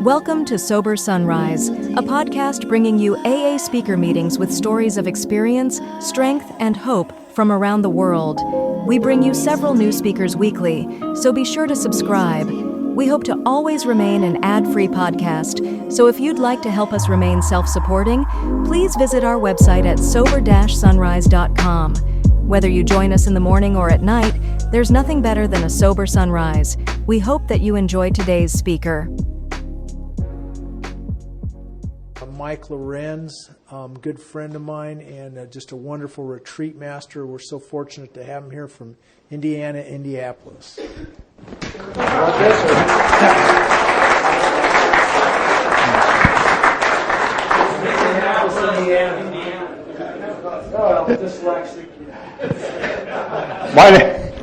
Welcome to Sober Sunrise, a podcast bringing you AA speaker meetings with stories of experience, strength, and hope from around the world. We bring you several new speakers weekly, so be sure to subscribe. We hope to always remain an ad-free podcast, so if you'd like to help us remain self-supporting, please visit our website at sober-sunrise.com. Whether you join us in the morning or at night, there's nothing better than a sober sunrise. We hope that you enjoy today's speaker. Mike Lorenz, good friend of mine and just a wonderful retreat master. We're so fortunate to have him here from Indianapolis.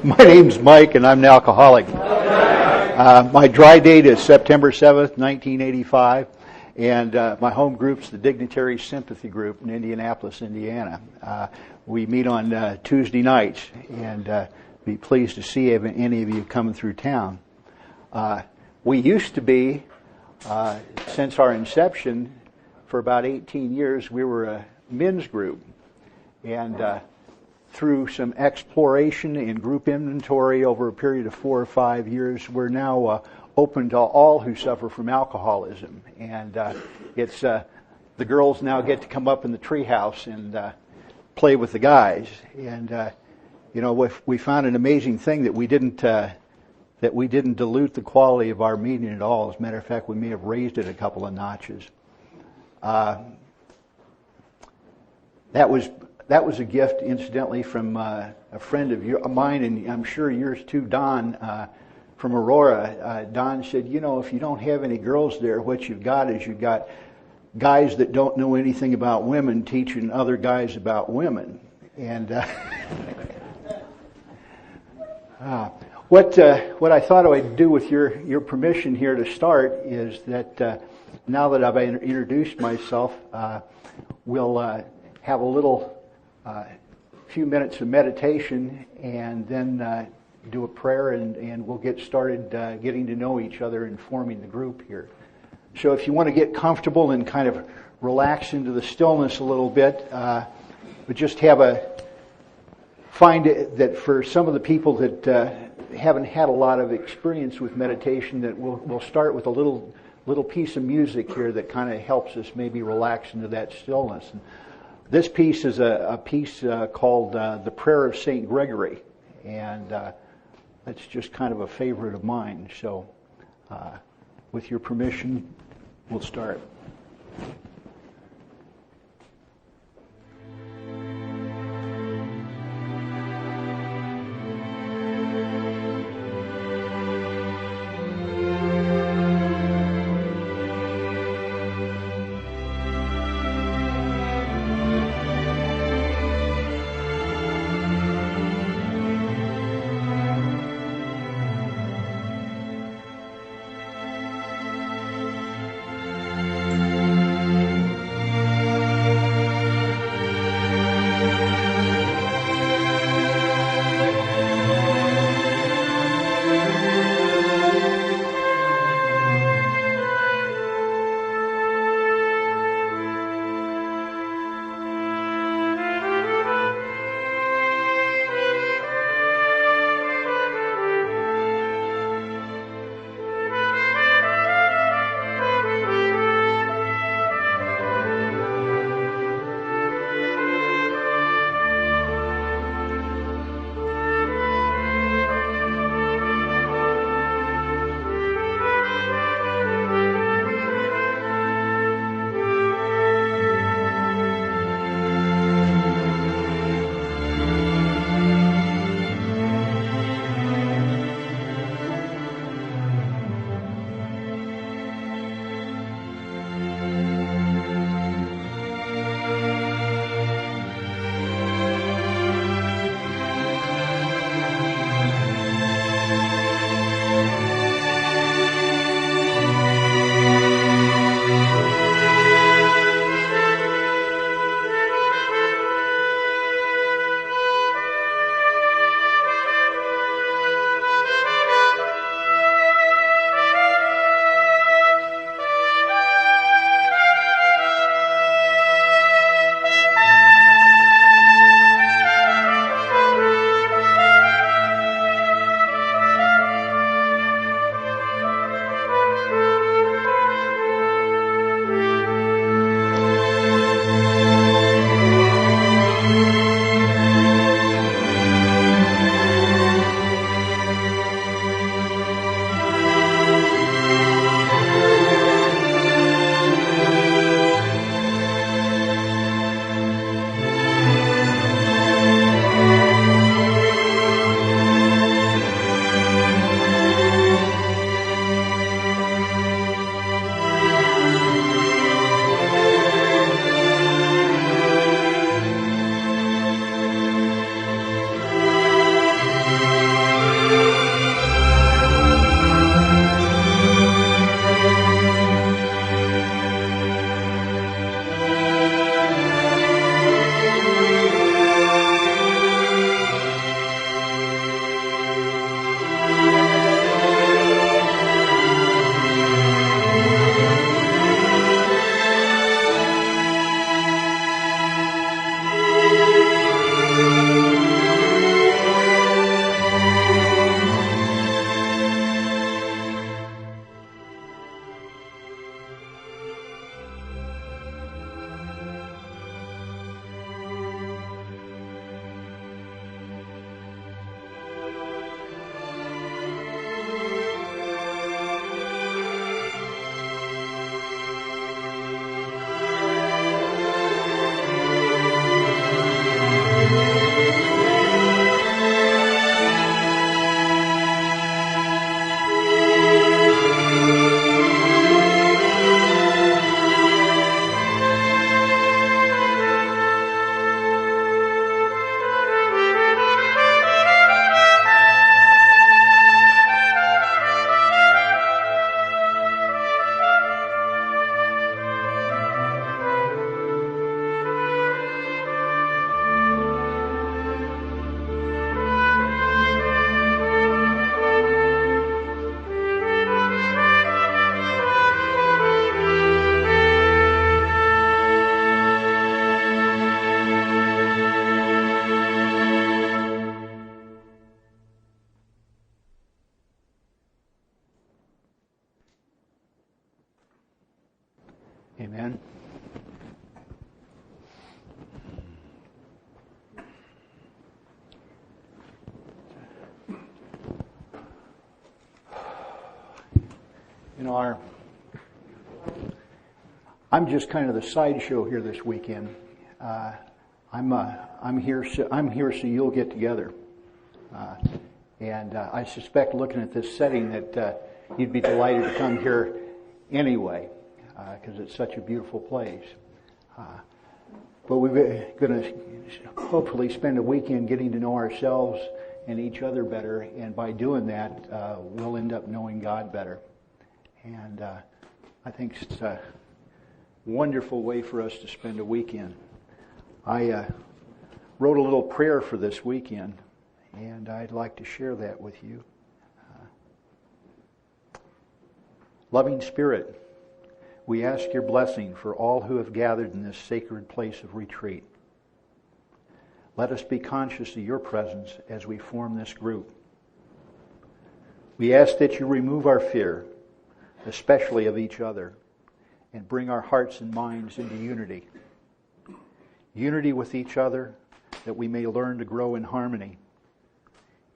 My name's Mike, and I'm an alcoholic. My dry date is September 7th, 1985, and my home group's the Dignitary Sympathy Group in Indianapolis, Indiana. We meet on Tuesday nights, and be pleased to see any of you coming through town. We used to be, since our inception, for about 18 years, we were a men's group. And through some exploration and group inventory over a period of 4 or 5 years, we're now open to all who suffer from alcoholism. And it's the girls now get to come up in the treehouse and play with the guys. And we found an amazing thing that we didn't dilute the quality of our meeting at all. As a matter of fact, we may have raised it a couple of notches. That was a gift, incidentally, from a friend of mine, and I'm sure yours too, Don, from Aurora. Don said, if you don't have any girls there, what you've got is you've got guys that don't know anything about women teaching other guys about women. And what I thought I'd do with your permission here to start is that now that I've introduced myself, we'll have a little few minutes of meditation and then do a prayer and we'll get started getting to know each other and forming the group here. So if you want to get comfortable and kind of relax into the stillness a little bit, but just find it that for some of the people that haven't had a lot of experience with meditation, that we'll start with a little piece of music here that kind of helps us maybe relax into that stillness. And this piece is a piece called The Prayer of St. Gregory, and that's just kind of a favorite of mine. So with your permission, we'll start. Amen. You know, I'm just kind of the sideshow here this weekend. I'm here so you'll get together, and I suspect, looking at this setting, that you'd be delighted to come here anyway, because it's such a beautiful place. But we're going to hopefully spend a weekend getting to know ourselves and each other better, and by doing that, we'll end up knowing God better. And I think it's a wonderful way for us to spend a weekend. I wrote a little prayer for this weekend, and I'd like to share that with you. Loving Spirit, we ask your blessing for all who have gathered in this sacred place of retreat. Let us be conscious of your presence as we form this group. We ask that you remove our fear, especially of each other, and bring our hearts and minds into unity. Unity with each other, that we may learn to grow in harmony.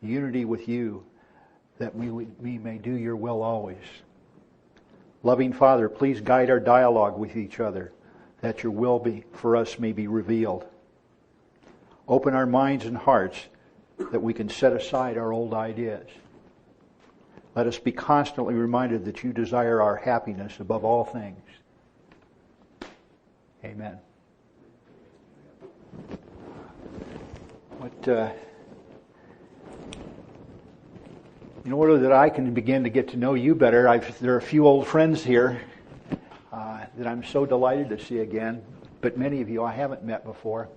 Unity with you, that we may do your will always. Loving Father, please guide our dialogue with each other, that your will for us may be revealed. Open our minds and hearts, that we can set aside our old ideas. Let us be constantly reminded that you desire our happiness above all things. Amen. In order that I can begin to get to know you better, there are a few old friends here that I'm so delighted to see again, but many of you I haven't met before.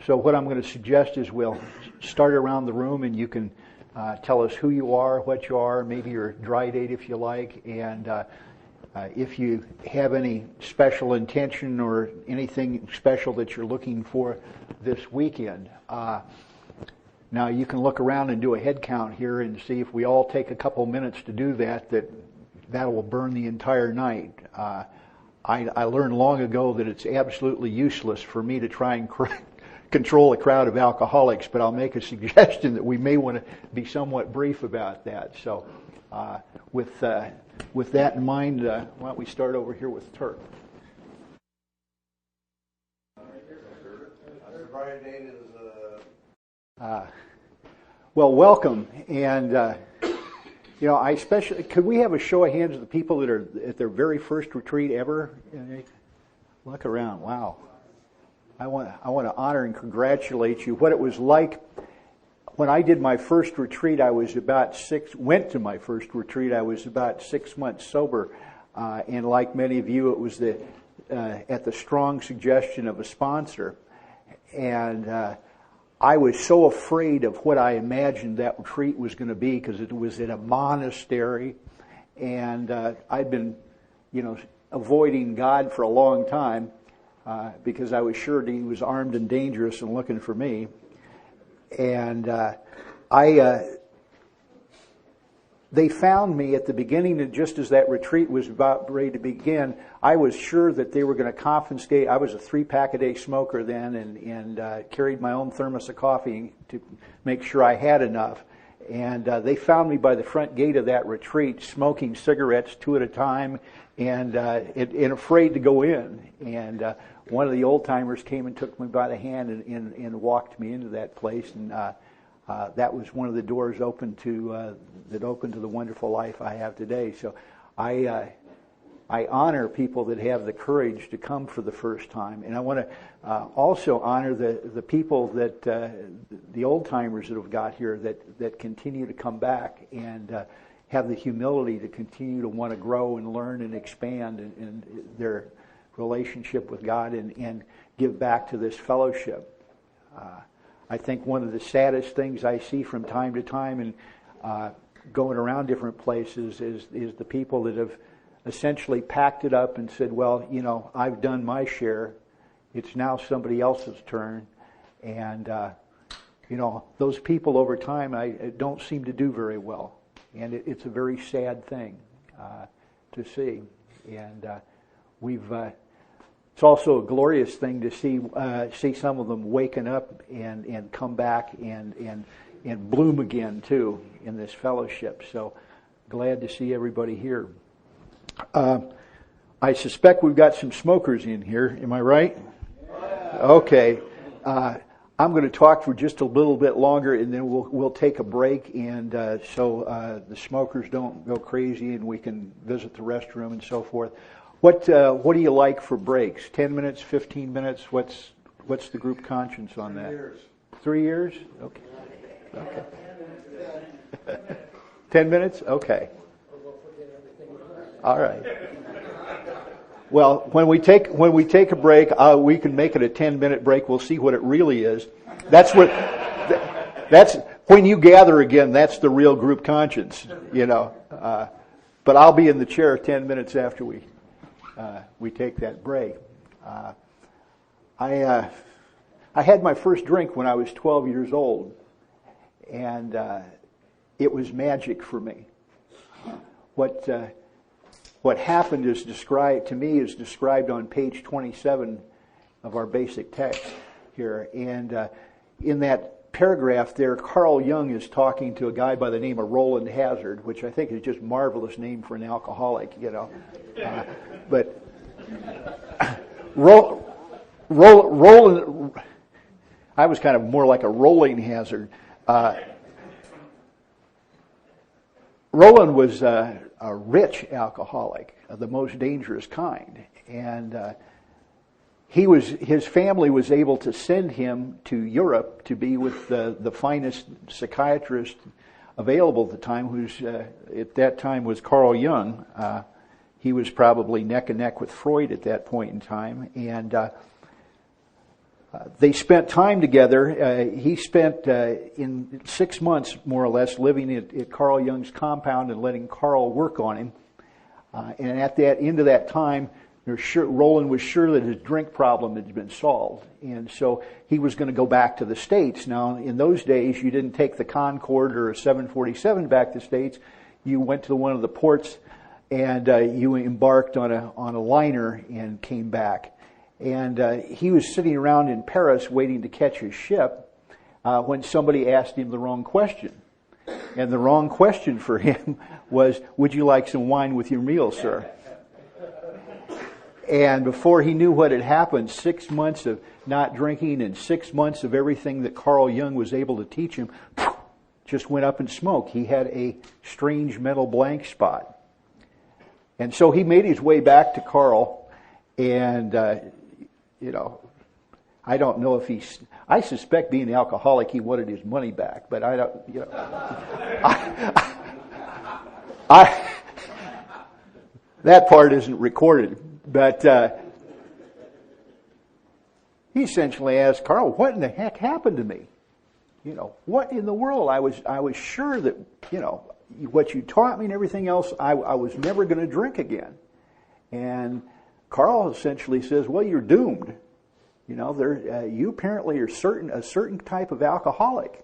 So what I'm going to suggest is we'll start around the room, and you can tell us who you are, what you are, maybe your dry date if you like, and if you have any special intention or anything special that you're looking for this weekend. Now you can look around and do a head count here and see if we all take a couple minutes to do that will burn the entire night. I learned long ago that it's absolutely useless for me to try and control a crowd of alcoholics, but I'll make a suggestion that we may want to be somewhat brief about that. So with that in mind, why don't we start over here with Turk? Well, welcome, and I especially could we have a show of hands of the people that are at their very first retreat ever? Look around, wow! I want to honor and congratulate you. What it was like when I did my first retreat, I was about 6 months sober, and like many of you, it was at the strong suggestion of a sponsor, and I was so afraid of what I imagined that retreat was going to be, because it was in a monastery, and I'd been, avoiding God for a long time because I was sure that He was armed and dangerous and looking for me, and they found me at the beginning, and just as that retreat was about ready to begin, I was sure that they were going to confiscate. I was a 3-pack-a-day smoker then, and carried my own thermos of coffee to make sure I had enough. And they found me by the front gate of that retreat, smoking cigarettes 2 at a time, and afraid to go in. And one of the old timers came and took me by the hand and walked me into that place, and that was one of the doors that opened to the wonderful life I have today. So I honor people that have the courage to come for the first time, and I want to also honor the people that the old timers that have got here that continue to come back and have the humility to continue to want to grow and learn and expand in their relationship with God and give back to this fellowship. I think one of the saddest things I see from time to time and going around different places is the people that have essentially packed it up and said, well, I've done my share. It's now somebody else's turn. And, those people over time I don't seem to do very well. And it's a very sad thing to see. And we've it's also a glorious thing to see some of them waking up and come back and bloom again too in this fellowship. So glad to see everybody here. I suspect we've got some smokers in here. Am I right? Okay. I'm going to talk for just a little bit longer, and then we'll take a break, and so the smokers don't go crazy, and we can visit the restroom and so forth. What do you like for breaks? 10 minutes, 15 minutes? What's the group conscience on that? 3 years. 3 years? Okay. 10 minutes? Okay. All right. Well, when we take a break, we can make it a 10-minute break. We'll see what it really is. That's when you gather again. That's the real group conscience, you know. But I'll be in the chair 10 minutes after we take that break. I had my first drink when I was 12 years old, and it was magic for me. What happened is described on page 27 of our basic text here. And in that paragraph there, Carl Jung is talking to a guy by the name of Roland Hazard, which I think is just a marvelous name for an alcoholic, you know. But Roland, I was kind of more like a rolling hazard. Roland was a rich alcoholic, the most dangerous kind, and his family was able to send him to Europe to be with the finest psychiatrist available at the time, who's at that time was Carl Jung. He was probably neck and neck with Freud at that point in time, and they spent time together. He spent in 6 months, more or less, living at Carl Jung's compound and letting Carl work on him. And at that end of that time, Roland was sure that his drink problem had been solved. And so he was going to go back to the States. Now, in those days, you didn't take the Concorde or a 747 back to the States. You went to one of the ports and you embarked on a liner and came back. And he was sitting around in Paris waiting to catch his ship when somebody asked him the wrong question. And the wrong question for him was, "Would you like some wine with your meal, sir?" And before he knew what had happened, 6 months of not drinking and 6 months of everything that Carl Jung was able to teach him just went up in smoke. He had a strange mental blank spot. And so he made his way back to Carl, and you know, I don't know if I suspect being an alcoholic, he wanted his money back, but I don't, you know. That part isn't recorded, but he essentially asked Carl, "What in the heck happened to me? You know, what in the world? I was sure that, you know, what you taught me and everything else, I was never going to drink again." And Carl essentially says, "Well, you're doomed. You know, you apparently are a certain type of alcoholic,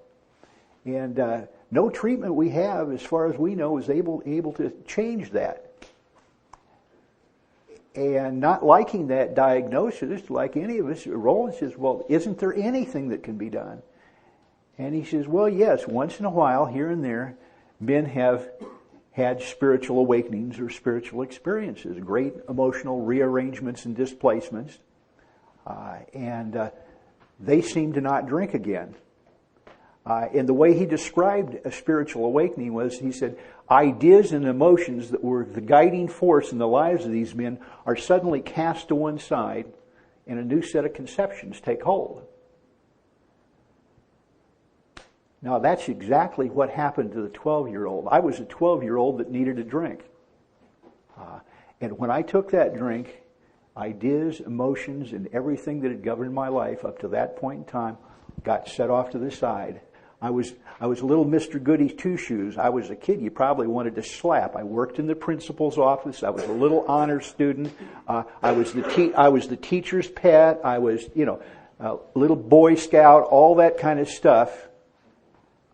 and no treatment we have, as far as we know, is able to change that." And not liking that diagnosis, like any of us, Roland says, "Well, isn't there anything that can be done?" And he says, "Well, yes, once in a while, here and there, men have had spiritual awakenings or spiritual experiences, great emotional rearrangements and displacements, and they seem to not drink again." And the way he described a spiritual awakening was, he said, ideas and emotions that were the guiding force in the lives of these men are suddenly cast to one side, and a new set of conceptions take hold. Now, that's exactly what happened to the 12-year-old. I was a 12-year-old that needed a drink. And when I took that drink, ideas, emotions, and everything that had governed my life up to that point in time got set off to the side. I was a little Mr. Goody Two-Shoes. I was a kid you probably wanted to slap. I worked in the principal's office. I was a little honor student. I was the teacher's pet. I was, you know, a little Boy Scout, all that kind of stuff.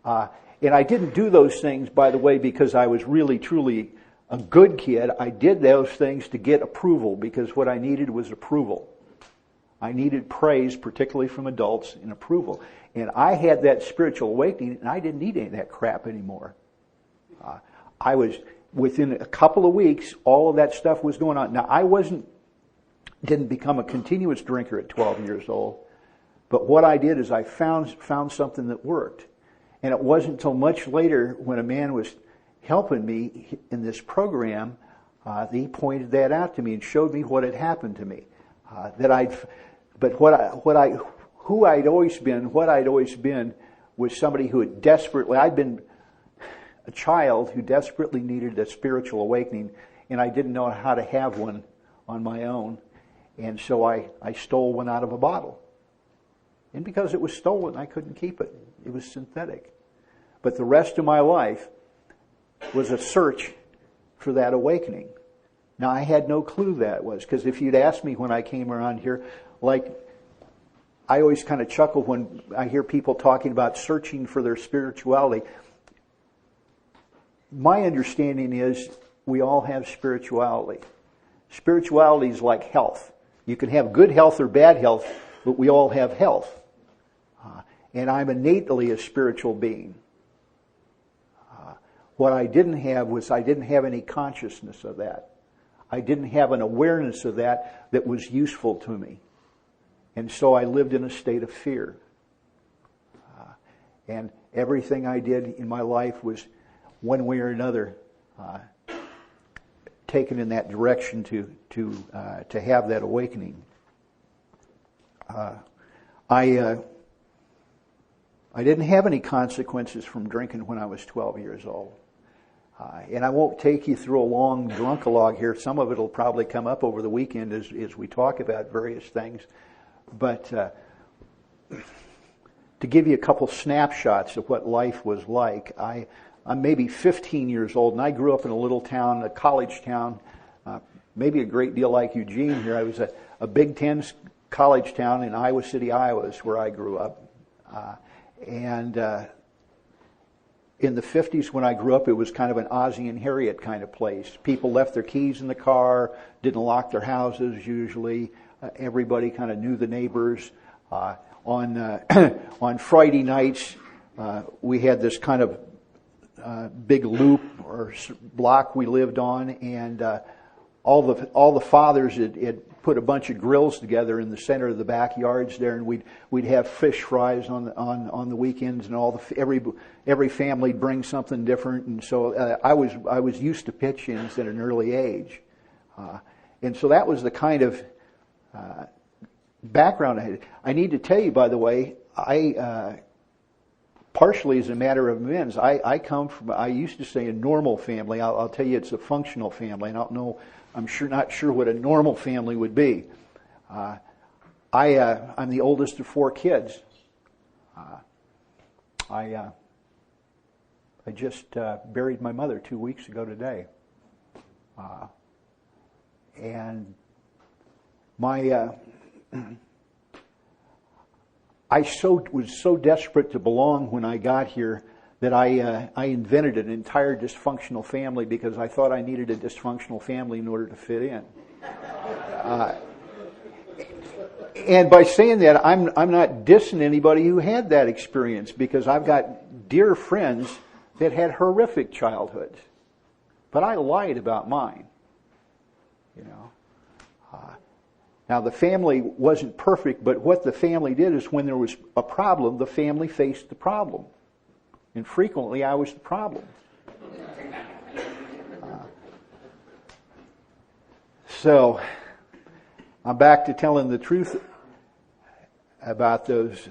And I didn't do those things, by the way, because I was really, truly a good kid. I did those things to get approval, because what I needed was approval. I needed praise, particularly from adults, and approval. And I had that spiritual awakening, and I didn't need any of that crap anymore. I was, within a couple of weeks, all of that stuff was going on. Now, didn't become a continuous drinker at 12 years old, but what I did is I found something that worked. And it wasn't until much later, when a man was helping me in this program, that he pointed that out to me and showed me what had happened to me. Who I'd always been was somebody who had I'd been a child who desperately needed a spiritual awakening, and I didn't know how to have one on my own. And so I stole one out of a bottle. And because it was stolen, I couldn't keep it. It was synthetic. But the rest of my life was a search for that awakening. Now, I had no clue that was, because if you'd asked me when I came around here, like, I always kind of chuckle when I hear people talking about searching for their spirituality. My understanding is we all have spirituality. Spirituality is like health. You can have good health or bad health, but we all have health. And I'm innately a spiritual being. What I didn't have was I didn't have any consciousness of that. I didn't have an awareness of that was useful to me. And so I lived in a state of fear. And everything I did in my life was, one way or another, taken in that direction to have that awakening. I didn't have any consequences from drinking when I was 12 years old. And I won't take you through a long drunkalogue here. Some of it will probably come up over the weekend as we talk about various things. But to give you a couple snapshots of what life was like, I'm maybe 15 years old, and I grew up in a little town, a college town, maybe a great deal like Eugene here. I was a Big Ten college town in Iowa City, Iowa, is where I grew up. In the 50s when I grew up, it was kind of an Ozzie and Harriet kind of place. People left their keys in the car, didn't lock their houses usually. Everybody kind of knew the neighbors. On Friday nights, we had this kind of big loop or block we lived on, and all the fathers had put a bunch of grills together in the center of the backyards there, and we'd have fish fries on the weekends, and every family'd bring something different, and so I was used to pitch-ins at an early age, and so that was the kind of background I had. I need to tell you, by the way, partially as a matter of amends, I come from, I used to say, a normal family. I'll tell you, it's a functional family. I don't know. I'm not sure what a normal family would be. I'm the oldest of 4 kids. I just buried my mother 2 weeks ago today, and my I was so desperate to belong when I got here that I invented an entire dysfunctional family because I thought I needed a dysfunctional family in order to fit in. And by saying that, I'm not dissing anybody who had that experience, because I've got dear friends that had horrific childhoods. But I lied about mine. You know. Now, the family wasn't perfect, but what the family did is when there was a problem, the family faced the problem. And frequently, I was the problem. So, I'm back to telling the truth about those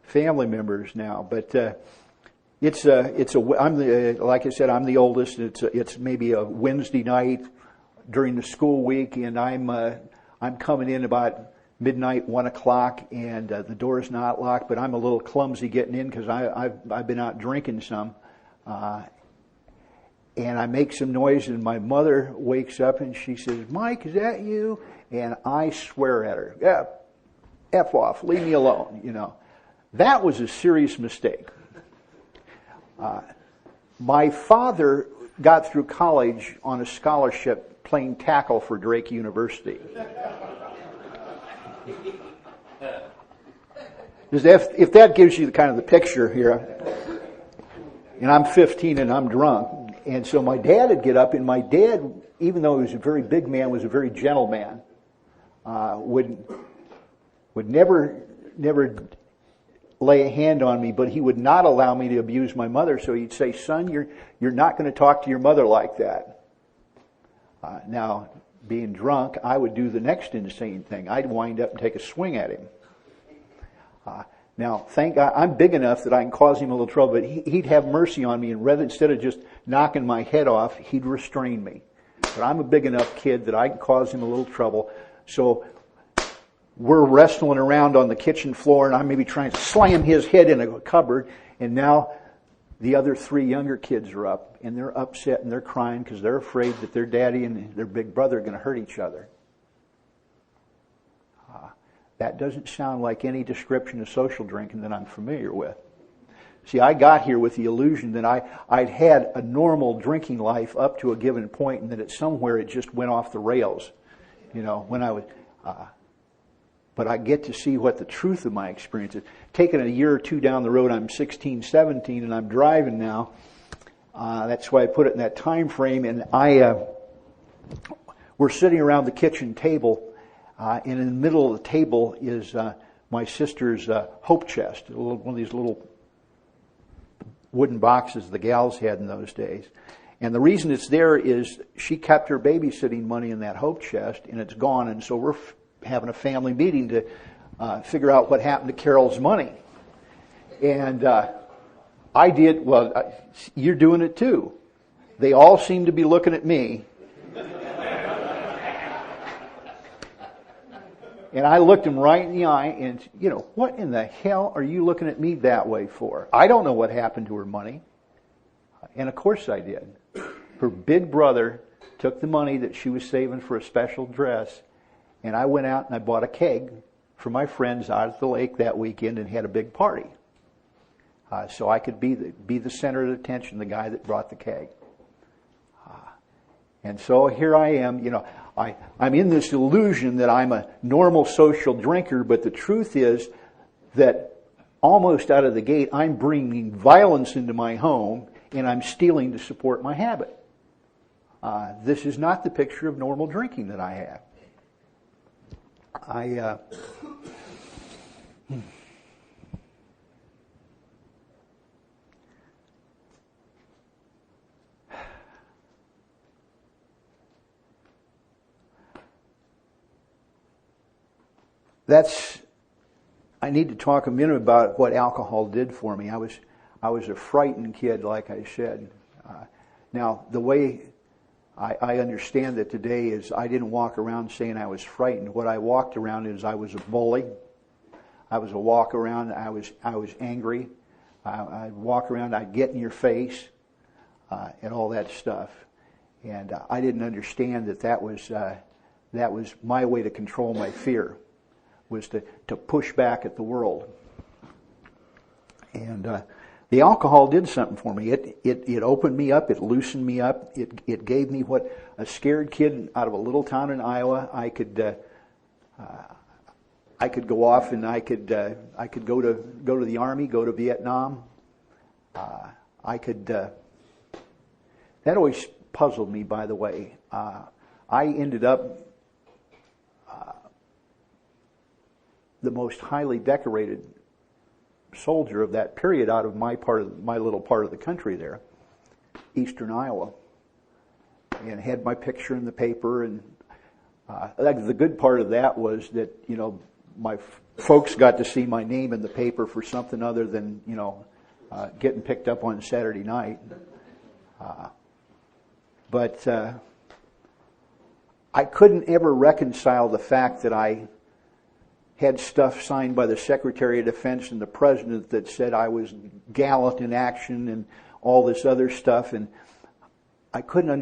family members now. But like I said, I'm the oldest. It's maybe a Wednesday night during the school week, and I'm coming in about midnight, 1 o'clock, and the door's not locked, but I'm a little clumsy getting in because I've been out drinking some. And I make some noise, and my mother wakes up, and she says, "Mike, is that you?" And I swear at her, "Yeah, F off, leave me alone." You know, that was a serious mistake. My father got through college on a scholarship playing tackle for Drake University. If that gives you the picture here, and I'm 15 and I'm drunk, and so my dad would get up, and my dad, even though he was a very big man, was a very gentle man. Would never lay a hand on me, but he would not allow me to abuse my mother. So he'd say, "Son, you're not going to talk to your mother like that." Now, being drunk, I would do the next insane thing. I'd wind up and take a swing at him. Now, thank God, I'm big enough that I can cause him a little trouble, but he'd have mercy on me, and instead of just knocking my head off, he'd restrain me. But I'm a big enough kid that I can cause him a little trouble. So we're wrestling around on the kitchen floor, and I'm maybe trying to slam his head in a cupboard, and now the other 3 younger kids are up, and they're upset and they're crying because they're afraid that their daddy and their big brother are going to hurt each other. That doesn't sound like any description of social drinking that I'm familiar with. See, I got here with the illusion that I'd had a normal drinking life up to a given point, and that somewhere it just went off the rails. When I was... But I get to see what the truth of my experience is. Taking a year or two down the road, I'm 16, 17, and I'm driving now. That's why I put it in that time frame. And we're sitting around the kitchen table, and in the middle of the table is my sister's hope chest, one of these little wooden boxes the gals had in those days. And the reason it's there is she kept her babysitting money in that hope chest, and it's gone. And so we're having a family meeting to figure out what happened to Carol's money. And I did, you're doing it too. They all seem to be looking at me. And I looked him right in the eye and, what in the hell are you looking at me that way for? I don't know what happened to her money. And of course I did. Her big brother took the money that she was saving for a special dress, and I went out and I bought a keg for my friends out at the lake that weekend and had a big party. So I could be the center of attention, the guy that brought the keg. And so here I am, I'm in this illusion that I'm a normal social drinker, but the truth is that almost out of the gate, I'm bringing violence into my home, and I'm stealing to support my habit. This is not the picture of normal drinking that I have. I need to talk a minute about what alcohol did for me. I was a frightened kid, like I said. Now, the way I understand it today is I didn't walk around saying I was frightened. What I walked around is I was a bully. I was a walk around. I was angry. I'd walk around. I'd get in your face, and all that stuff. And I didn't understand that was my way to control my fear, was to push back at the world. And the alcohol did something for me. It opened me up. It loosened me up. It gave me what a scared kid out of a little town in Iowa. I could go off and I could go to the army, go to Vietnam. That always puzzled me, by the way. I ended up the most highly decorated soldier of that period out of my little part of the country there, eastern Iowa, and had my picture in the paper. And the good part of that was that my folks got to see my name in the paper for something other than getting picked up on Saturday night. But I couldn't ever reconcile the fact that I had stuff signed by the Secretary of Defense and the President that said I was gallant in action and all this other stuff, and I couldn't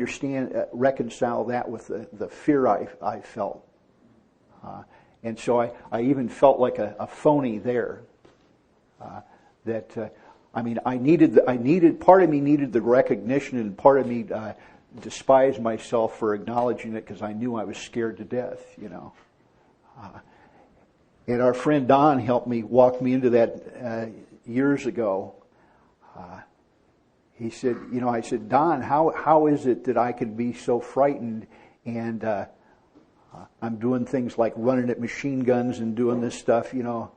reconcile that with the fear I felt. And so I even felt like a phony there. Part of me needed the recognition, and part of me despised myself for acknowledging it because I knew I was scared to death, And our friend Don helped me, walk me into that years ago. He said, I said, Don, how is it that I can be so frightened and I'm doing things like running at machine guns and doing this stuff, and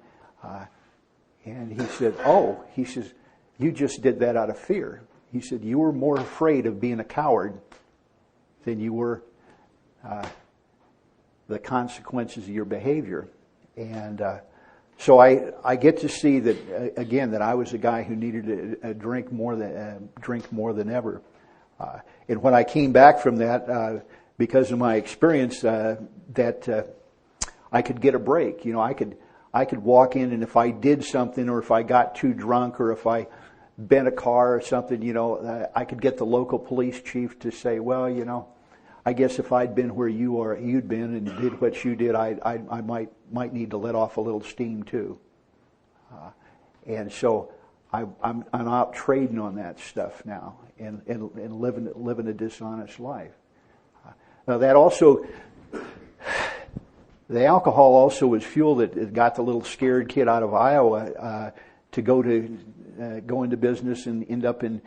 he said, he says, you just did that out of fear. He said, you were more afraid of being a coward than you were the consequences of your behavior. And so I get to see that, again, that I was a guy who needed to drink more than ever. And when I came back from that, because of my experience, that I could get a break. I could walk in, and if I did something, or if I got too drunk, or if I bent a car or something, I could get the local police chief to say, well, I guess if I'd been where you'd been and did what you did, I might need to let off a little steam too. And so I'm out trading on that stuff now and living a dishonest life. Now that also, the alcohol also was fuel that got the little scared kid out of Iowa to go into business and end up in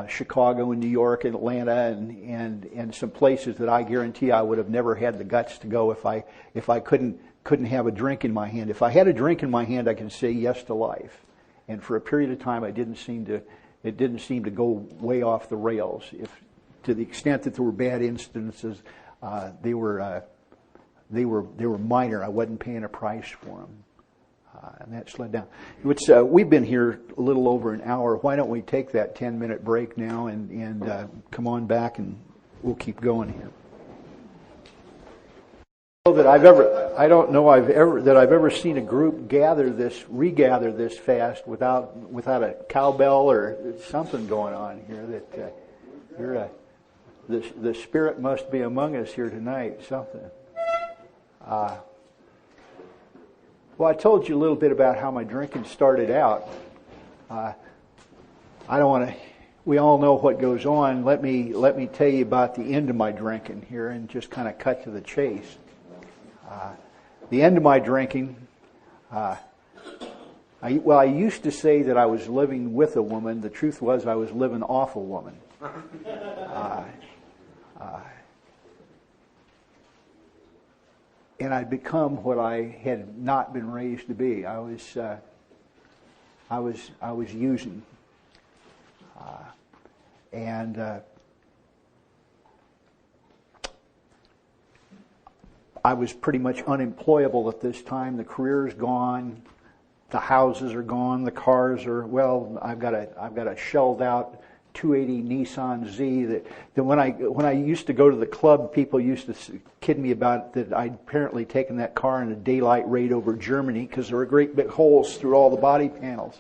Chicago and New York and Atlanta and some places that I guarantee I would have never had the guts to go if I couldn't have a drink in my hand. If I had a drink in my hand, I could say yes to life. And for a period of time, it didn't seem to go way off the rails. To the extent that there were bad instances, they were minor. I wasn't paying a price for them. And that slowed down. We've been here a little over an hour. Why don't we take that 10-minute break now and come on back and we'll keep going here. I don't know that I've ever seen a group regather this fast without a cowbell or something going on here. The Spirit must be among us here tonight. Something. Well, I told you a little bit about how my drinking started out. I don't want to. We all know what goes on. Let me tell you about the end of my drinking here, and just kind of cut to the chase. The end of my drinking. I used to say that I was living with a woman. The truth was, I was living off a woman. And I'd become what I had not been raised to be. I was using, and I was pretty much unemployable at this time. The career's gone, the houses are gone, the cars are I've got a shelled out 280 Nissan Z that when I used to go to the club, people used to kid me about that I'd apparently taken that car in a daylight raid over Germany because there were great big holes through all the body panels,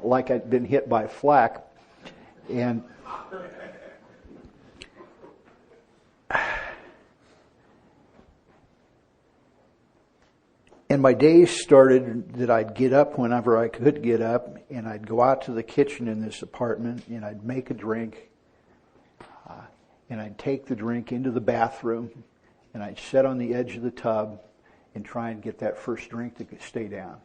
like I'd been hit by flak. And my days started that I'd get up whenever I could get up, and I'd go out to the kitchen in this apartment, and I'd make a drink, and I'd take the drink into the bathroom, and I'd sit on the edge of the tub and try and get that first drink to stay down,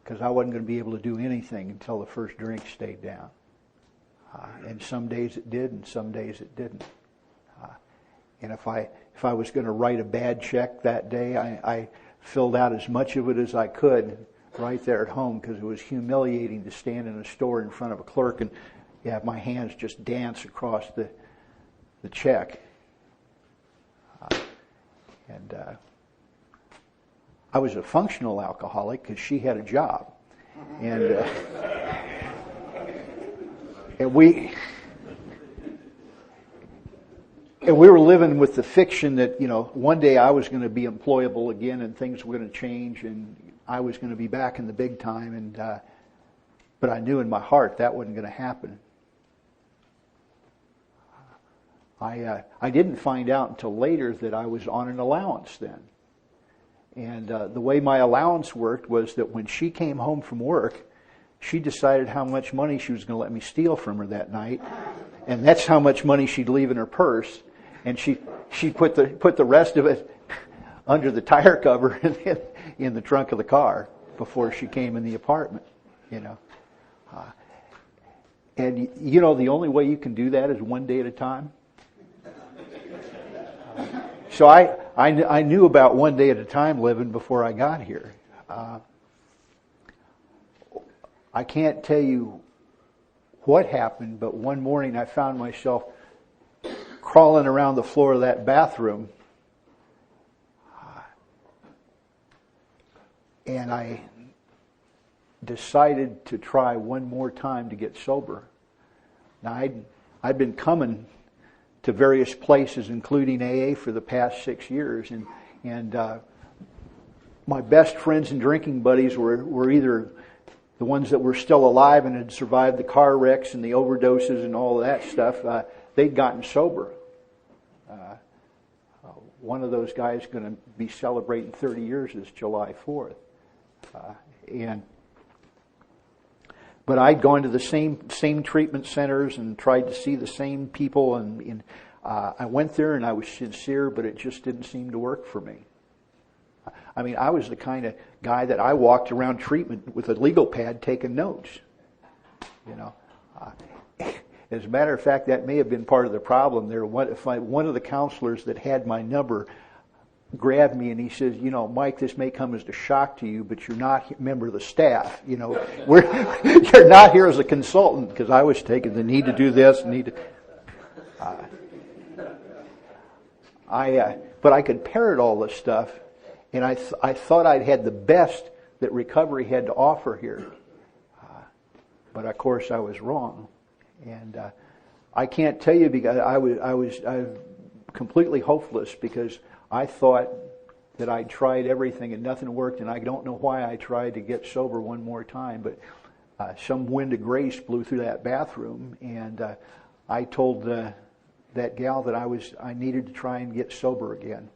because I wasn't going to be able to do anything until the first drink stayed down. And some days it did, and some days it didn't. And if I was going to write a bad check that day, I filled out as much of it as I could right there at home, because it was humiliating to stand in a store in front of a clerk and have my hands just dance across the check. I was a functional alcoholic because she had a job, and we were living with the fiction that, one day I was going to be employable again and things were going to change and I was going to be back in the big time. But I knew in my heart that wasn't going to happen. I didn't find out until later that I was on an allowance then. And the way my allowance worked was that when she came home from work, she decided how much money she was going to let me steal from her that night. And that's how much money she'd leave in her purse. And she put the rest of it under the tire cover in the trunk of the car before she came in the apartment, you know. And, you know, the only way you can do that is one day at a time. So I knew about one day at a time living before I got here. I can't tell you what happened, but one morning I found myself crawling around the floor of that bathroom. And I decided to try one more time to get sober. Now, I'd been coming to various places, including AA, for the past 6 years, and my best friends and drinking buddies were either the ones that were still alive and had survived the car wrecks and the overdoses and all of that stuff. They'd gotten sober. One of those guys is going to be celebrating 30 years this July 4th. But I'd gone to the same treatment centers and tried to see the same people, and I went there and I was sincere, but it just didn't seem to work for me. I mean, I was the kind of guy that I walked around treatment with a legal pad taking notes. You know, as a matter of fact, that may have been part of the problem there. One of the counselors that had my number grabbed me and he says, you know, Mike, this may come as a shock to you, but you're not a member of the staff. You know, you're not here as a consultant, because I was taking the need to do this, but I could parrot all this stuff, and I thought I'd had the best that recovery had to offer here. But of course I was wrong. And I can't tell you, because I was completely hopeless, because I thought that I'd tried everything and nothing worked, and I don't know why I tried to get sober one more time, but some wind of grace blew through that bathroom, and I told that gal that I needed to try and get sober again.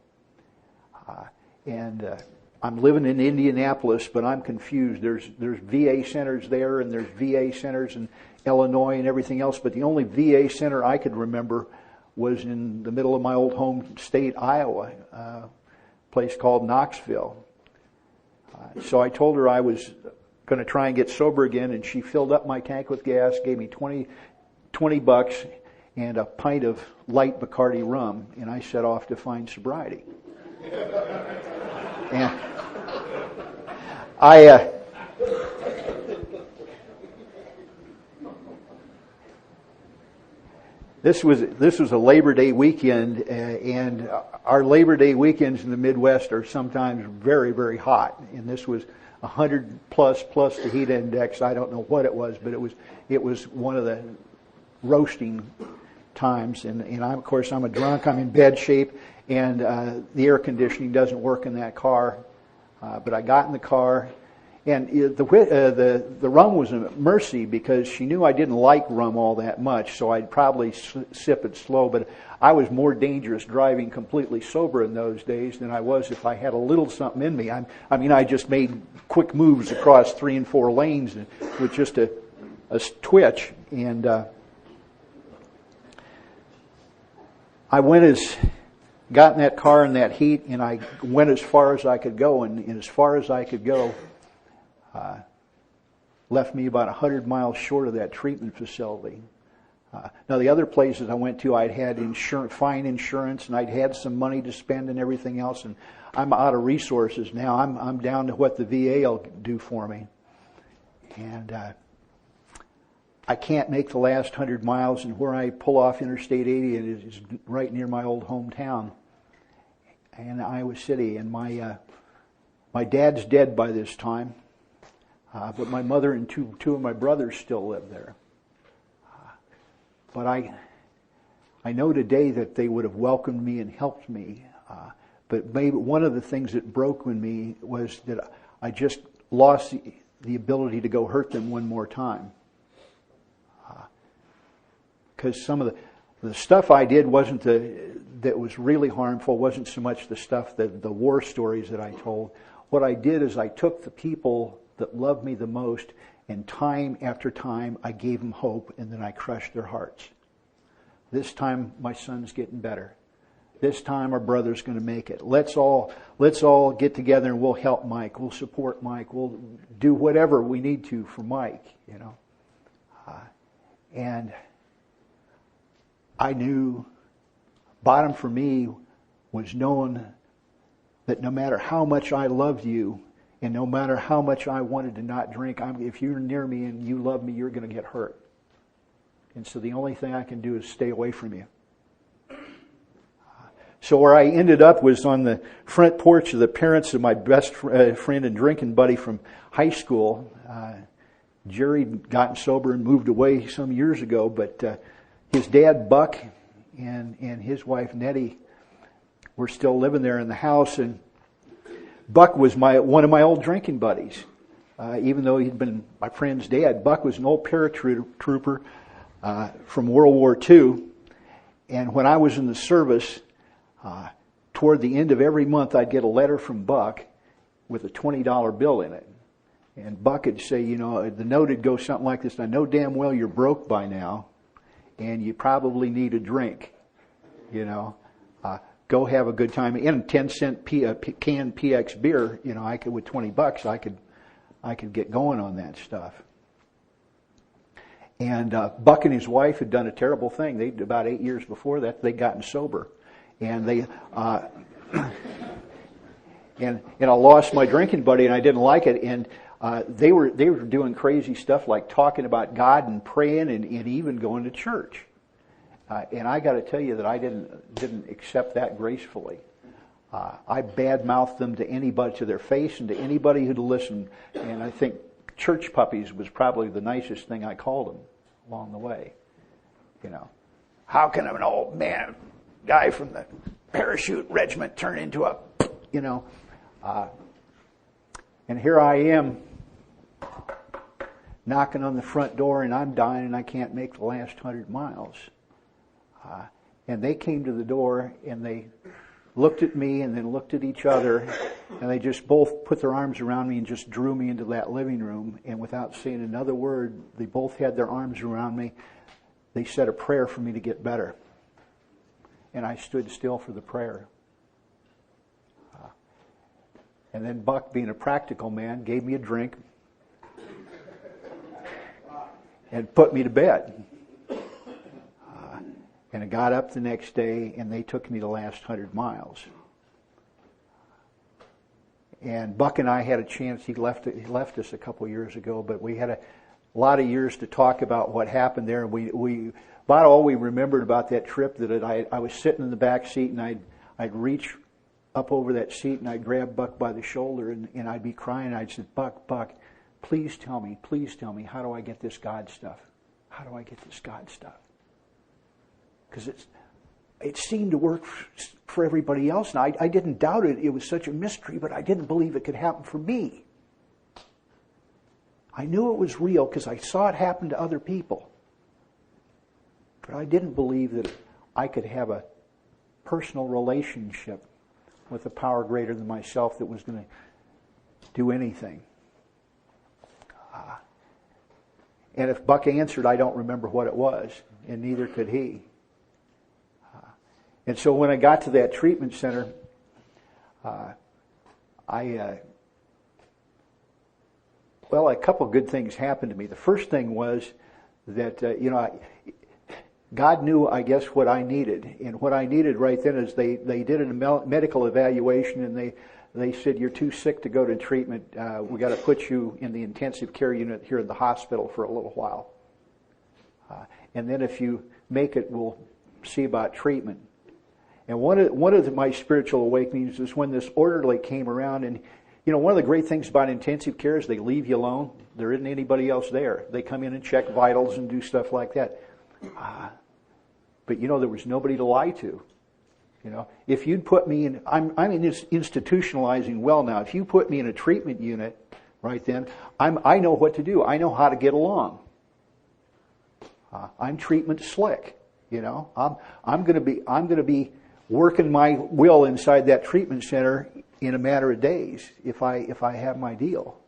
I'm living in Indianapolis, but I'm confused. There's VA centers there, and there's VA centers in Illinois and everything else, but the only VA center I could remember was in the middle of my old home state, Iowa, a place called Knoxville. So I told her I was going to try and get sober again, and she filled up my tank with gas, gave me $20 and a pint of light Bacardi rum, and I set off to find sobriety. And This was a Labor Day weekend, and our Labor Day weekends in the Midwest are sometimes very, very hot. And this was 100 plus the heat index. I don't know what it was, but it was one of the roasting times. And of course I'm a drunk. I'm in bad shape, and the air conditioning doesn't work in that car. But I got in the car. And the rum was a mercy, because she knew I didn't like rum all that much, so I'd probably sip it slow. But I was more dangerous driving completely sober in those days than I was if I had a little something in me. I just made quick moves across 3 and 4 lanes with just a twitch. And I got in that car in that heat, and I went as far as I could go, and as far as I could go left me about 100 miles short of that treatment facility. Now, the other places I went to, I'd had fine insurance, and I'd had some money to spend and everything else, and I'm out of resources now. I'm down to what the VA will do for me. And I can't make the last 100 miles, and where I pull off Interstate 80, it is right near my old hometown in Iowa City. And my dad's dead by this time. But my mother and two of my brothers still live there. But I know today that they would have welcomed me and helped me. But maybe one of the things that broke with me was that I just lost the ability to go hurt them one more time. Because some of the stuff I did that was really harmful wasn't so much the stuff that the war stories that I told. What I did is I took the people that loved me the most, and time after time I gave them hope, and then I crushed their hearts. This time my son's getting better. This time our brother's going to make it. Let's all get together and we'll help Mike. We'll support Mike. We'll do whatever we need to for Mike, you know. And I knew, bottom for me was knowing that no matter how much I loved you and no matter how much I wanted to not drink, if you're near me and you love me, you're going to get hurt. And so the only thing I can do is stay away from you. So where I ended up was on the front porch of the parents of my best friend and drinking buddy from high school. Jerry had gotten sober and moved away some years ago, but his dad, Buck, and his wife, Nettie, were still living there in the house. And Buck was one of my old drinking buddies. Even though he'd been my friend's dad, Buck was an old paratrooper from World War II. And when I was in the service, toward the end of every month, I'd get a letter from Buck with a $20 bill in it. And Buck would say, you know, the note would go something like this: I know damn well you're broke by now, and you probably need a drink. You know, go have a good time. And 10-cent can PX beer, you know, I could, with $20, I could get going on that stuff. And Buck and his wife had done a terrible thing. They about 8 years before that, they'd gotten sober. And they, and I lost my drinking buddy, and I didn't like it. And they were doing crazy stuff like talking about God and praying and even going to church. And I got to tell you that I didn't accept that gracefully. I badmouthed them to anybody, to their face, and to anybody who'd listen. And I think church puppies was probably the nicest thing I called them along the way. You know, how can an old man, guy from the parachute regiment, turn into a, you know? And here I am knocking on the front door, and I'm dying, and I can't make the last 100 miles. And they came to the door, and they looked at me and then looked at each other, and they just both put their arms around me and just drew me into that living room. And without saying another word, they both had their arms around me. They said a prayer for me to get better. And I stood still for the prayer. And then Buck, being a practical man, gave me a drink and put me to bed. And I got up the next day, and they took me the last 100 miles. And Buck and I had a chance. He left us a couple years ago, but we had a lot of years to talk about what happened there. And we about all we remembered about that trip, that I was sitting in the back seat, and I'd reach up over that seat, and I'd grab Buck by the shoulder, and I'd be crying. I'd say, Buck, please tell me, how do I get this God stuff? How do I get this God stuff? Because it seemed to work for everybody else, and I didn't doubt it. It was such a mystery, but I didn't believe it could happen for me. I knew it was real because I saw it happen to other people. But I didn't believe that I could have a personal relationship with a power greater than myself that was going to do anything. And if Buck answered, I don't remember what it was, and neither could he. And so when I got to that treatment center, a couple of good things happened to me. The first thing was that, God knew, I guess, what I needed. And what I needed right then is they did a medical evaluation, and they said, you're too sick to go to treatment. We got to put you in the intensive care unit here in the hospital for a little while. And then if you make it, we'll see about treatment. And one of my spiritual awakenings is when this orderly came around. And, you know, one of the great things about intensive care is they leave you alone. There isn't anybody else there. They come in and check vitals and do stuff like that. But, you know, there was nobody to lie to. You know, if you'd put me in, I'm institutionalizing well now. If you put me in a treatment unit right then, I know what to do. I know how to get along. I'm treatment slick. You know, I'm going to be working my will inside that treatment center in a matter of days if I have my deal.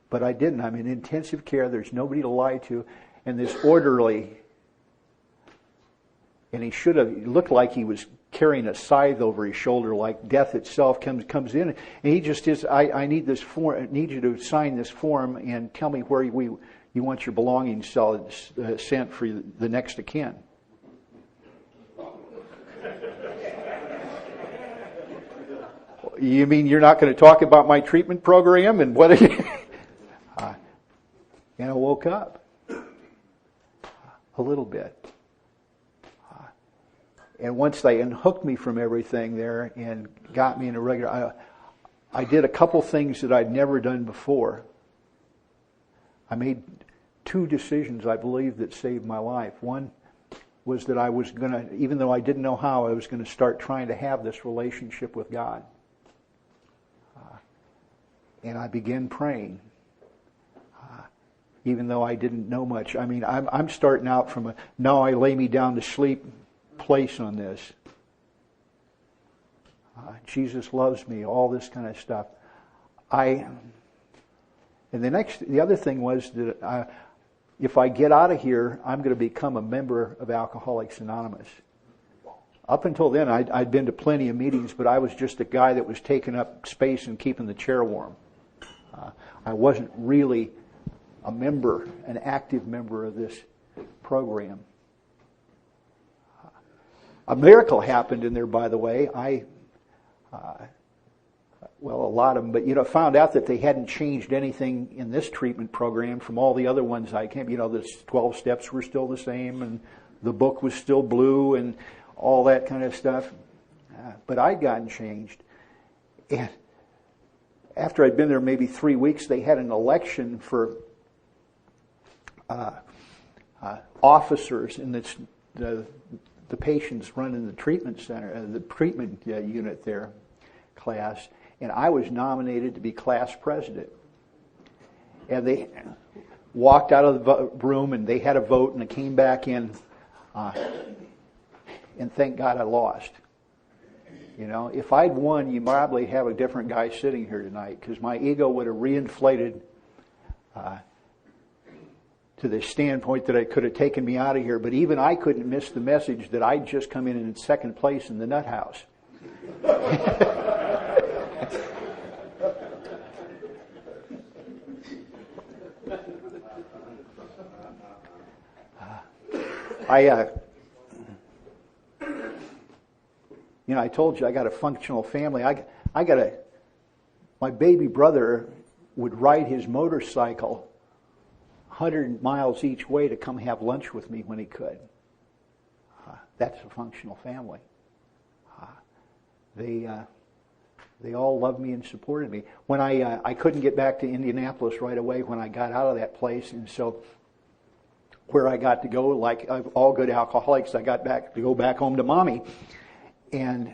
But I didn't. I'm in intensive care. There's nobody to lie to, and this orderly. and he should have. It looked like he was carrying a scythe over his shoulder, like death itself comes in. And he just is. I need this form. I need you to sign this form and tell me where you want your belongings sent for the next of kin. You mean you're not going to talk about my treatment program and what? And I woke up a little bit. And once they unhooked me from everything there and got me in a regular, I did a couple things that I'd never done before. I made two decisions, I believe, that saved my life. One was that I was going to, even though I didn't know how, I was going to start trying to have this relationship with God. And I began praying. Even though I didn't know much. I mean, I'm starting out from a now I lay me down to sleep place on this. Jesus loves me, all this kind of stuff. And the other thing was that if I get out of here, I'm going to become a member of Alcoholics Anonymous. Up until then, I'd been to plenty of meetings, but I was just a guy that was taking up space and keeping the chair warm. I wasn't really a member, an active member of this program. A miracle happened in there, by the way. A lot of them, but found out that they hadn't changed anything in this treatment program from all the other ones I came. The 12 steps were still the same, and the book was still blue, and all that kind of stuff. But I'd gotten changed. And after I'd been there maybe 3 weeks, they had an election for officers in the patients running the treatment center, the treatment unit there, class, and I was nominated to be class president. And they walked out of the room, and they had a vote, and it came back in, and thank God I lost. If I'd won, you probably have a different guy sitting here tonight, because my ego would have reinflated to the standpoint that it could have taken me out of here. But even I couldn't miss the message that I'd just come in second place in the nut house. I told you I got a functional family. My baby brother would ride his motorcycle 100 miles each way to come have lunch with me when he could. That's a functional family. They all loved me and supported me. When I couldn't get back to Indianapolis right away when I got out of that place, and so where I got to go, like all good alcoholics, I got to go back home to Mommy, and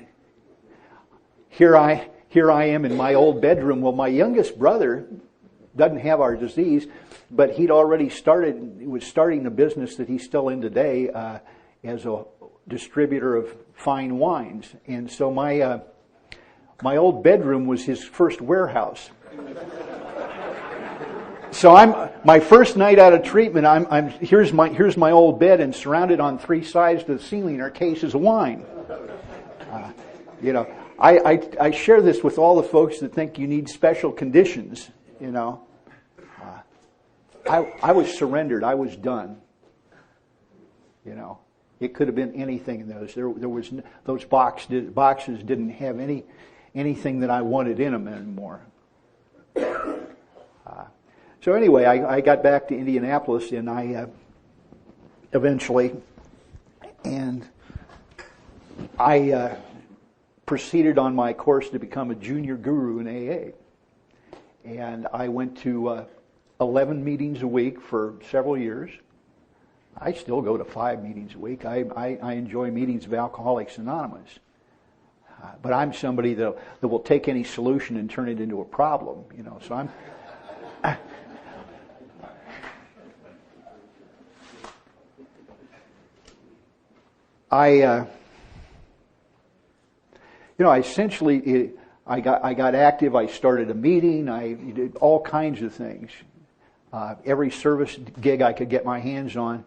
here I am in my old bedroom. Well, my youngest brother doesn't have our disease, but he'd already was starting a business that he's still in today as a distributor of fine wines. And so my old bedroom was his first warehouse. So my first night out of treatment, here's my old bed, and surrounded on three sides to the ceiling are cases of wine. I share this with all the folks that think you need special conditions. I was surrendered. I was done. It could have been anything in those. There was those boxes didn't have anything that I wanted in them anymore. So anyway, I got back to Indianapolis, and I eventually, and I proceeded on my course to become a junior guru in AA. And I went to 11 meetings a week for several years. I still go to 5 meetings a week. I enjoy meetings of Alcoholics Anonymous. But I'm somebody that will take any solution and turn it into a problem. So I'm... I essentially, I got active. I started a meeting. I did all kinds of things. Every service gig I could get my hands on.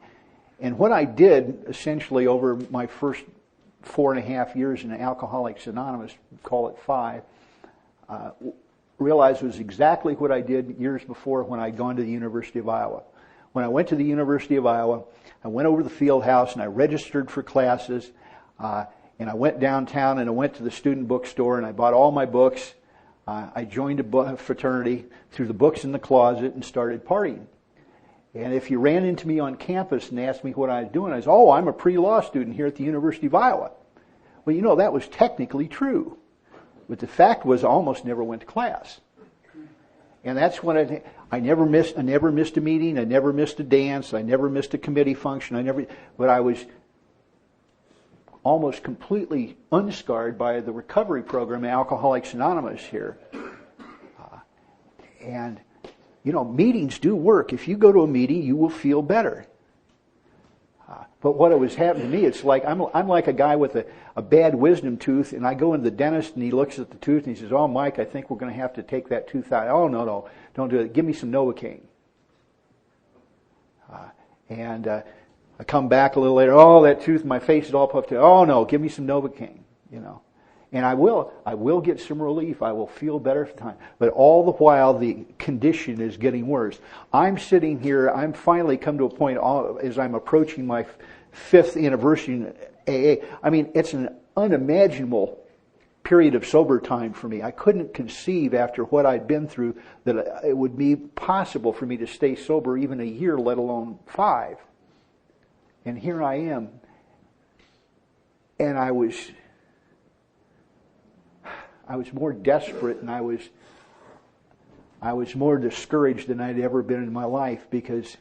And what I did, essentially, over my first 4.5 years in Alcoholics Anonymous, call it 5, realized was exactly what I did years before when I'd gone to the University of Iowa. When I went to the University of Iowa, I went over to the field house and I registered for classes, and I went downtown and I went to the student bookstore and I bought all my books. I joined a fraternity, threw the books in the closet, and started partying. And if you ran into me on campus and asked me what I was doing, I said, "Oh, I'm a pre-law student here at the University of Iowa." Well, you know, that was technically true. But the fact was I almost never went to class. And that's when I never missed a meeting, I never missed a dance, I never missed a committee function, but I was almost completely unscarred by the recovery program, Alcoholics Anonymous here. And, you know, meetings do work. If you go to a meeting, you will feel better. But what was happening to me, it's like I'm like a guy with a bad wisdom tooth, and I go into the dentist, and he looks at the tooth, and he says, "Oh, Mike, I think we're going to have to take that tooth out." "Oh, no, don't do it. Give me some Novocaine." And I come back a little later. "Oh, that tooth, my face is all puffed out." "Oh, no, give me some Novocaine." You know, and I will get some relief. I will feel better for time. But all the while, the condition is getting worse. I'm sitting here. I'm finally come to a point as I'm approaching my 5th anniversary in AA. I mean, it's an unimaginable period of sober time for me. I couldn't conceive after what I'd been through that it would be possible for me to stay sober even a year, let alone 5. And here I am. And I was more desperate, and I was more discouraged than I'd ever been in my life, because,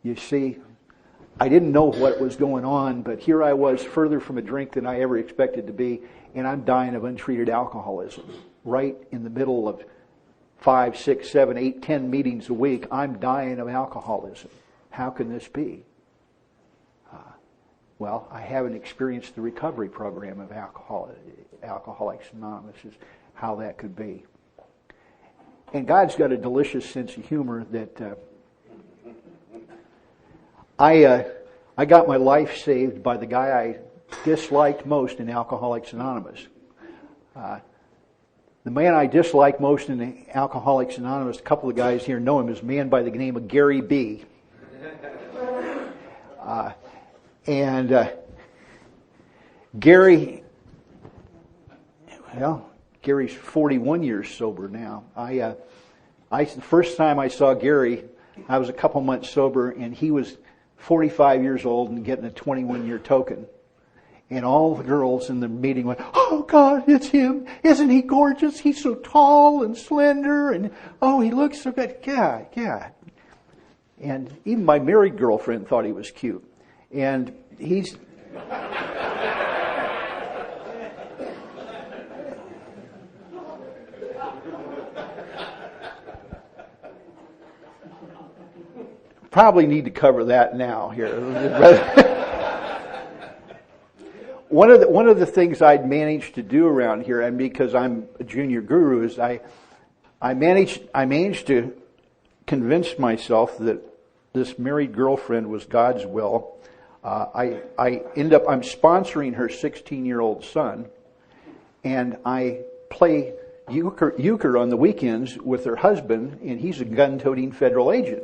you see, I didn't know what was going on, but here I was further from a drink than I ever expected to be, and I'm dying of untreated alcoholism. Right in the middle of 5, 6, 7, 8, 10 meetings a week, I'm dying of alcoholism. How can this be? Well, I haven't experienced the recovery program of Alcoholics Anonymous, is how that could be. And God's got a delicious sense of humor that I got my life saved by the guy I disliked most in Alcoholics Anonymous. The man I disliked most in Alcoholics Anonymous, a couple of guys here know him, is a man by the name of Gary B. Gary, well, Gary's 41 years sober now. The first time I saw Gary, I was a couple months sober, and he was 45 years old and getting a 21-year token. And all the girls in the meeting went, "Oh, God, it's him. Isn't he gorgeous? He's so tall and slender, and oh, he looks so good." Yeah. And even my married girlfriend thought he was cute. And he's... Probably need to cover that now here. One of the things I'd managed to do around here, and because I'm a junior guru, is I managed to convince myself that this married girlfriend was God's will. I'm sponsoring her 16-year-old son, and I play euchre on the weekends with her husband, and he's a gun-toting federal agent.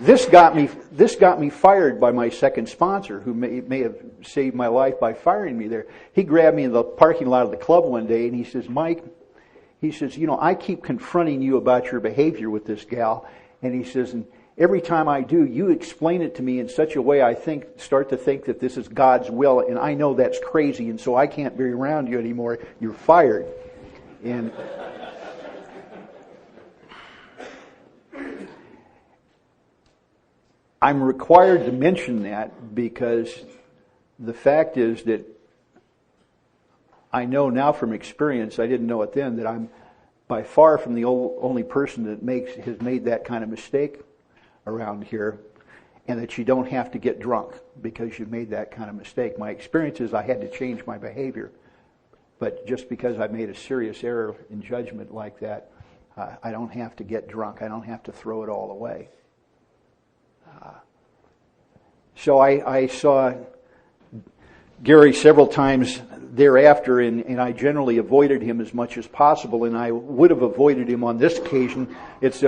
This got me fired by my second sponsor, who may have saved my life by firing me there. He grabbed me in the parking lot of the club one day, and he says, "Mike," he says, "you know, I keep confronting you about your behavior with this gal," and he says, "and every time I do, you explain it to me in such a way I start to think that this is God's will, and I know that's crazy, and so I can't be around you anymore. You're fired." And I'm required to mention that because the fact is that I know now from experience, I didn't know it then, that I'm by far from the only person that has made that kind of mistake around here, and that you don't have to get drunk because you made that kind of mistake. My experience is I had to change my behavior, but just because I made a serious error in judgment like that, I don't have to get drunk. I don't have to throw it all away. So I saw Gary several times thereafter, and I generally avoided him as much as possible, and I would have avoided him on this occasion. It's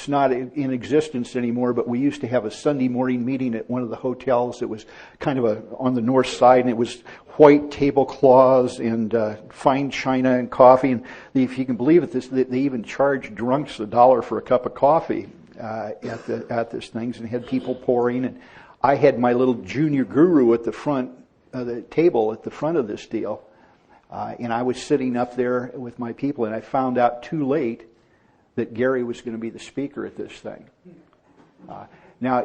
not in existence anymore, but we used to have a Sunday morning meeting at one of the hotels. It was kind of on the north side, and it was white tablecloths and fine china and coffee. And if you can believe it, they even charged drunks $1 for a cup of coffee at this things, and had people pouring. And I had my little junior guru at the front of the table at the front of this deal, and I was sitting up there with my people, and I found out too late that Gary was going to be the speaker at this thing. Now,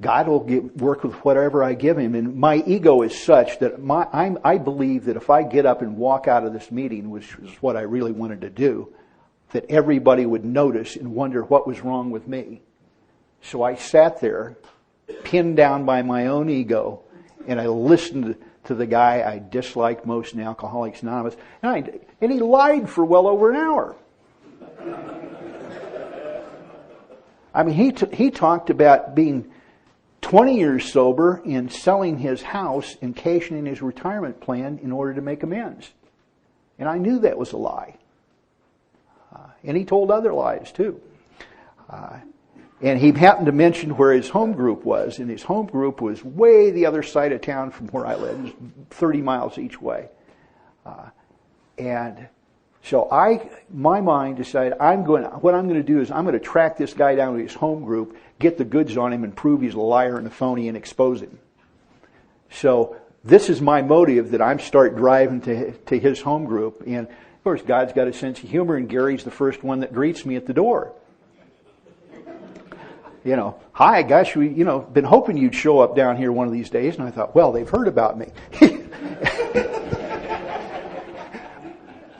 God will work with whatever I give him, and my ego is such that I believe that if I get up and walk out of this meeting, which is what I really wanted to do, that everybody would notice and wonder what was wrong with me. So I sat there, pinned down by my own ego, and I listened to the guy I disliked most in Alcoholics Anonymous, and he lied for well over an hour. I mean, he talked about being 20 years sober and selling his house and cashing in his retirement plan in order to make amends. And I knew that was a lie. And he told other lies too. And he happened to mention where his home group was, and his home group was way the other side of town from where I live. It was 30 miles each way. And so my mind decided what I'm going to do is I'm going to track this guy down to his home group, get the goods on him, and prove he's a liar and a phony and expose him. So this is my motive, that I'm start driving to his home group. And of course, God's got a sense of humor, and Gary's the first one that greets me at the door. Hi, gosh, we, been hoping you'd show up down here one of these days. And I thought, well, they've heard about me.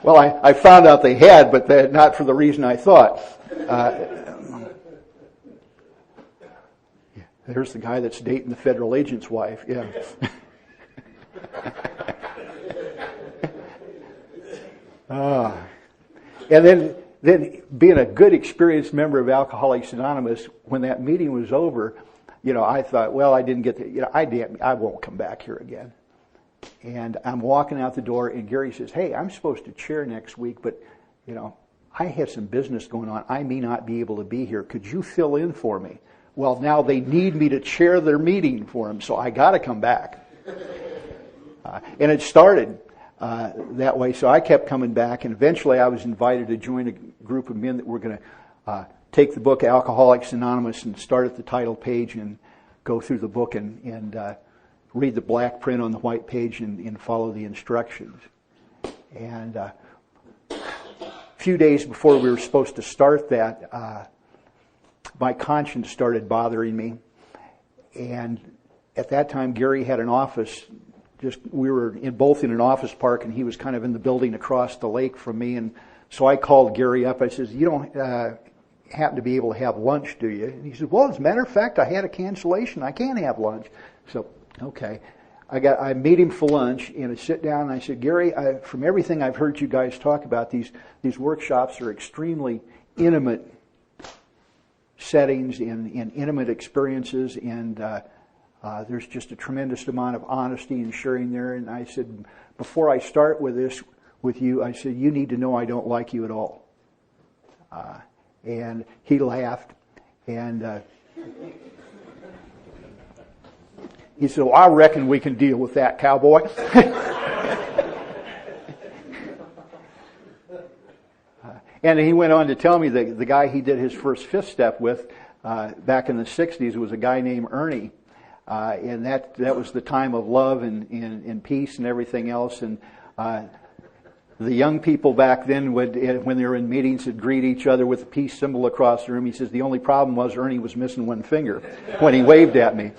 Well, I found out they had, but not for the reason I thought. There's the guy that's dating the federal agent's wife. Yeah. And then being a good experienced member of Alcoholics Anonymous, when that meeting was over, I thought, well, I didn't get I won't come back here again. And I'm walking out the door, and Gary says, hey, I'm supposed to chair next week, but, I have some business going on. I may not be able to be here. Could you fill in for me? Well, now they need me to chair their meeting for them, so I got to come back. And it started that way, so I kept coming back, and eventually I was invited to join a group of men that were going to take the book Alcoholics Anonymous and start at the title page and go through the book and read the black print on the white page and follow the instructions. And a few days before we were supposed to start that, my conscience started bothering me. And at that time, Gary had an office. We were both in an office park, and he was kind of in the building across the lake from me. And so I called Gary up. I said, you don't happen to be able to have lunch, do you? And he said, well, as a matter of fact, I had a cancellation. I can't have lunch. So, okay. I meet him for lunch, and I sit down, and I said, Gary, from everything I've heard you guys talk about, these workshops are extremely intimate settings and intimate experiences, and there's just a tremendous amount of honesty and sharing there. And I said, before I start with this with you, I said, you need to know I don't like you at all. And he laughed, and he said, well, I reckon we can deal with that, cowboy. And he went on to tell me that the guy he did his first fifth step with back in the 60s was a guy named Ernie. And that was the time of love and peace and everything else. And the young people back then, when they were in meetings, would greet each other with a peace symbol across the room. He says the only problem was Ernie was missing one finger when he waved at me.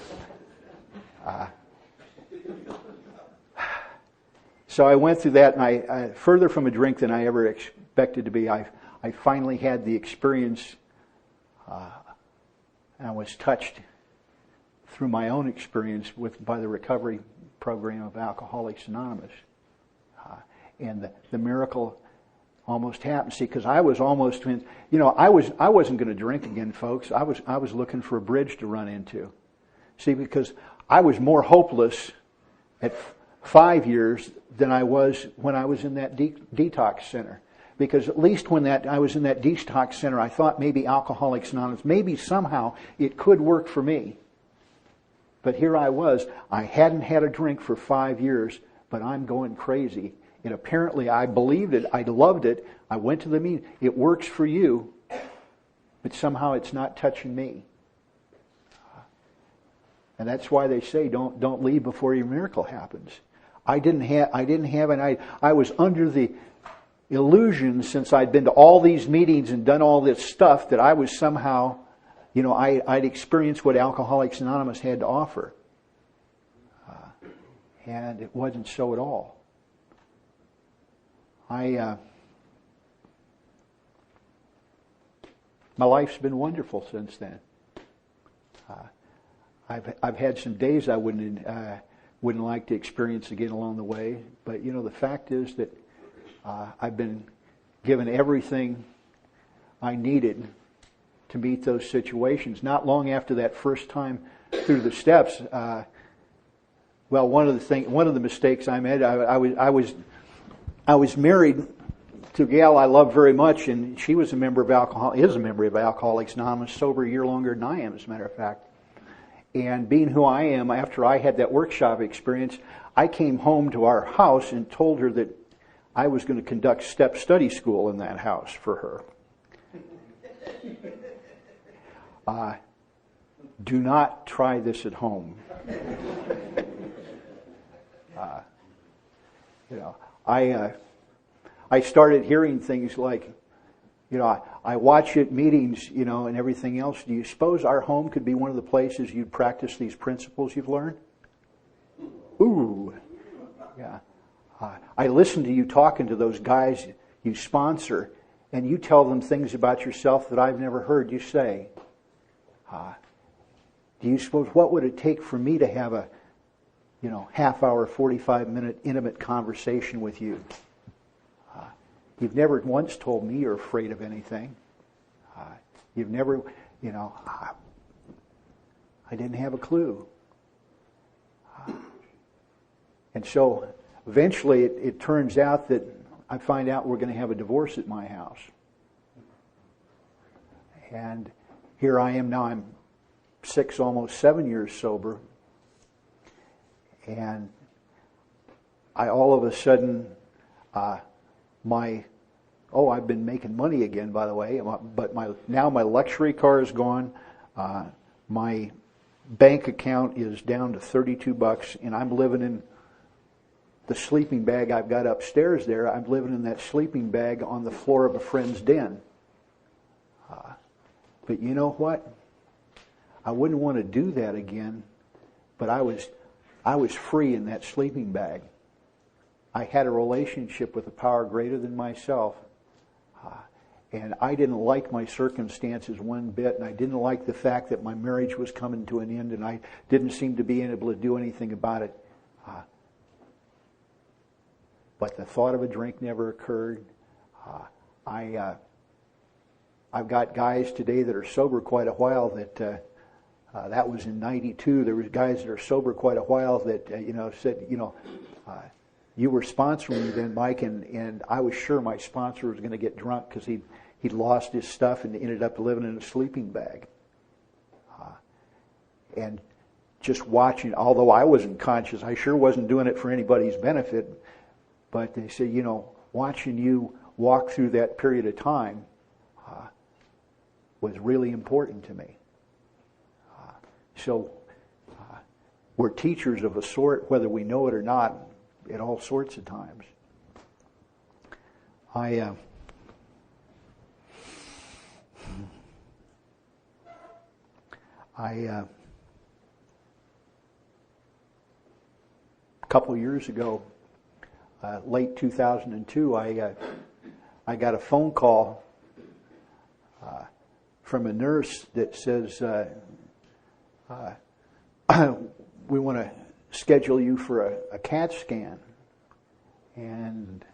So I went through that, and I further from a drink than I ever expected to be. I finally had the experience, and I was touched through my own experience by the recovery program of Alcoholics Anonymous. And the miracle almost happened. See, because I was almost, I wasn't going to drink again, folks. I was looking for a bridge to run into. See, because I was more hopeless at 5 years than I was when I was in that detox center. Because at least when I was in that detox center, I thought maybe Alcoholics Anonymous, maybe somehow it could work for me. But here I was, I hadn't had a drink for 5 years, but I'm going crazy. And apparently I believed it, I loved it, I went to the meeting. It works for you, but somehow it's not touching me. And that's why they say don't leave before your miracle happens. I was under the illusion, since I'd been to all these meetings and done all this stuff, that I was somehow, I'd experienced what Alcoholics Anonymous had to offer. And it wasn't so at all. My life's been wonderful since then. I've had some days I wouldn't like to experience again along the way, but the fact is that I've been given everything I needed to meet those situations. Not long after that first time through the steps, one of the mistakes I made, I was married to a gal I love very much, and she was is a member of Alcoholics Anonymous, sober a year longer than I am, as a matter of fact. And being who I am, after I had that workshop experience, I came home to our house and told her that I was going to conduct step study school in that house for her. Do not try this at home. I started hearing things like, I watch at meetings, and everything else. Do you suppose our home could be one of the places you'd practice these principles you've learned? Ooh, yeah. I listen to you talking to those guys you sponsor, and you tell them things about yourself that I've never heard you say. Do you suppose, what would it take for me to have a, half hour, 45-minute intimate conversation with you? You've never once told me you're afraid of anything. You've never, I didn't have a clue. And so eventually it turns out that I find out we're going to have a divorce at my house. And here I am now, I'm 6, almost 7 years sober. And I all of a sudden, I've been making money again, by the way, but now my luxury car is gone. My bank account is down to $32, and I'm living in the sleeping bag I've got upstairs there. I'm living in that sleeping bag on the floor of a friend's den. But you know what? I wouldn't want to do that again, but I was free in that sleeping bag. I had a relationship with a power greater than myself, and I didn't like my circumstances one bit, and I didn't like the fact that my marriage was coming to an end, and I didn't seem to be able to do anything about it. But the thought of a drink never occurred. I've got guys today that are sober quite a while that was in 92. There was guys that are sober quite a while that, said, you were sponsoring me then, Mike, and I was sure my sponsor was going to get drunk because he'd lost his stuff and ended up living in a sleeping bag. And just watching, although I wasn't conscious, I sure wasn't doing it for anybody's benefit, but they said, watching you walk through that period of time was really important to me. So we're teachers of a sort, whether we know it or not, at all sorts of times. A couple of years ago, late 2002, I got a phone call from a nurse that says, we want to schedule you for a CAT scan. And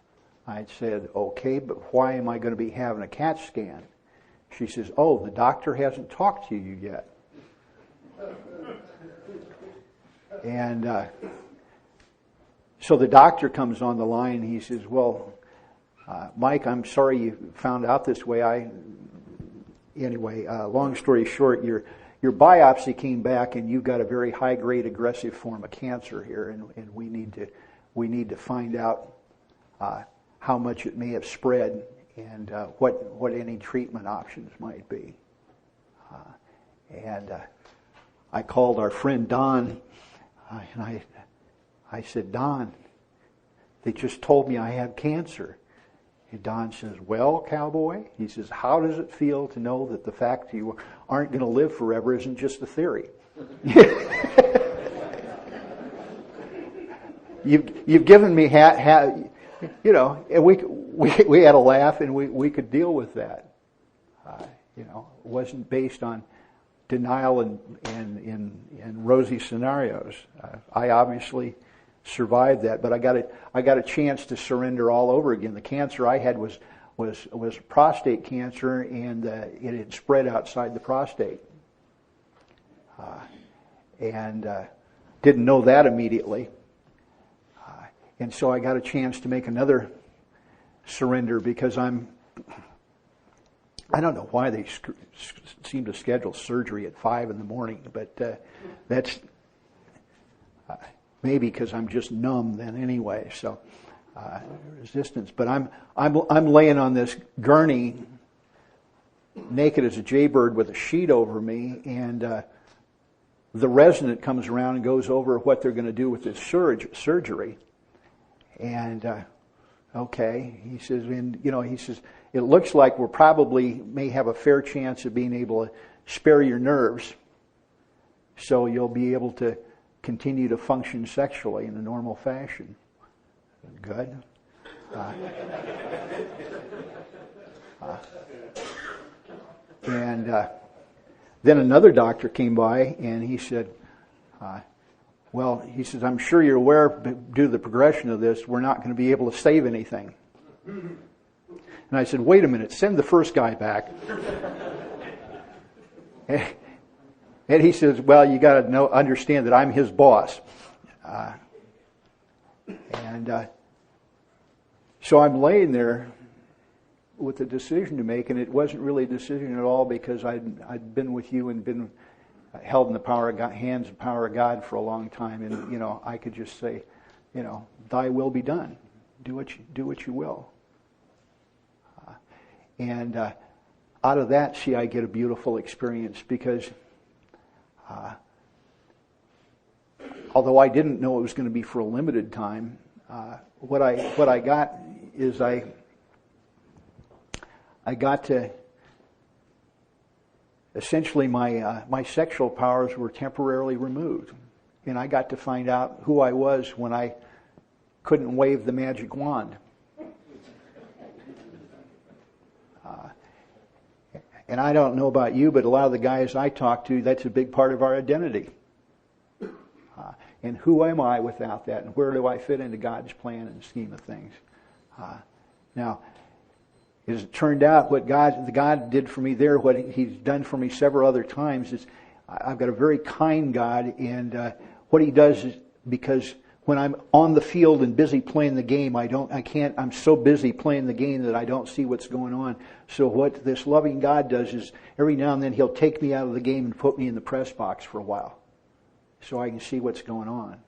I said, okay, but why am I going to be having a CAT scan? She says, oh, the doctor hasn't talked to you yet. And so the doctor comes on the line. He says, well, Mike, I'm sorry you found out this way. Anyway, long story short, your biopsy came back and you've got a very high-grade aggressive form of cancer here, and we need to find out how much it may have spread and what any treatment options might be. And I called our friend Don, and I said, Don, they just told me I have cancer. And Don says, well, cowboy, he says, how does it feel to know that the fact you aren't going to live forever isn't just a theory? You've given me, you know, and we had a laugh and we could deal with that. You know, it wasn't based on denial and rosy scenarios. I obviously survived that, but I got a chance to surrender all over again. The cancer I had was prostate cancer, and it had spread outside the prostate, and didn't know that immediately. And so I got a chance to make another surrender because I don't know why they seem to schedule surgery at 5 a.m, but that's maybe because I'm just numb then anyway. So resistance. But I'm laying on this gurney, naked as a jaybird, with a sheet over me, and the resident comes around and goes over what they're going to do with this surgery. And okay, he says, and you know, he says, it looks like we're probably may have a fair chance of being able to spare your nerves, so you'll be able to continue to function sexually in a normal fashion. Good. And then another doctor came by and he said, well, he says, I'm sure you're aware, due to the progression of this, we're not going to be able to save anything. And I said, wait a minute, send the first guy back. And he says, well, you got to understand that I'm his boss. So I'm laying there with a decision to make, and it wasn't really a decision at all because I'd been with you and been held in the power of God, hands and power of God for a long time, and you know I could just say, you know, Thy will be done. Do what you will. And out of that, see, I get a beautiful experience because although I didn't know it was going to be for a limited time, what I got is I got to. Essentially, my sexual powers were temporarily removed, and I got to find out who I was when I couldn't wave the magic wand. And I don't know about you, but a lot of the guys I talk to, that's a big part of our identity. And who am I without that, and where do I fit into God's plan and scheme of things? Now, as it turned out, what God did for me there, what He's done for me several other times, is I've got a very kind God, and what He does is, because when I'm on the field and busy playing the game, I'm so busy playing the game that I don't see what's going on. So what this loving God does is every now and then He'll take me out of the game and put me in the press box for a while, so I can see what's going on.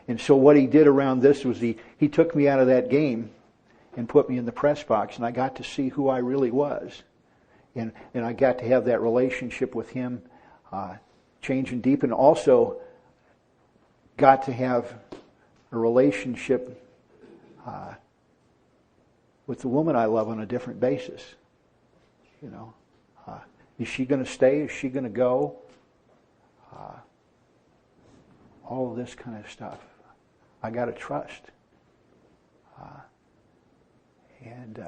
And so what He did around this was He took me out of that game and put me in the press box, and I got to see who I really was. And I got to have that relationship with Him change and deepen. Also got to have a relationship with the woman I love on a different basis. You know, is she going to stay? Is she going to go? All of this kind of stuff. I got to trust. And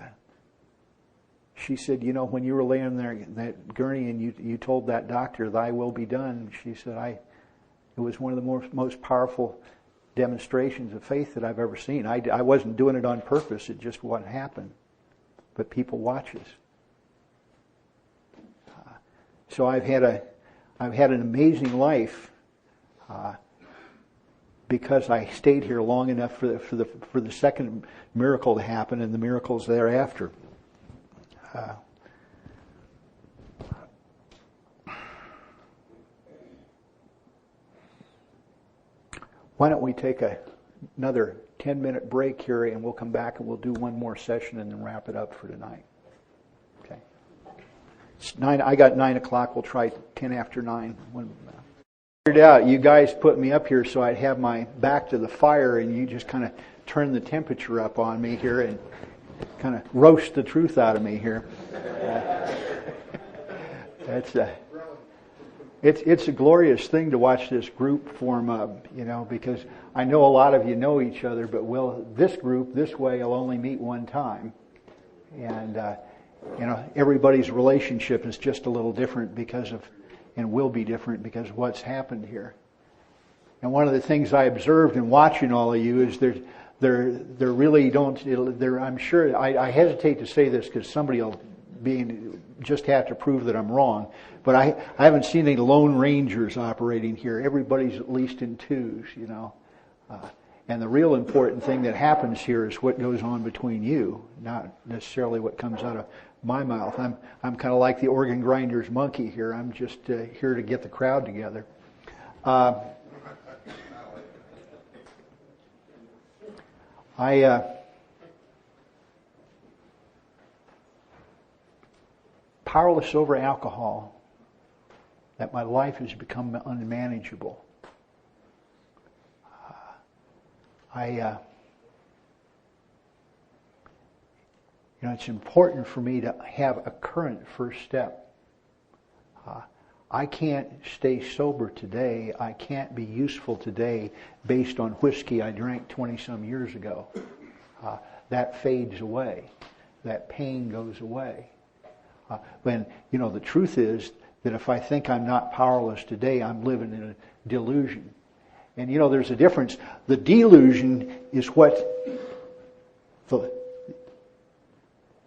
she said, you know, when you were laying there in that gurney and you told that doctor, Thy will be done, she said, it was one of the most powerful demonstrations of faith that I've ever seen. I wasn't doing it on purpose. It just what happened. But people watch us. So I've had an amazing life because I stayed here long enough for the second miracle to happen and the miracles thereafter. Why don't we take another 10-minute break here, and we'll come back and we'll do one more session and then wrap it up for tonight. Okay. I got 9 o'clock. We'll try 10 after 9. Figured out you guys put me up here so I'd have my back to the fire, and you just kind of turn the temperature up on me here and kind of roast the truth out of me here. It's a glorious thing to watch this group form up, because I know a lot of you know each other, but this group, this way, will only meet one time. And, everybody's relationship is just a little different and will be different because of what's happened here. And one of the things I observed in watching all of you is there really don't, I'm sure, I hesitate to say this because somebody will just have to prove that I'm wrong. But I haven't seen any lone rangers operating here. Everybody's at least in twos, And the real important thing that happens here is what goes on between you, not necessarily what comes out of my mouth. I'm kind of like the organ grinder's monkey here. I'm just here to get the crowd together. Powerless over alcohol, that my life has become unmanageable. It's important for me to have a current first step. I can't stay sober today. I can't be useful today based on whiskey I drank 20-some years ago. That fades away. That pain goes away. When, the truth is that if I think I'm not powerless today, I'm living in a delusion. And, there's a difference. The delusion is what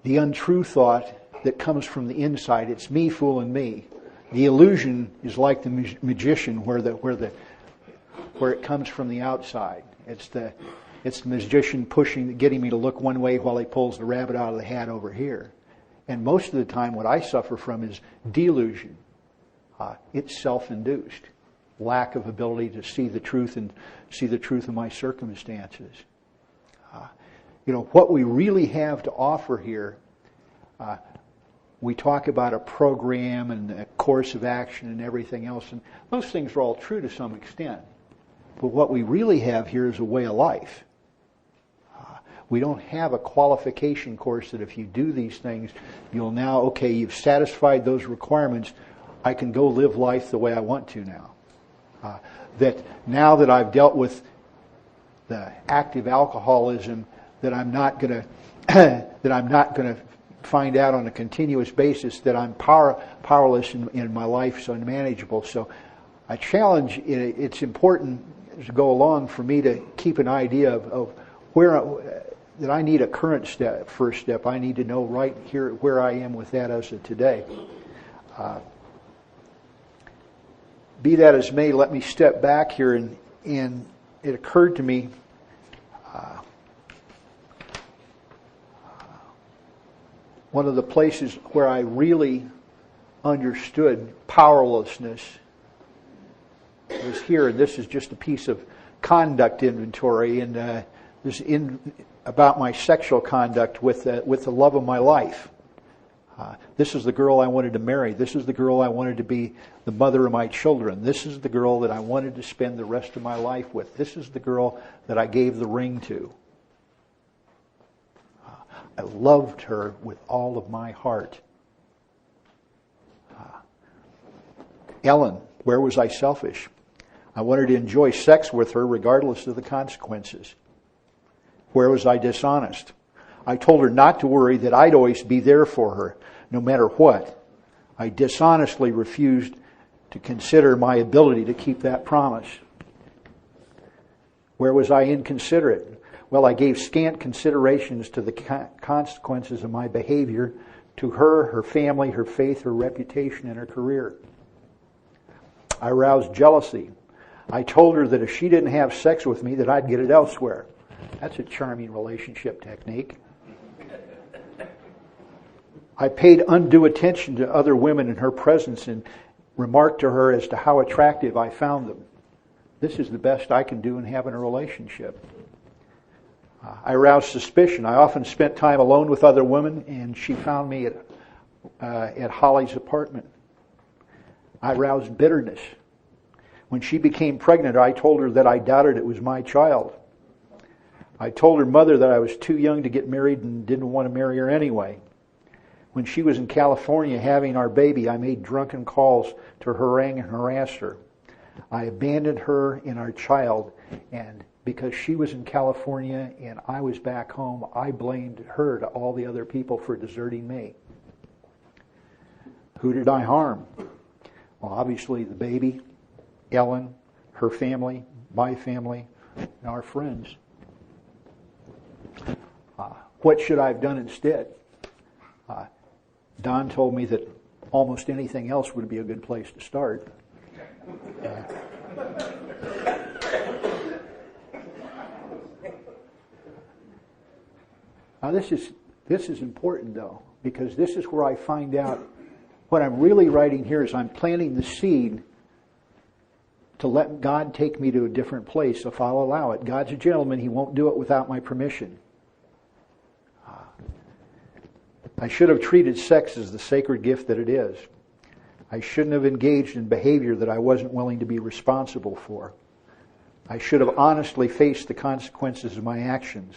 the untrue thought that comes from the inside. It's me fooling me. The illusion is like the magician where it comes from the outside. It's the magician getting me to look one way while he pulls the rabbit out of the hat over here. And most of the time what I suffer from is delusion. It's self-induced. Lack of ability to see the truth and see the truth of my circumstances. What we really have to offer here, we talk about a program and a course of action and everything else, and those things are all true to some extent. But what we really have here is a way of life. We don't have a qualification course that if you do these things, you'll now, you've satisfied those requirements, I can go live life the way I want to now. That now that I've dealt with the active alcoholism, that I'm not going to find out on a continuous basis that I'm powerless in my life, so unmanageable. So I challenge, it's important as we go along for me to keep an idea of that I need a current first step. I need to know right here where I am with that as of today. Be that as may, let me step back here and it occurred to me one of the places where I really understood powerlessness was here, and this is just a piece of conduct inventory, and this about my sexual conduct with the love of my life. This is the girl I wanted to marry. This is the girl I wanted to be the mother of my children. This is the girl that I wanted to spend the rest of my life with. This is the girl that I gave the ring to. I loved her with all of my heart. Ellen, where was I selfish? I wanted to enjoy sex with her regardless of the consequences. Where was I dishonest? I told her not to worry, that I'd always be there for her, no matter what. I dishonestly refused to consider my ability to keep that promise. Where was I inconsiderate? Well, I gave scant considerations to the consequences of my behavior to her, her family, her faith, her reputation, and her career. I aroused jealousy. I told her that if she didn't have sex with me, that I'd get it elsewhere. That's a charming relationship technique. I paid undue attention to other women in her presence and remarked to her as to how attractive I found them. This is the best I can do in having a relationship. I aroused suspicion. I often spent time alone with other women, and she found me at Holly's apartment. I aroused bitterness. When she became pregnant, I told her that I doubted it was my child. I told her mother that I was too young to get married and didn't want to marry her anyway. When she was in California having our baby, I made drunken calls to harangue and harass her. I abandoned her and our child, and because she was in California and I was back home, I blamed her to all the other people for deserting me. Who did I harm? Well, obviously the baby, Ellen, her family, my family, and our friends. What should I have done instead? Don told me that almost anything else would be a good place to start. Now this is important though, because this is where I find out what I'm really writing here is I'm planting the seed to let God take me to a different place if I'll allow it. God's a gentleman. He won't do it without my permission. I should have treated sex as the sacred gift that it is. I shouldn't have engaged in behavior that I wasn't willing to be responsible for. I should have honestly faced the consequences of my actions.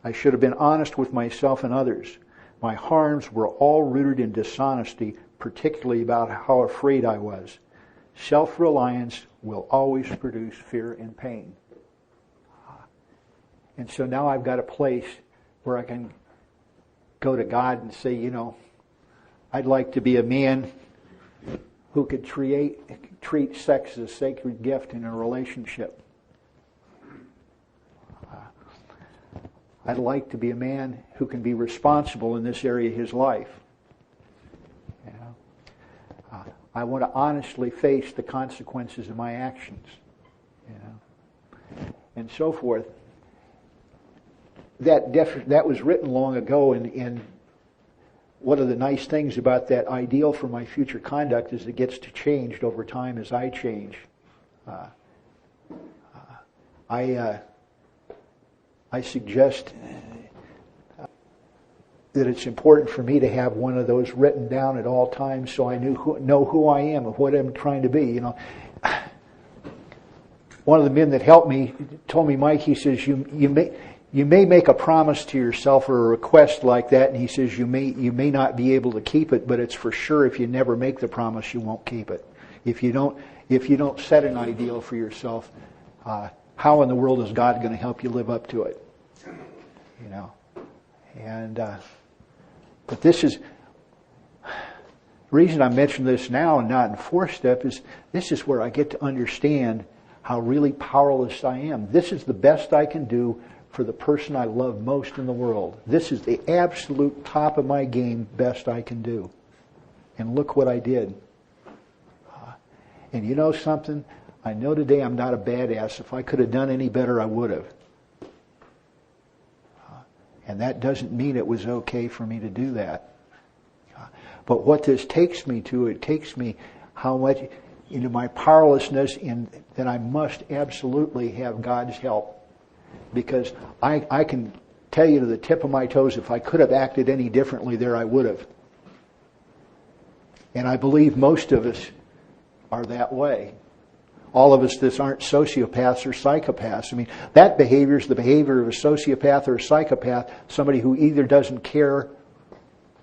I should have been honest with myself and others. My harms were all rooted in dishonesty, particularly about how afraid I was. Self-reliance will always produce fear and pain. And so now I've got a place where I can go to God and say, I'd like to be a man who could treat sex as a sacred gift in a relationship. I'd like to be a man who can be responsible in this area of his life. I want to honestly face the consequences of my actions. And so forth. That was written long ago, and one of the nice things about that ideal for my future conduct is it gets to change over time as I change. I suggest that it's important for me to have one of those written down at all times so I know who I am and what I'm trying to be. One of the men that helped me told me, Mike, he says, you may make a promise to yourself or a request like that, and he says you may not be able to keep it, but it's for sure if you never make the promise, you won't keep it. If you don't set an ideal for yourself, how in the world is God going to help you live up to it? But this is the reason I mention this now and not in 4-step is this is where I get to understand how really powerless I am. This is the best I can do for the person I love most in the world. This is the absolute top of my game, best I can do. And look what I did. And you know something? I know today I'm not a badass. If I could have done any better, I would have. And that doesn't mean it was okay for me to do that. But what this takes me to, it takes me how much into my powerlessness in that I must absolutely have God's help. Because I can tell you to the tip of my toes, if I could have acted any differently there, I would have. And I believe most of us are that way. All of us that aren't sociopaths or psychopaths. I mean, that behavior is the behavior of a sociopath or a psychopath, somebody who either doesn't care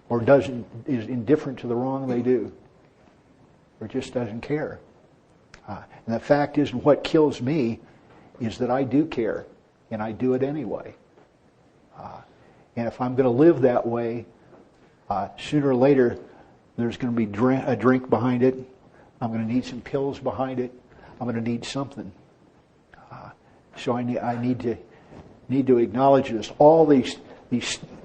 or is indifferent to the wrong they do, or just doesn't care. And the fact is, what kills me is that I do care, and I do it anyway. And if I'm going to live that way, sooner or later, there's going to be a drink behind it. I'm going to need some pills behind it. I'm going to need something. So I need to acknowledge this. All these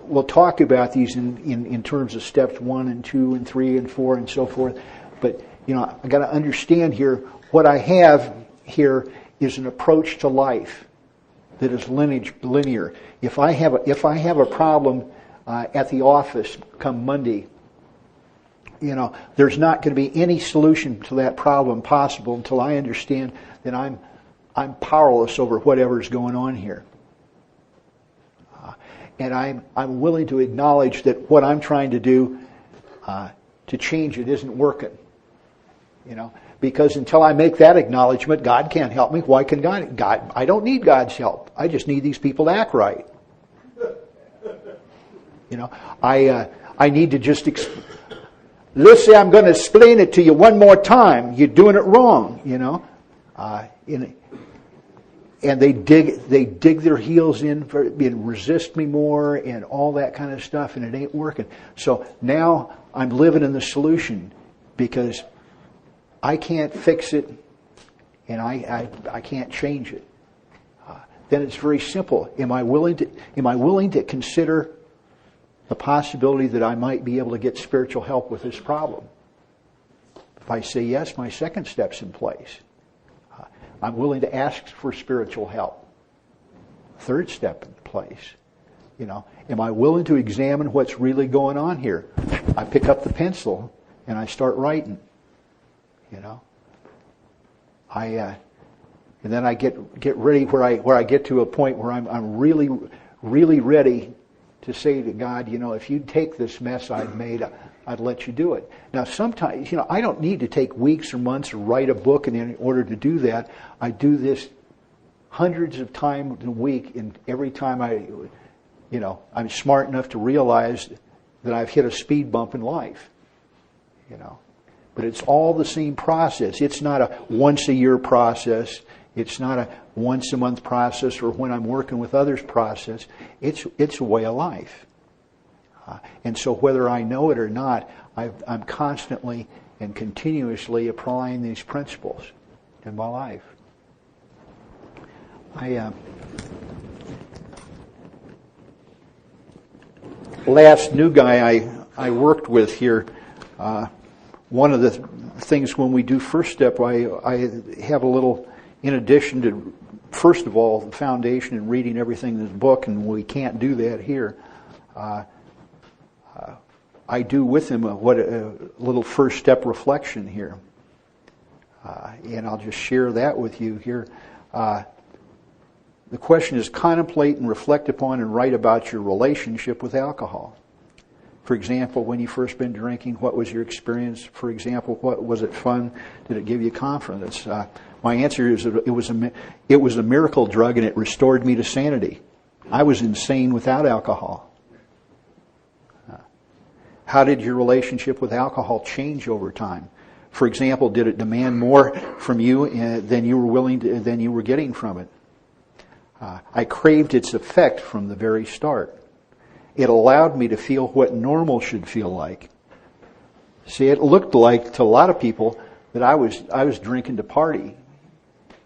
we'll talk about these in terms of steps 1 and 2 and 3 and 4 and so forth. But I got to understand here what I have here is an approach to life that is linear. If I have a problem at the office come Monday, there's not going to be any solution to that problem possible until I understand that I'm powerless over whatever's going on here. And I'm willing to acknowledge that what I'm trying to do to change it isn't working. Because until I make that acknowledgement, God can't help me. Why can God? I don't need God's help. I just need these people to act right. I need to just let's say I'm going to explain it to you one more time. You're doing it wrong. And they dig their heels in and resist me more and all that kind of stuff, and it ain't working. So now I'm living in the solution because I can't fix it and I can't change it. Then it's very simple. Am I willing to consider the possibility that I might be able to get spiritual help with this problem? If I say yes, my second step's in place. I'm willing to ask for spiritual help. Third step in place. Am I willing to examine what's really going on here? I pick up the pencil and I start writing. And then I get ready where I get to a point where I'm really, really ready to say to God, if you'd take this mess I've made, I'd let you do it. Now, sometimes, I don't need to take weeks or months or write a book in order to do that. I do this hundreds of times a week, and every time I'm smart enough to realize that I've hit a speed bump in life. But it's all the same process. It's not a once-a-year process. It's not a once-a-month process or when I'm working with others process. It's a way of life. And so whether I know it or not, I'm constantly and continuously applying these principles in my life. Last new guy I worked with here, one of the things when we do first step, I have a little, in addition to, first of all, the foundation and reading everything in this book, and we can't do that here. I do with him a little first step reflection here. And I'll just share that with you here. The question is, contemplate and reflect upon and write about your relationship with alcohol. For example, when you first been drinking, what was your experience? For example, what was it fun? Did it give you confidence? My answer is it was a miracle drug, and it restored me to sanity. I was insane without alcohol. How did your relationship with alcohol change over time? For example, did it demand more from you than you were getting from it? I craved its effect from the very start. It allowed me to feel what normal should feel like. See, it looked like to a lot of people that I was drinking to party,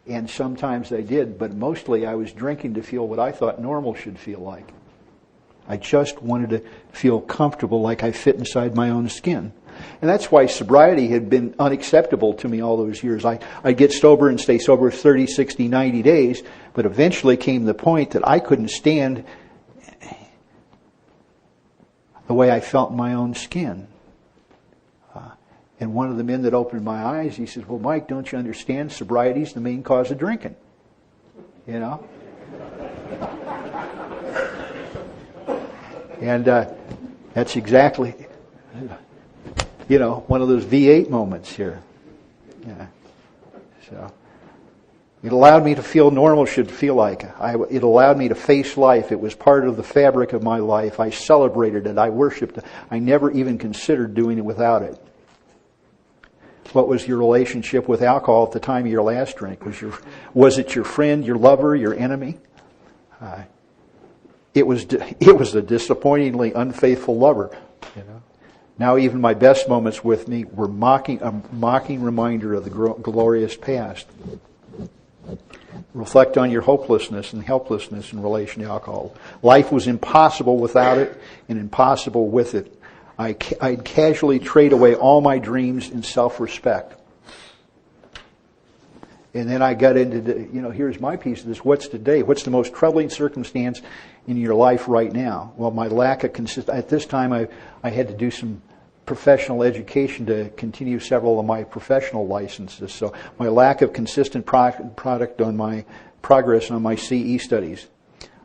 and sometimes I did, but mostly I was drinking to feel what I thought normal should feel like. I just wanted to feel comfortable, like I fit inside my own skin. And that's why sobriety had been unacceptable to me all those years. I'd get sober and stay sober 30, 60, 90 days, but eventually came the point that I couldn't stand the way I felt in my own skin. And one of the men that opened my eyes, he says, "Well, Mike, don't you understand? Sobriety is the main cause of drinking." And that's exactly, one of those V8 moments here. Yeah. So it allowed me to feel normal should feel like. It allowed me to face life. It was part of the fabric of my life. I celebrated it. I worshipped it. I never even considered doing it without it. What was your relationship with alcohol at the time of your last drink? Was it your friend, your lover, your enemy? It was a disappointingly unfaithful lover. Now even my best moments with me were a mocking reminder of the glorious past. Reflect on your hopelessness and helplessness in relation to alcohol. Life was impossible without it and impossible with it. I'd casually trade away all my dreams and self-respect. And then I got into here's my piece of this. What's today? What's the most troubling circumstance in your life right now? Well, my lack of at this time I had to do some professional education to continue several of my professional licenses. So my lack of consistent product on my progress on my CE studies.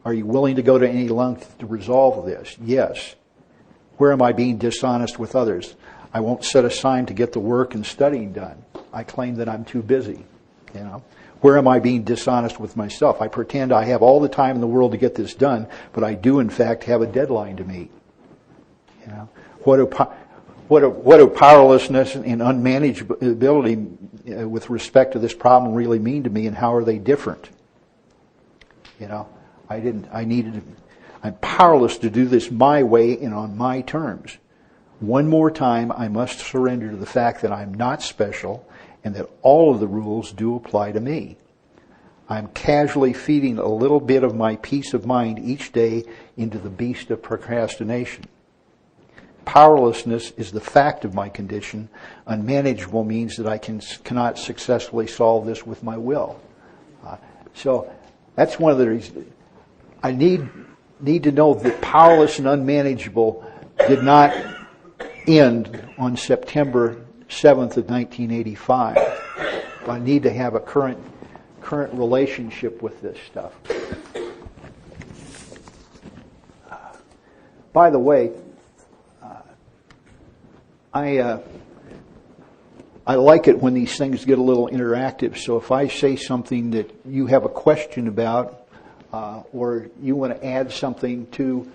Are you willing to go to any length to resolve this? Yes. Where am I being dishonest with others? I won't set aside to get the work and studying done. I claim that I'm too busy. Where am I being dishonest with myself? I pretend I have all the time in the world to get this done, but I do in fact have a deadline to meet. What do powerlessness and unmanageability with respect to this problem really mean to me, and how are they different? I'm powerless to do this my way and on my terms. One more time, I must surrender to the fact that I'm not special and that all of the rules do apply to me. I'm casually feeding a little bit of my peace of mind each day into the beast of procrastination. Powerlessness is the fact of my condition. Unmanageable means that I cannot successfully solve this with my will. So that's one of the reasons. I need to know that powerless and unmanageable did not end on September 7th of 1985. I need to have a current relationship with this stuff. By the way, I like it when these things get a little interactive. So if I say something that you have a question about, or you want to add something to,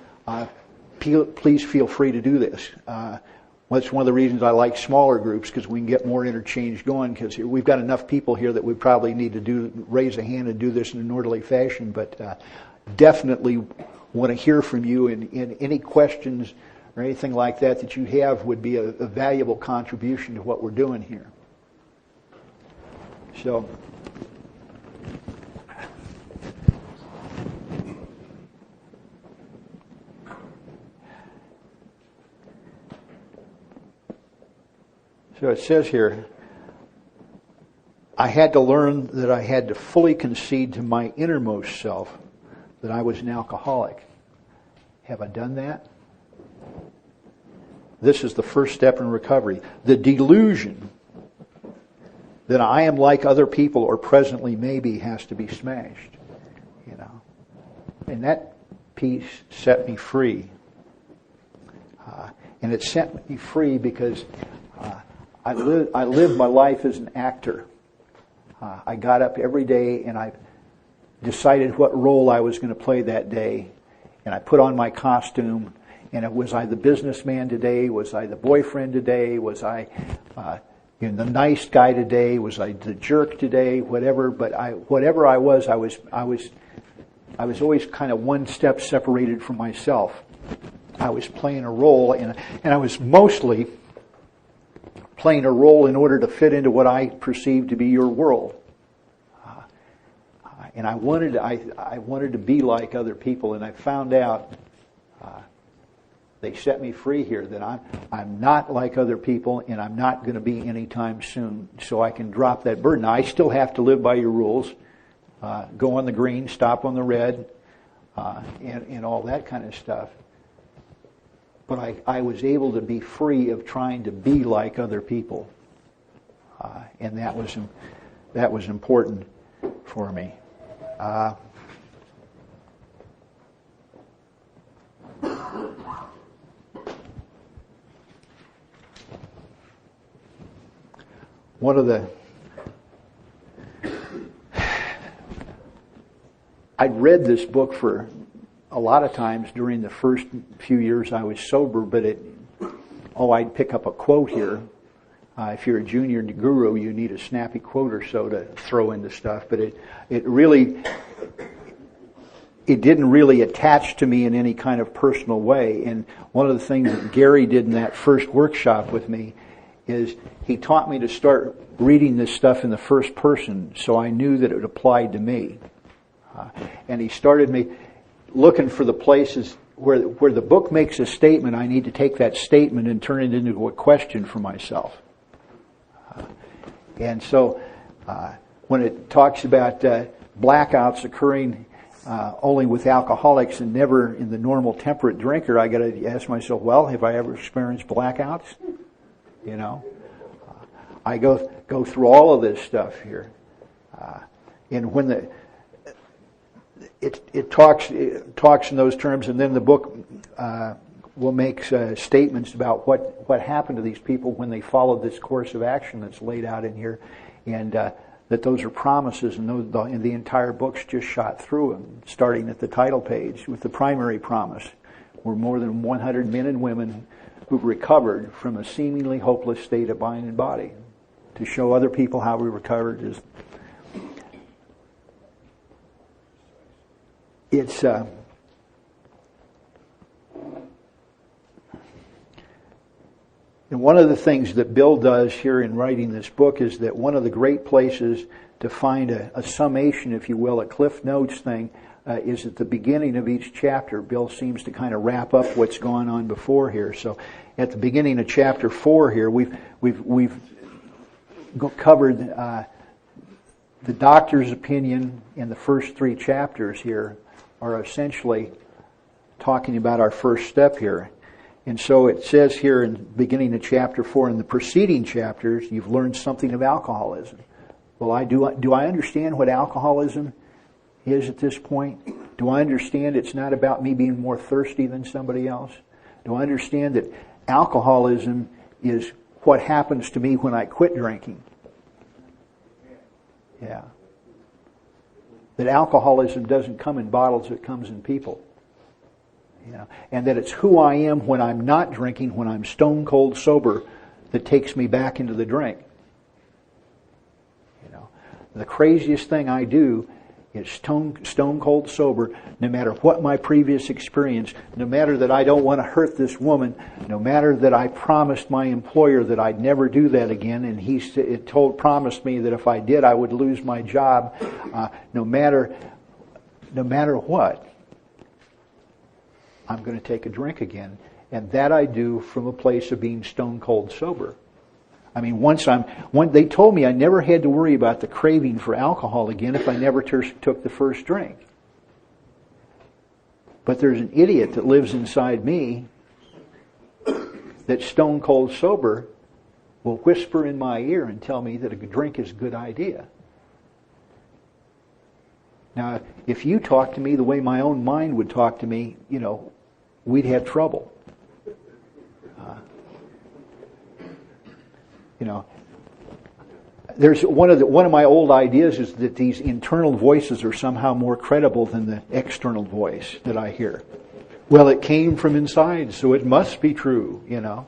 please feel free to do this. That's one of the reasons I like smaller groups, because we can get more interchange going, because we've got enough people here that we probably need to raise a hand and do this in an orderly fashion. But definitely want to hear from you, and any questions or anything like that you have would be a valuable contribution to what we're doing here. So it says here, I had to learn that I had to fully concede to my innermost self that I was an alcoholic. Have I done that? This is the first step in recovery. The delusion that I am like other people, or presently maybe, has to be smashed. And that piece set me free. And it set me free because I lived my life as an actor. I got up every day and I decided what role I was going to play that day, and I put on my costume. And was I the businessman today? Was I the boyfriend today? Was I the nice guy today? Was I the jerk today? Whatever. But whatever I was always kind of one step separated from myself. I was playing a role, and I was mostly playing a role in order to fit into what I perceived to be your world. And I wanted to be like other people, and I found out. They set me free here, that I'm not like other people, and I'm not going to be anytime soon, so I can drop that burden. Now, I still have to live by your rules, go on the green, stop on the red, and all that kind of stuff. But I was able to be free of trying to be like other people, and that was important for me. I'd read this book for a lot of times during the first few years I was sober, but I'd pick up a quote here. If you're a junior guru, you need a snappy quote or so to throw into stuff, but it didn't really attach to me in any kind of personal way. And one of the things that Gary did in that first workshop with me is he taught me to start reading this stuff in the first person so I knew that it applied to me. And he started me looking for the places where the book makes a statement. I need to take that statement and turn it into a question for myself. And so when it talks about blackouts occurring only with alcoholics and never in the normal temperate drinker, I got to ask myself, well, have I ever experienced blackouts? You know, I go through all of this stuff here, and when it talks in those terms, and then the book will make statements about what happened to these people when they followed this course of action that's laid out in here, and that those are promises, and the entire book's just shot through them, starting at the title page with the primary promise, where more than 100 men and women who've recovered from a seemingly hopeless state of mind and body. To show other people how we recovered is and one of the things that Bill does here in writing this book is that one of the great places to find a summation, if you will, a Cliff Notes thing, is at the beginning of each chapter. Bill seems to kind of wrap up what's gone on before here. So at the beginning of chapter 4 here, we've covered the doctor's opinion in the first 3 chapters here are essentially talking about our first step here. And so it says here in the beginning of chapter 4, in the preceding chapters, you've learned something of alcoholism. Well, do I understand what alcoholism is at this point? Do I understand it's not about me being more thirsty than somebody else? Do I understand that alcoholism is what happens to me when I quit drinking? Yeah. That alcoholism doesn't come in bottles, it comes in people. Yeah. And that it's who I am when I'm not drinking, when I'm stone cold sober, that takes me back into the drink. You know, the craziest thing I do is stone cold sober, no matter what my previous experience, no matter that I don't want to hurt this woman, no matter that I promised my employer that I'd never do that again, and he promised me that if I did I would lose my job. No matter what, I'm going to take a drink again, and that I do from a place of being stone cold sober. I mean, they told me I never had to worry about the craving for alcohol again if I never took the first drink. But there's an idiot that lives inside me that's stone cold sober will whisper in my ear and tell me that a drink is a good idea. Now, if you talk to me the way my own mind would talk to me, you know, we'd have trouble. You know, there's one of my old ideas is that these internal voices are somehow more credible than the external voice that I hear. Well, it came from inside, so it must be true. You know,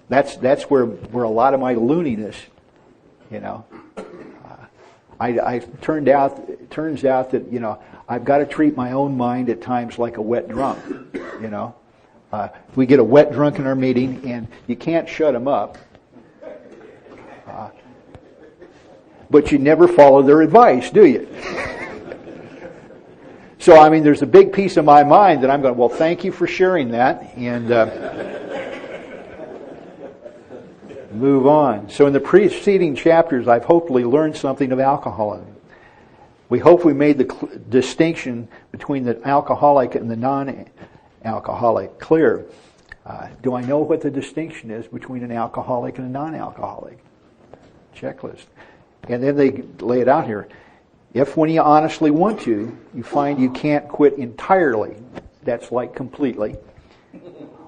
that's where a lot of my looniness. You know, turns out that, you know, I've got to treat my own mind at times like a wet drunk. You know. We get a wet drunk in our meeting, and you can't shut them up. But you never follow their advice, do you? So, I mean, there's a big piece of my mind that I'm going, well, thank you for sharing that, and move on. So in the preceding chapters, I've hopefully learned something of alcoholism. We hope we made the distinction between the alcoholic and the non-alcoholic clear. Do I know what the distinction is between an alcoholic and a non-alcoholic? Checklist. And then they lay it out here. If when you honestly want to, you find you can't quit entirely, that's like completely.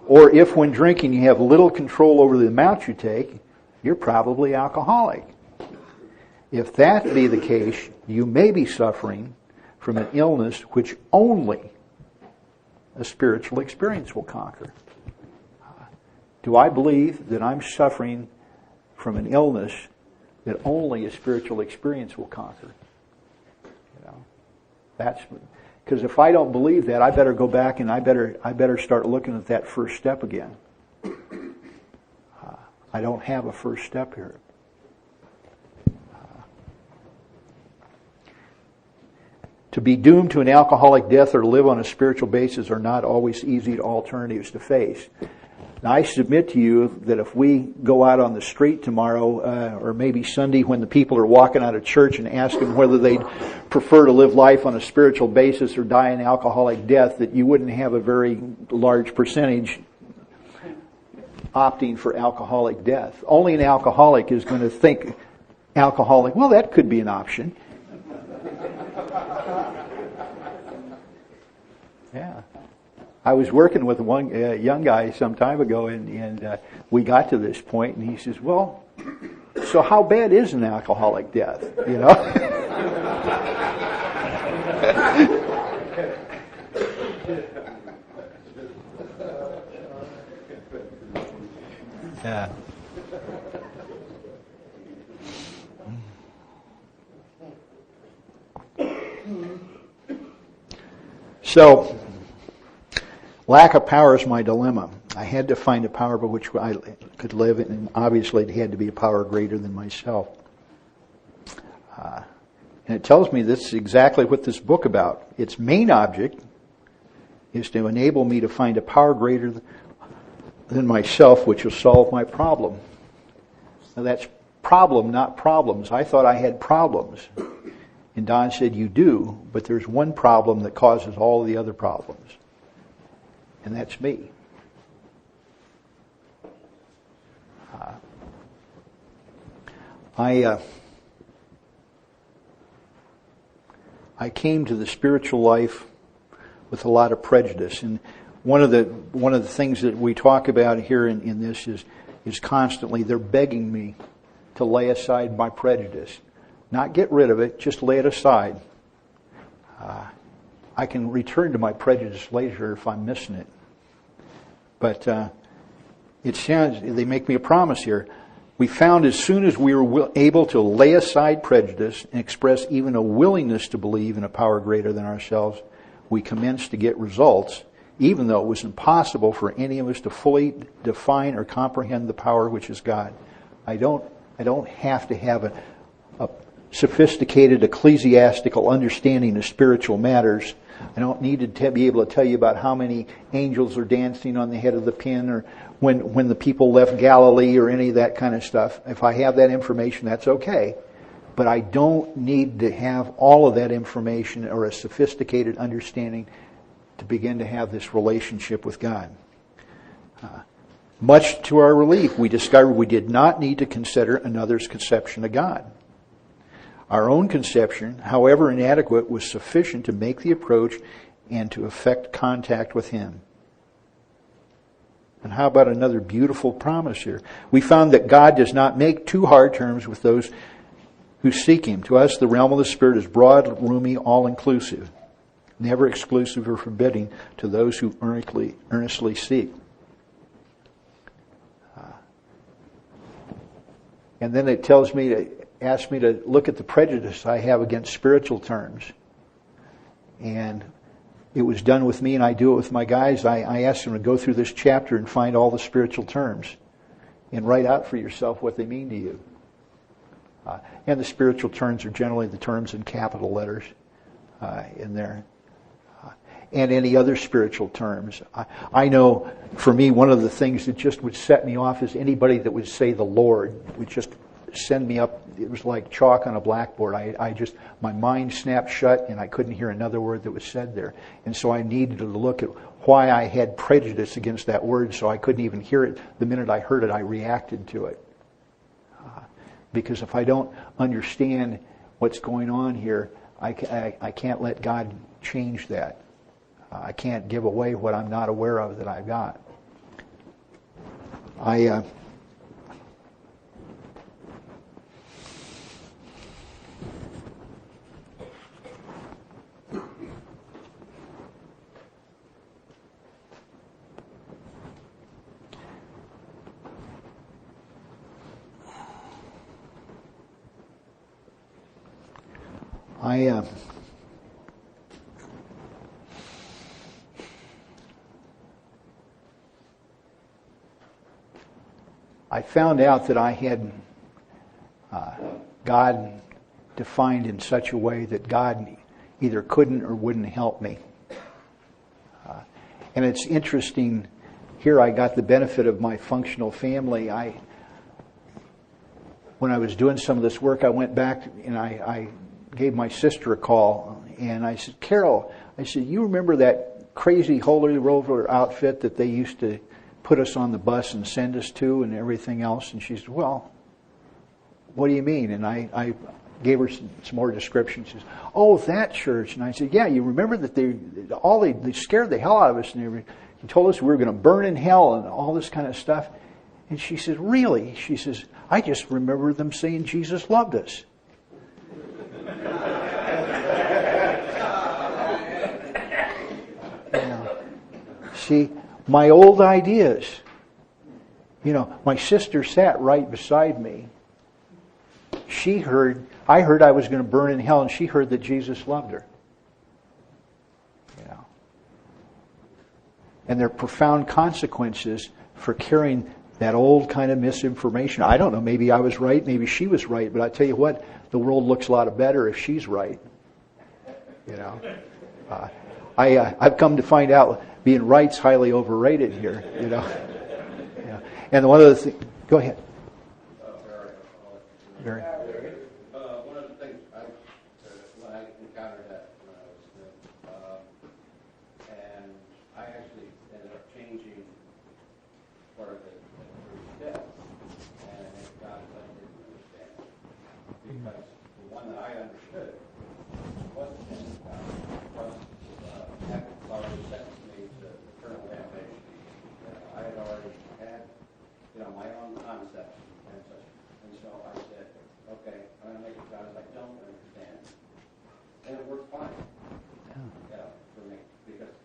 Or if when drinking you have little control over the amount you take, you're probably alcoholic. If that be the case, you may be suffering from an illness which only a spiritual experience will conquer. Do I believe that I'm suffering from an illness that only a spiritual experience will conquer? You know, that's because if I don't believe that, I better go back and I better start looking at that first step again. I don't have a first step here. To be doomed to an alcoholic death or live on a spiritual basis are not always easy alternatives to face. Now, I submit to you that if we go out on the street tomorrow, or maybe Sunday when the people are walking out of church and ask them whether they'd prefer to live life on a spiritual basis or die an alcoholic death, that you wouldn't have a very large percentage opting for alcoholic death. Only an alcoholic is going to think alcoholic, well, that could be an option. Yeah. I was working with one young guy some time ago, and we got to this point, and he says, well, so how bad is an alcoholic death? You know? Yeah. So, lack of power is my dilemma. I had to find a power by which I could live, and obviously it had to be a power greater than myself. And it tells me this is exactly what this book about. Its main object is to enable me to find a power greater than myself, which will solve my problem. Now that's problem, not problems. I thought I had problems. And Don said, you do, but there's one problem that causes all the other problems. And that's me. I came to the spiritual life with a lot of prejudice, and one of the things that we talk about here in this is constantly they're begging me to lay aside my prejudice, not get rid of it, just lay it aside. I can return to my prejudice later if I'm missing it, but it sounds they make me a promise here. We found as soon as we were able to lay aside prejudice and express even a willingness to believe in a power greater than ourselves, we commenced to get results, even though it was impossible for any of us to fully define or comprehend the power which is God. I don't have to have a sophisticated ecclesiastical understanding of spiritual matters. I don't need to be able to tell you about how many angels are dancing on the head of the pin, or when the people left Galilee, or any of that kind of stuff. If I have that information, that's okay. But I don't need to have all of that information or a sophisticated understanding to begin to have this relationship with God. Much to our relief, we discovered we did not need to consider another's conception of God. Our own conception, however inadequate, was sufficient to make the approach and to effect contact with Him. And how about another beautiful promise here? We found that God does not make too hard terms with those who seek Him. To us, the realm of the Spirit is broad, roomy, all-inclusive, never exclusive or forbidding to those who earnestly seek. And then it asks me to look at the prejudice I have against spiritual terms. And it was done with me, and I do it with my guys. I ask them to go through this chapter and find all the spiritual terms and write out for yourself what they mean to you. And the spiritual terms are generally the terms in capital letters in there. And any other spiritual terms. I know, for me, one of the things that just would set me off is anybody that would say the Lord would just send me up. It was like chalk on a blackboard. My mind snapped shut, and I couldn't hear another word that was said there. And so I needed to look at why I had prejudice against that word, so I couldn't even hear it. The minute I heard it, I reacted to it. Because if I don't understand what's going on here, I can't let God change that. I can't give away what I'm not aware of that I've got. I found out that I had God defined in such a way that God either couldn't or wouldn't help me. And it's interesting, here I got the benefit of my functional family. When I was doing some of this work, I went back and I gave my sister a call, and I said, Carol, I said, you remember that crazy Holy Roller outfit that they used to put us on the bus and send us to and everything else? And she said, well, what do you mean? And I gave her some more description. She says, oh, that church. And I said, yeah, you remember that they scared the hell out of us, and he told us we were going to burn in hell and all this kind of stuff. And she says, really? She says, I just remember them saying Jesus loved us. See, my old ideas. My sister sat right beside me. I heard I was going to burn in hell, and she heard that Jesus loved her. And there are profound consequences for carrying that old kind of misinformation. I don't know, maybe I was right, maybe she was right, but I tell you what, the world looks a lot better if she's right. I've come to find out being right's highly overrated here. And one of the things, go ahead. Barry. One of the things when I encountered that when I was new, and I actually ended up changing part of it through steps, and it got I didn't understand, because the one that I understood wasn't in was having already sentenced me to eternal damnation. I had already had my own concepts and such. And so I said, okay, I'm going to make it sound as I don't understand. And it worked fine for me. Because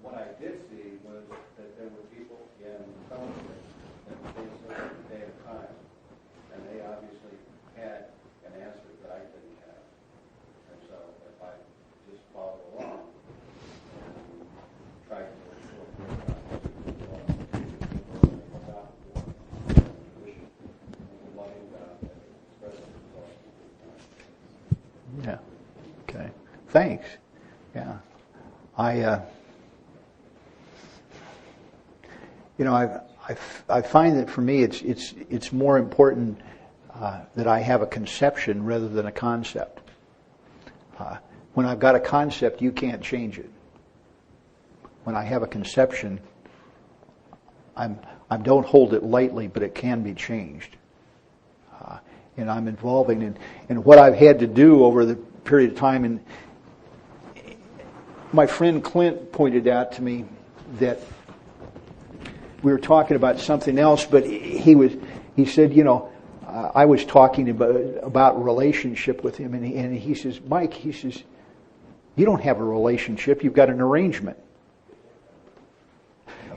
what I did see was that there were people in fellowship that stayed sober a day at a time. And they obviously had an answer that I didn't have. And so if I just followed along and tried to Yeah. Okay. Thanks. Yeah. I find that for me it's more important that I have a conception rather than a concept. When I've got a concept, you can't change it. When I have a conception, I don't hold it lightly, but it can be changed. And I'm involving in what I've had to do over the period of time. And my friend Clint pointed out to me that we were talking about something else, but he said, I was talking about relationship with him, and he says, Mike, he says, you don't have a relationship, you've got an arrangement.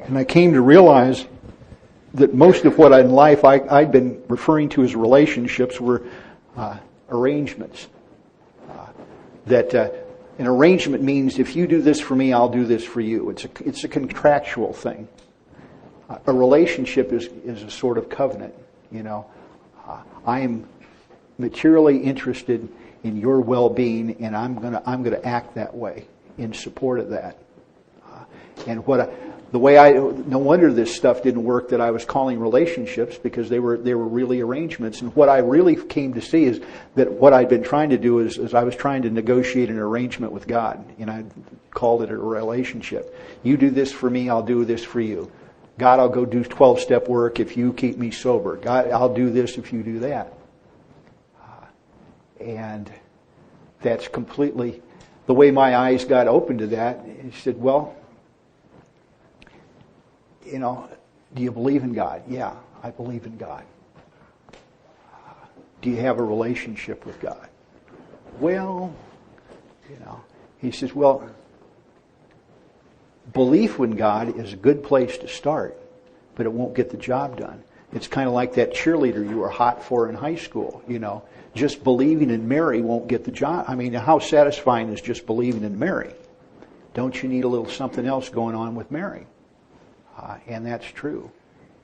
And I came to realize that most of what in life I'd been referring to as relationships were arrangements. That an arrangement means if you do this for me, I'll do this for you. It's a contractual thing. A relationship is a sort of covenant. I am materially interested in your well-being, and I'm gonna act that way in support of that. No wonder this stuff didn't work that I was calling relationships, because they were really arrangements. And what I really came to see is that what I'd been trying to do is I was trying to negotiate an arrangement with God, and I called it a relationship. You do this for me, I'll do this for you. God, I'll go do 12-step work if you keep me sober. God, I'll do this if you do that. And that's completely the way my eyes got open to that. He said, well, do you believe in God? Yeah, I believe in God. Do you have a relationship with God? Well, he says, well, belief in God is a good place to start, but it won't get the job done. It's kind of like that cheerleader you were hot for in high school, Just believing in Mary won't get the job. I mean, how satisfying is just believing in Mary? Don't you need a little something else going on with Mary? And that's true.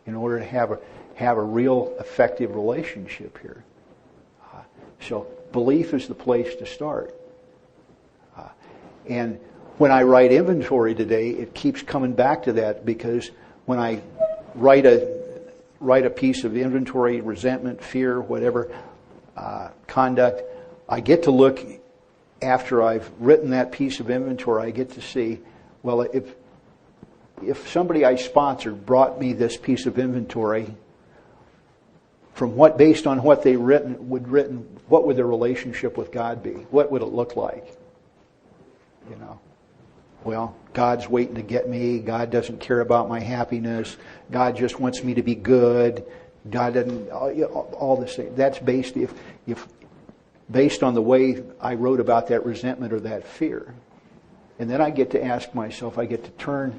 in order to have a real effective relationship here. So belief is the place to start. And when I write inventory today, it keeps coming back to that, because when I write a piece of inventory, resentment, fear, whatever, conduct, I get to look, after I've written that piece of inventory, I get to see, well, if somebody I sponsored brought me this piece of inventory, based on what they written, what would their relationship with God be? What would it look like? Well, God's waiting to get me. God doesn't care about my happiness. God just wants me to be good. God doesn't, all this. That's based based on the way I wrote about that resentment or that fear. And then I get to ask myself, I get to turn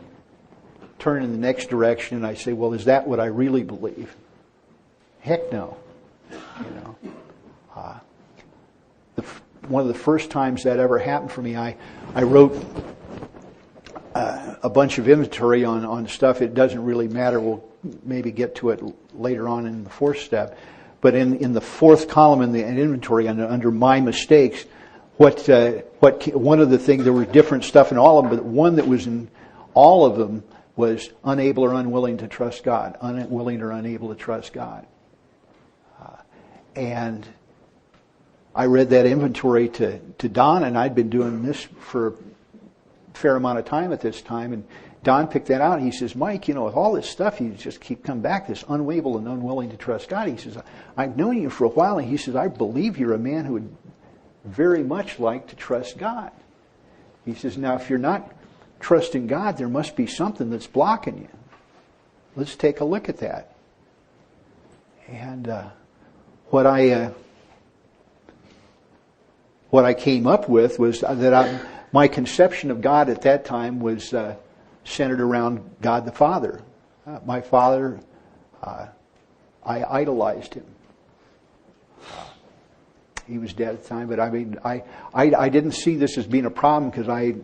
in the next direction, and I say, well, is that what I really believe? Heck no. One of the first times that ever happened for me, I wrote a bunch of inventory on stuff. It doesn't really matter. We'll maybe get to it later on in the fourth step. But in the fourth column in the inventory, under my mistakes, one of the things, there were different stuff in all of them, but one that was in all of them was unable or unwilling to trust God, unwilling or unable to trust God. And I read that inventory to Don, and I'd been doing this for a fair amount of time at this time, and Don picked that out. He says, Mike, with all this stuff, you just keep coming back, this unable and unwilling to trust God. He says, I've known you for a while, and he says, I believe you're a man who would very much like to trust God. He says, now, if you're not trusting God, there must be something that's blocking you. Let's take a look at that. And what I came up with was that my conception of God at that time was centered around God the Father. My father, I idolized him. He was dead at the time, but I didn't see this as being a problem, because I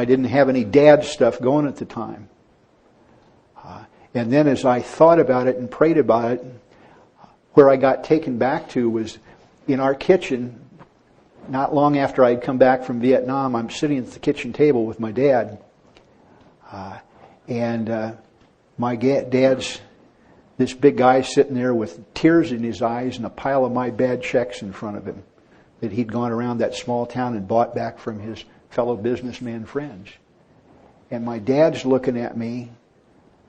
didn't have any dad stuff going at the time. And then as I thought about it and prayed about it, where I got taken back to was in our kitchen. Not long after I'd come back from Vietnam, I'm sitting at the kitchen table with my dad. And my dad's this big guy sitting there with tears in his eyes and a pile of my bad checks in front of him that he'd gone around that small town and bought back from his fellow businessman friends. And my dad's looking at me,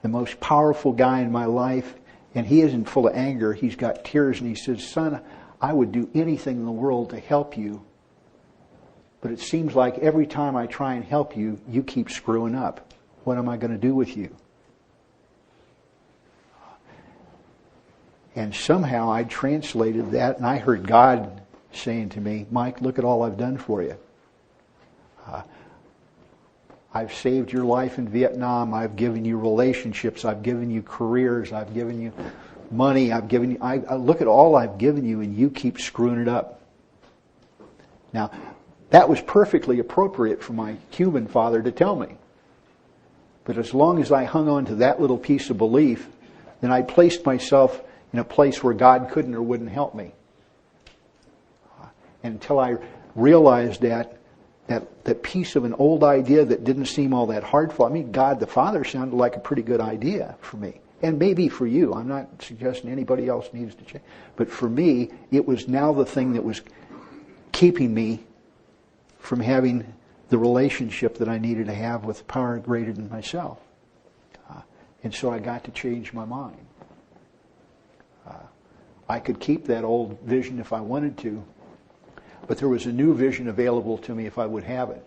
the most powerful guy in my life, and he isn't full of anger. He's got tears, and he says, son, I would do anything in the world to help you, but it seems like every time I try and help you, you keep screwing up. What am I going to do with you? And somehow I translated that, and I heard God saying to me, Mike, look at all I've done for you. I've saved your life in Vietnam. I've given you relationships. I've given you careers. I've given you money. I've given you. I look at all I've given you, and you keep screwing it up. Now, that was perfectly appropriate for my human father to tell me. But as long as I hung on to that little piece of belief, then I placed myself in a place where God couldn't or wouldn't help me. Until I realized that piece of an old idea that didn't seem all that hard for me, God the Father sounded like a pretty good idea for me. And maybe for you. I'm not suggesting anybody else needs to change. But for me, it was now the thing that was keeping me from having the relationship that I needed to have with power greater than myself. And so I got to change my mind. I could keep that old vision if I wanted to, but there was a new vision available to me if I would have it.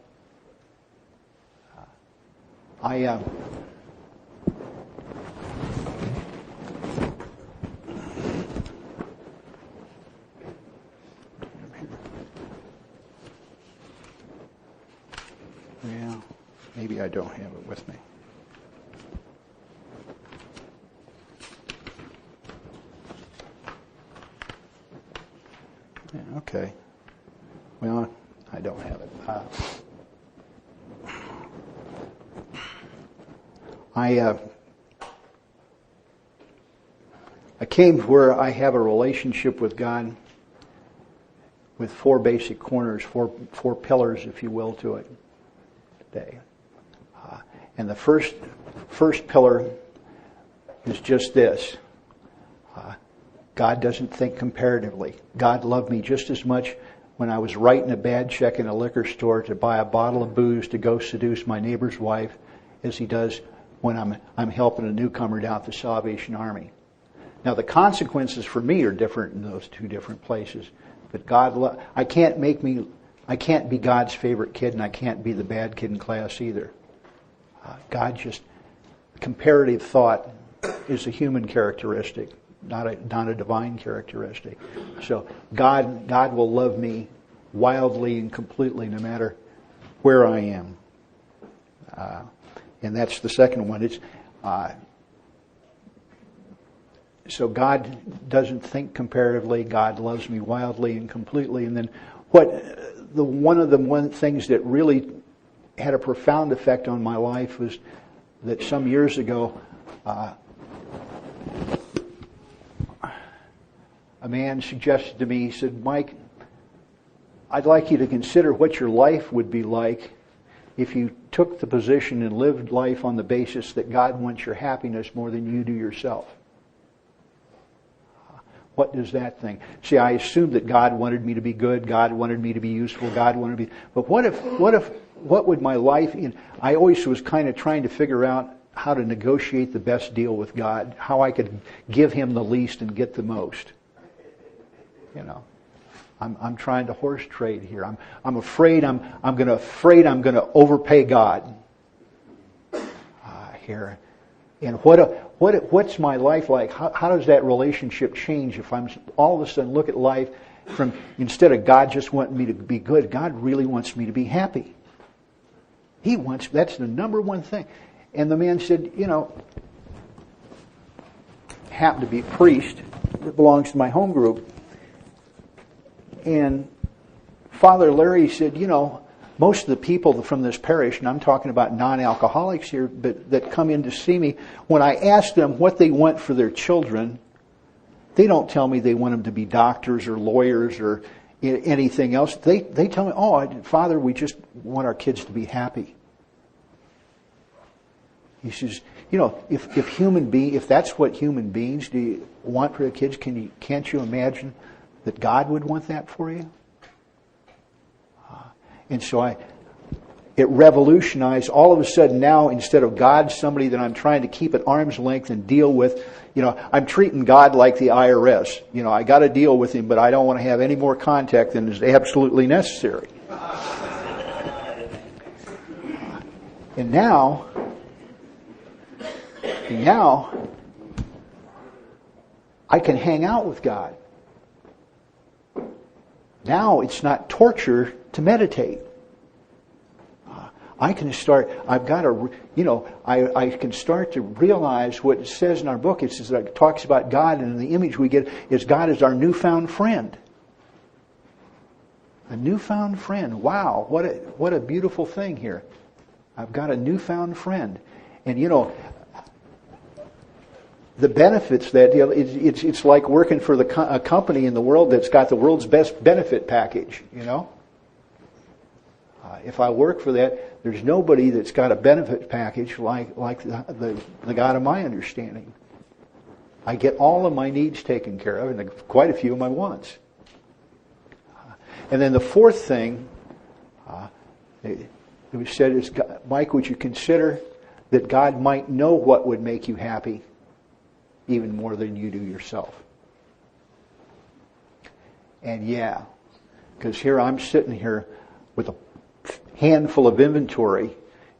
Well, maybe I don't have it with me. Yeah, okay. Well, I don't have it. I came where I have a relationship with God with four basic corners, four pillars, if you will, to it today. And the first pillar is just this. God doesn't think comparatively. God loved me just as much when I was writing a bad check in a liquor store to buy a bottle of booze to go seduce my neighbor's wife as he does when I'm helping a newcomer down at the Salvation Army. Now the consequences for me are different in those two different places. But I can't be God's favorite kid, and I can't be the bad kid in class either. Comparative thought is a human characteristic, not a divine characteristic. So God will love me wildly and completely no matter where I am. And that's the second one. So God doesn't think comparatively. God loves me wildly and completely. And then one of the things that really had a profound effect on my life was that some years ago, a man suggested to me, he said, Mike, I'd like you to consider what your life would be like if you took the position and lived life on the basis that God wants your happiness more than you do yourself. What does that thing? See, I assumed that God wanted me to be good, God wanted me to be useful, God wanted me. But what would my life? I always was kind of trying to figure out how to negotiate the best deal with God, how I could give Him the least and get the most. I'm trying to horse trade here. I'm afraid I'm going to overpay God here. And what's my life like? How does that relationship change if I'm all of a sudden look at life from, instead of God just wanting me to be good, God really wants me to be happy. That's the number one thing. And the man said, happened to be a priest that belongs to my home group. And Father Larry said, most of the people from this parish, and I'm talking about non-alcoholics here, but that come in to see me, when I ask them what they want for their children, they don't tell me they want them to be doctors or lawyers or anything else. They tell me, Father, we just want our kids to be happy. He says, if that's what human beings do you want for their kids, can't you imagine that God would want that for you? And so it revolutionized. All of a sudden now, instead of God, somebody that I'm trying to keep at arm's length and deal with, I'm treating God like the IRS. I got to deal with Him, but I don't want to have any more contact than is absolutely necessary. And now, I can hang out with God. Now it's not torture to meditate. I can start to realize what it says in our book. It talks about God, and the image we get is God is our newfound friend. A newfound friend. Wow, what a beautiful thing here. I've got a newfound friend. And the benefits that it's like working for a company in the world that's got the world's best benefit package. If I work for that, there's nobody that's got a benefit package like the God of my understanding. I get all of my needs taken care of, and quite a few of my wants. And then the fourth thing, it was said is, Mike, would you consider that God might know what would make you happy even more than you do yourself? And because here I'm sitting here with a handful of inventory,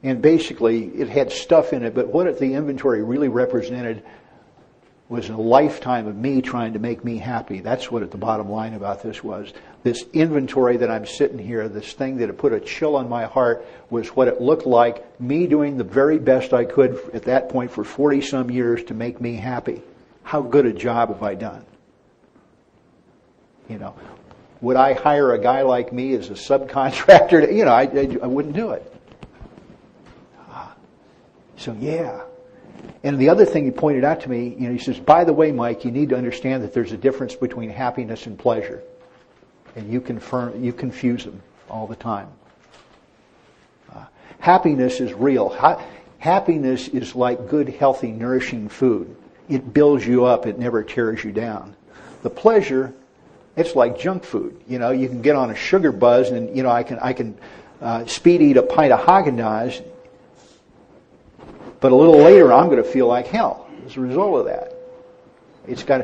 and basically it had stuff in it, but what the inventory really represented was a lifetime of me trying to make me happy. That's what the bottom line about this was. This inventory that I'm sitting here, this thing that had put a chill on my heart, was what it looked like, me doing the very best I could at that point for 40 some years to make me happy. How good a job have I done? Would I hire a guy like me as a subcontractor? I wouldn't do it. So And the other thing he pointed out to me, he says, by the way, Mike, you need to understand that there's a difference between happiness and pleasure. And you confuse them all the time. Happiness is real. Happiness is like good, healthy, nourishing food. It builds you up. It never tears you down. The pleasure, it's like junk food. You can get on a sugar buzz, and I can speed eat a pint of Haagen-Dazs, but a little later I'm going to feel like hell as a result of that. It's got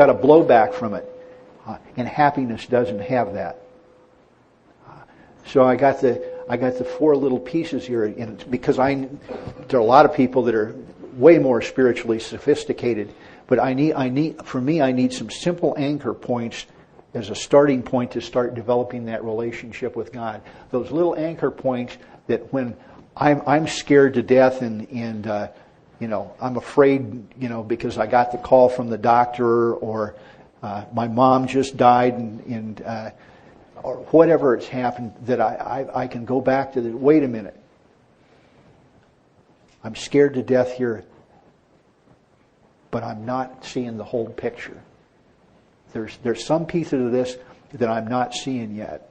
a blowback from it, and happiness doesn't have that. So I got the four little pieces here, and because there are a lot of people that are way more spiritually sophisticated, but I need some simple anchor points as a starting point to start developing that relationship with God. Those little anchor points that when I'm scared to death and I'm afraid, because I got the call from the doctor, or my mom just died, and or whatever has happened, that I can go back to wait a minute. I'm scared to death here, but I'm not seeing the whole picture. There's some pieces of this that I'm not seeing yet.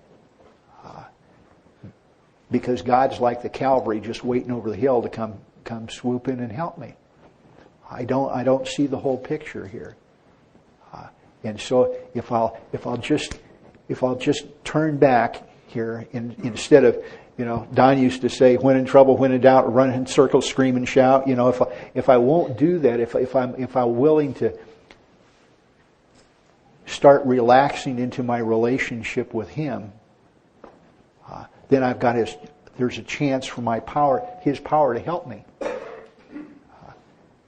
Because God's like the Calvary, just waiting over the hill to come swoop in and help me. I don't see the whole picture here. And so if I'll just turn back here, instead of, Don used to say, when in trouble, when in doubt, run in circles, scream and shout. If I won't do that, if I'm willing to start relaxing into my relationship with Him, then there's a chance for His power to help me.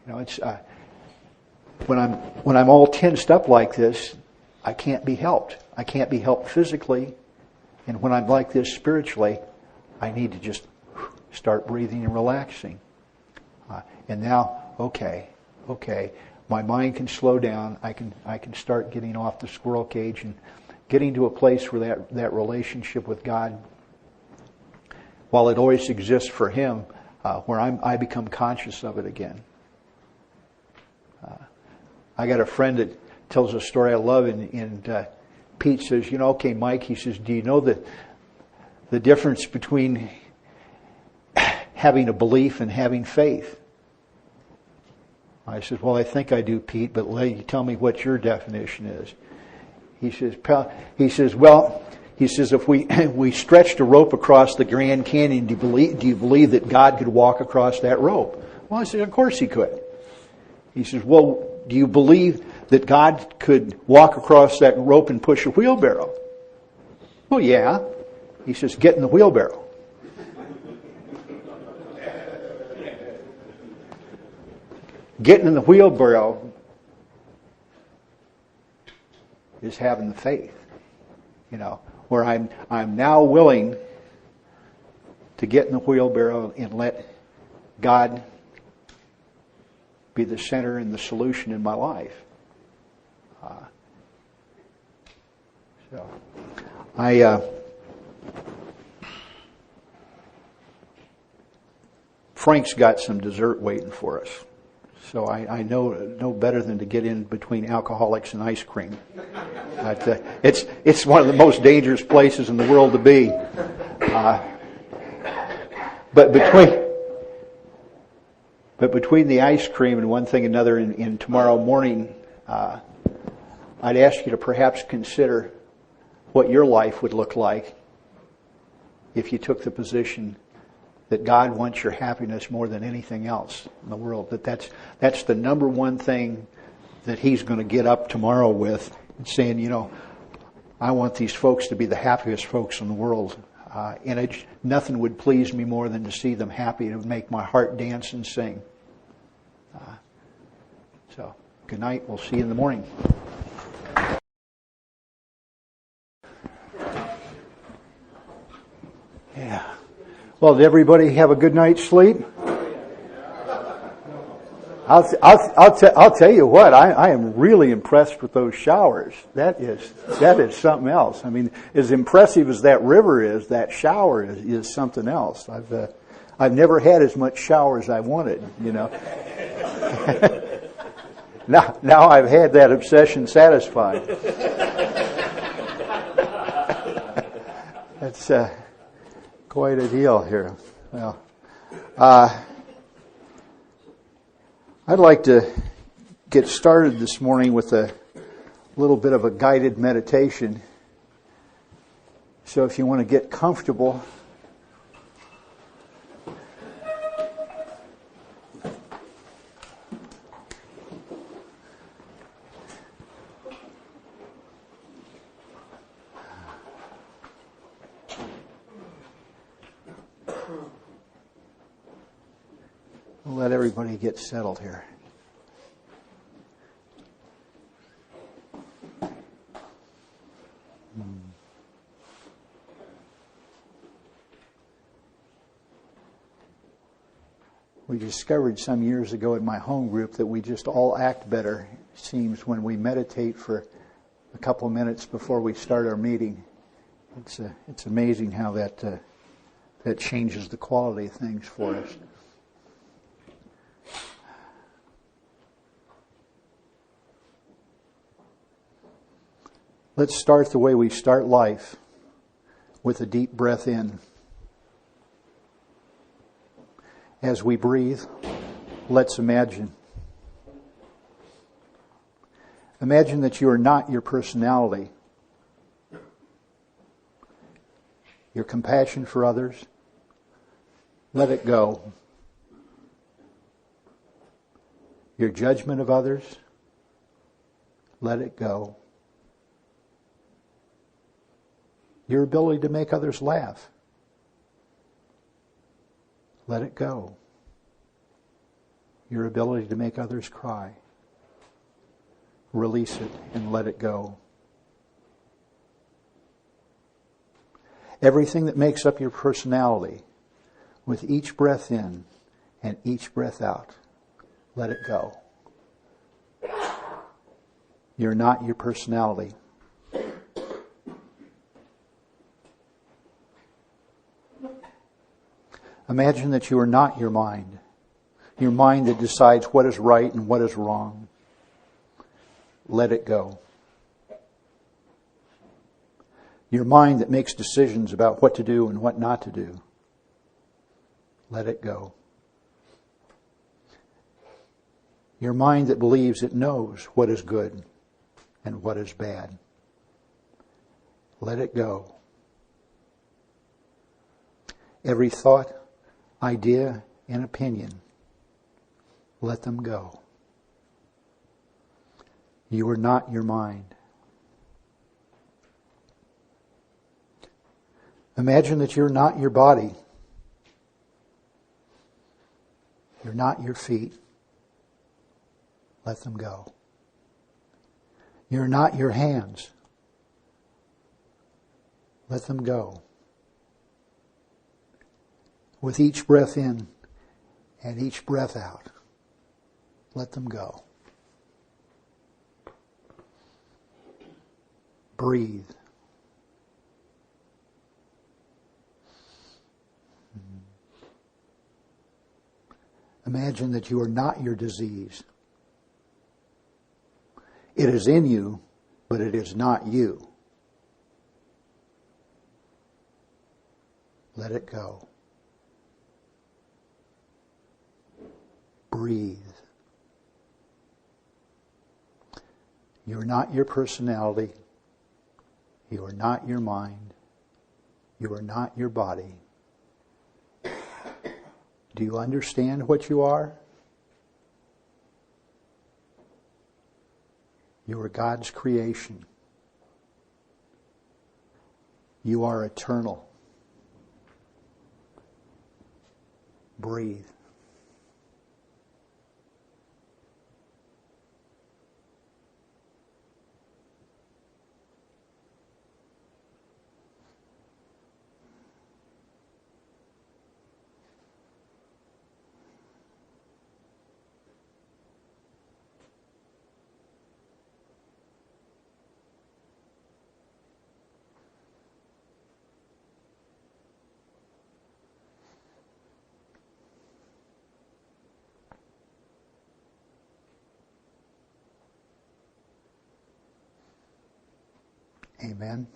It's when I'm all tensed up like this, I can't be helped. I can't be helped physically, and when I'm like this spiritually, I need to just start breathing and relaxing. And now, okay, my mind can slow down. I can start getting off the squirrel cage and getting to a place where that relationship with God, while it always exists for Him, where I become conscious of it again. I got a friend that tells a story I love, and Pete says, okay, Mike, he says, do you know the difference between having a belief and having faith? I said, well, I think I do, Pete, but tell me what your definition is. He says, if we stretched a rope across the Grand Canyon, do you believe that God could walk across that rope? Well, I said, of course He could. He says, well, do you believe that God could walk across that rope and push a wheelbarrow? Well, yeah. He says, get in the wheelbarrow. Getting in the wheelbarrow is having the faith, where I'm now willing to get in the wheelbarrow and let God be the center and the solution in my life. Frank's got some dessert waiting for us. So I know better than to get in between alcoholics and ice cream. But, it's one of the most dangerous places in the world to be. But between the ice cream and one thing and another, in tomorrow morning, I'd ask you to perhaps consider what your life would look like if you took the position that God wants your happiness more than anything else in the world. That's the number one thing that He's going to get up tomorrow with, and saying, I want these folks to be the happiest folks in the world. And nothing would please me more than to see them happy. It would make my heart dance and sing. So, good night. We'll see you in the morning. Yeah. Well, did everybody have a good night's sleep? I'll tell you what, I am really impressed with those showers. That is something else. I mean, as impressive as that river is, that shower is something else. I've never had as much shower as I wanted, you know. Now I've had that obsession satisfied. That's quite a deal here. Well, I'd like to get started this morning with a little bit of a guided meditation. So if you want to get comfortable, let everybody get settled here. We discovered some years ago in my home group that we just all act better, it seems, when we meditate for a couple minutes before we start our meeting. It's amazing how that changes the quality of things for us. Let's start the way we start life, with a deep breath in. As we breathe, let's imagine. Imagine that you are not your personality. Your compassion for others, let it go. Your judgment of others, let it go. Your ability to make others laugh, let it go. Your ability to make others cry, release it and let it go. Everything that makes up your personality, with each breath in and each breath out, let it go. You're not your personality. Imagine that you are not your mind that decides what is right and what is wrong. Let it go. Your mind that makes decisions about what to do and what not to do. Let it go. Your mind that believes it knows what is good and what is bad. Let it go. Every thought, idea, and opinion, let them go. You are not your mind. Imagine that you're not your body. You're not your feet. Let them go. You're not your hands. Let them go. With each breath in and each breath out, let them go. Breathe. Imagine that you are not your disease. It is in you, but it is not you. Let it go. Breathe. You are not your personality. You are not your mind. You are not your body. Do you understand what you are? You are God's creation. You are eternal. Breathe. Amen.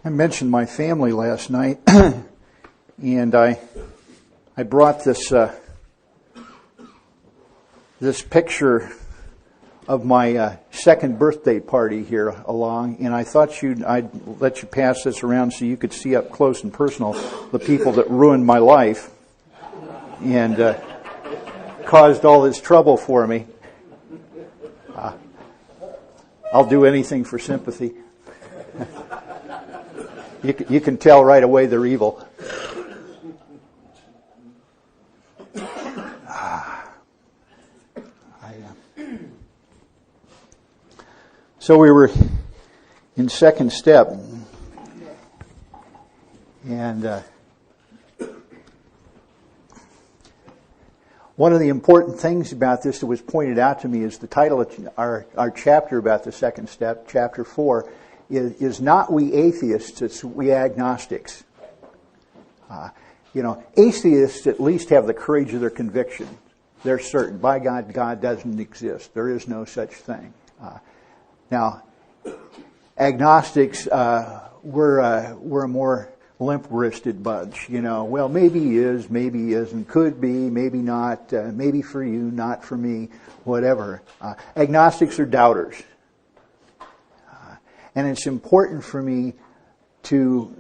I mentioned my family last night, and I brought this picture of my second birthday party here along, and I thought I'd let you pass this around so you could see up close and personal the people that ruined my life and caused all this trouble for me. I'll do anything for sympathy. You can tell right away they're evil. So we were in second step, and one of the important things about this that was pointed out to me is the title of our chapter about the second step, chapter 4, is not we atheists, it's we agnostics. Atheists at least have the courage of their conviction. They're certain, by God, God doesn't exist. There is no such thing. Now, agnostics, we're a more limp-wristed bunch. Well, maybe he is, maybe he isn't, could be, maybe not, maybe for you, not for me, whatever. Agnostics are doubters. And it's important for me to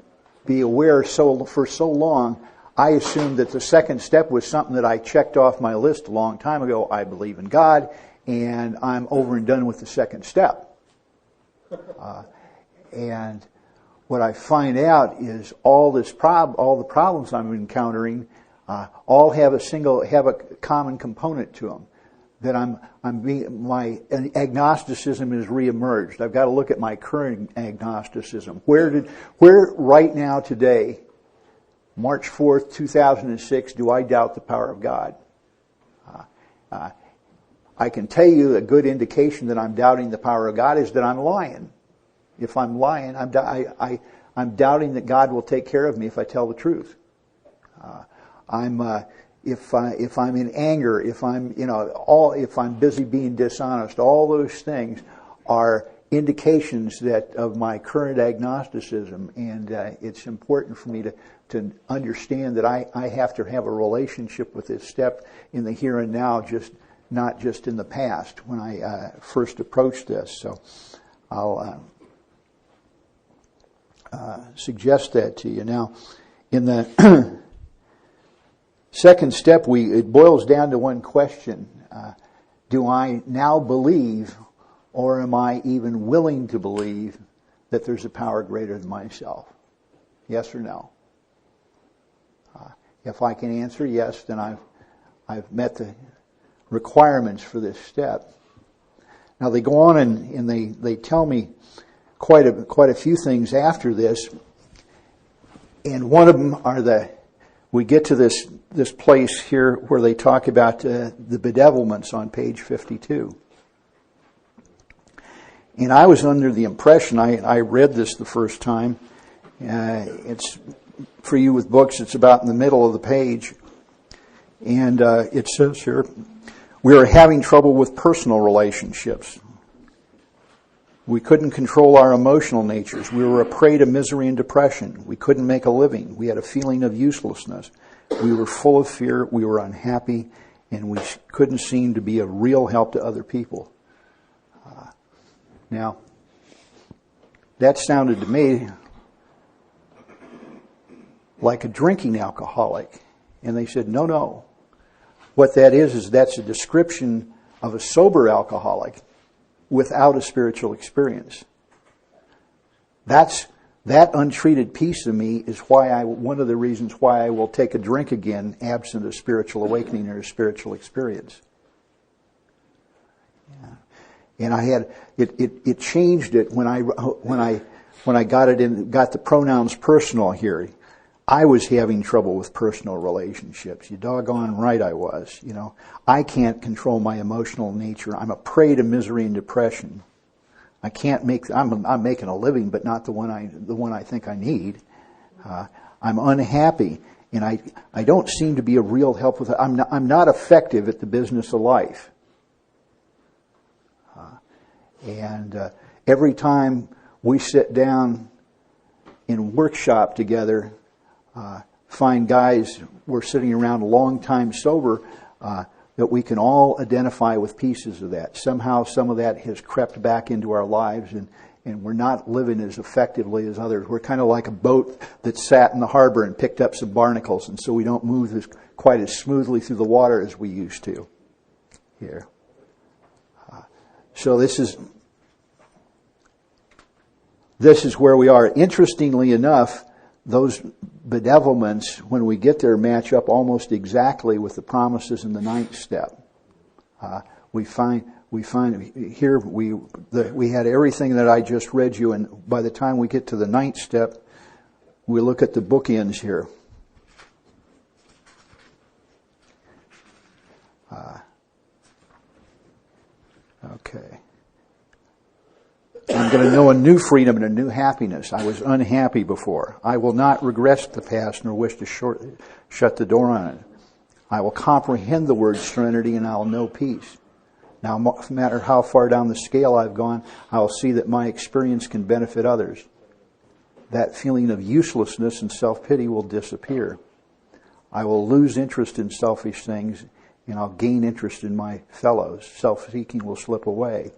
be aware for so long, I assumed that the second step was something that I checked off my list a long time ago. I believe in God, and I'm over and done with the second step. And what I find out is all the problems I'm encountering, all have a common component to them. That my agnosticism has reemerged. I've got to look at my current agnosticism. Where right now today, March 4th, 2006, do I doubt the power of God? I can tell you a good indication that I'm doubting the power of God is that I'm lying. If I'm lying, I'm doubting that God will take care of me if I tell the truth. If I'm in anger, if I'm busy being dishonest, all those things are indications of my current agnosticism, and it's important for me to understand that I have to have a relationship with this step in the here and now, not just in the past when I first approached this. So I'll suggest that to you now. In the second step, it boils down to one question. Do I now believe, or am I even willing to believe, that there's a power greater than myself? Yes or no? If I can answer yes, then I've met the requirements for this step. Now they go on and they tell me quite a few things after this, and one of them are we get to this place here where they talk about the bedevilments on page 52. And I was under the impression, I read this the first time, it's for you with books, it's about in the middle of the page, and it says here, we are having trouble with personal relationships. We couldn't control our emotional natures. We were a prey to misery and depression. We couldn't make a living. We had a feeling of uselessness. We were full of fear. We were unhappy. And we couldn't seem to be a real help to other people. Now, that sounded to me like a drinking alcoholic. And they said, no. What that is that's a description of a sober alcoholic without a spiritual experience. That untreated piece of me is one of the reasons why I will take a drink again, absent a spiritual awakening or a spiritual experience. Yeah. And it changed it when I got the pronouns personal here. I was having trouble with personal relationships. You doggone right I was. I can't control my emotional nature. I'm a prey to misery and depression. I can't make. I'm making a living, but not the one I think I need. I'm unhappy, and I don't seem to be a real help with it. I'm not effective at the business of life. And every time we sit down in workshop together, find guys we're sitting around a long time sober, that we can all identify with pieces of that. Somehow some of that has crept back into our lives, and we're not living as effectively as others. We're kind of like a boat that sat in the harbor and picked up some barnacles, and so we don't move quite as smoothly through the water as we used to here. So this is where we are. Interestingly enough, those bedevilments, when we get there, match up almost exactly with the promises in the 9th step. We find here we had everything that I just read you, and by the time we get to the 9th step, we look at the bookends here. Okay. I'm going to know a new freedom and a new happiness. I was unhappy before. I will not regress the past nor wish to shut the door on it. I will comprehend the word serenity and I will know peace. Now, no matter how far down the scale I've gone, I will see that my experience can benefit others. That feeling of uselessness and self-pity will disappear. I will lose interest in selfish things and I'll gain interest in my fellows. Self-seeking will slip away.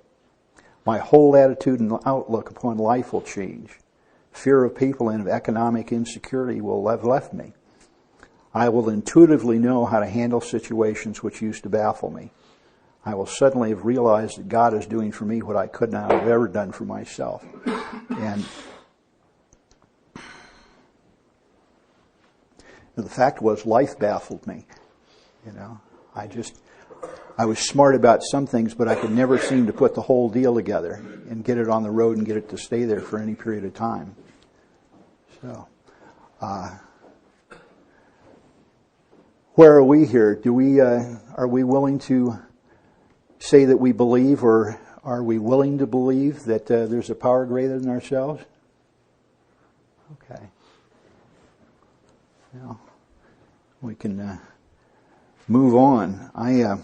My whole attitude and outlook upon life will change. Fear of people and of economic insecurity will have left me. I will intuitively know how to handle situations which used to baffle me. I will suddenly have realized that God is doing for me what I could not have ever done for myself. And the fact was, life baffled me. I was smart about some things, but I could never seem to put the whole deal together and get it on the road and get it to stay there for any period of time. So, where are we here? Are we willing to say that we believe, or are we willing to believe that there's a power greater than ourselves? Okay. Well, we can move on. Yeah.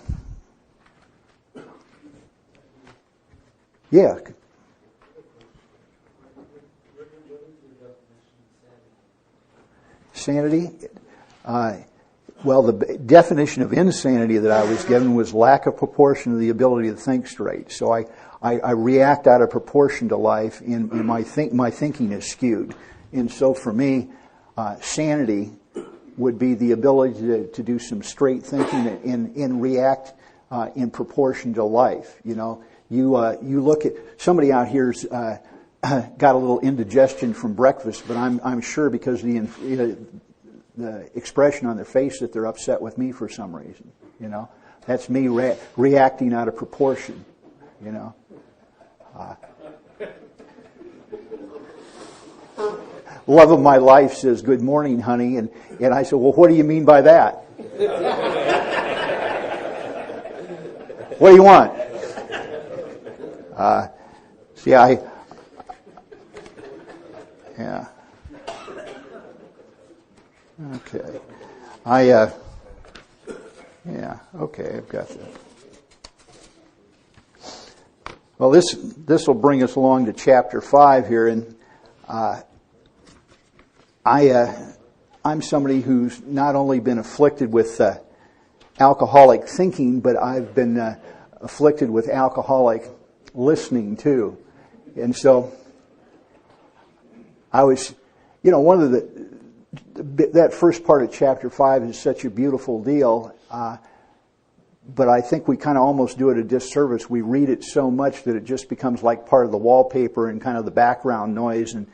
Sanity? Well, the definition of insanity that I was given was lack of proportion to the ability to think straight. So I react out of proportion to life, and my thinking is skewed. And so for me, sanity would be the ability to do some straight thinking and react in proportion to life. You look at somebody out here's got a little indigestion from breakfast, but I'm sure because the expression on their face that they're upset with me for some reason. That's me reacting out of proportion. Love of my life says, "Good morning, honey," and I said, "Well, what do you mean by that?" What do you want? Yeah. Okay. Yeah, okay, I've got that. Well, this will bring us along to chapter 5 here, and I'm somebody who's not only been afflicted with alcoholic thinking, but I've been afflicted with alcoholic listening too. And so I was, one of that first part of chapter 5 is such a beautiful deal, but I think we kind of almost do it a disservice. We read it so much that it just becomes like part of the wallpaper and kind of the background noise, and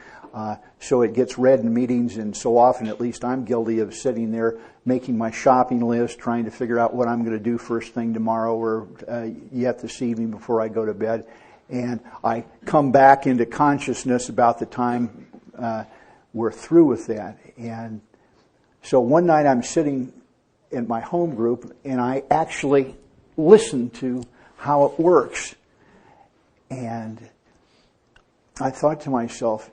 so it gets read in meetings, and so often, at least I'm guilty of sitting there making my shopping list, trying to figure out what I'm going to do first thing tomorrow or yet this evening before I go to bed. And I come back into consciousness about the time we're through with that. And So one night I'm sitting in my home group and I actually listen to how it works. And I thought to myself,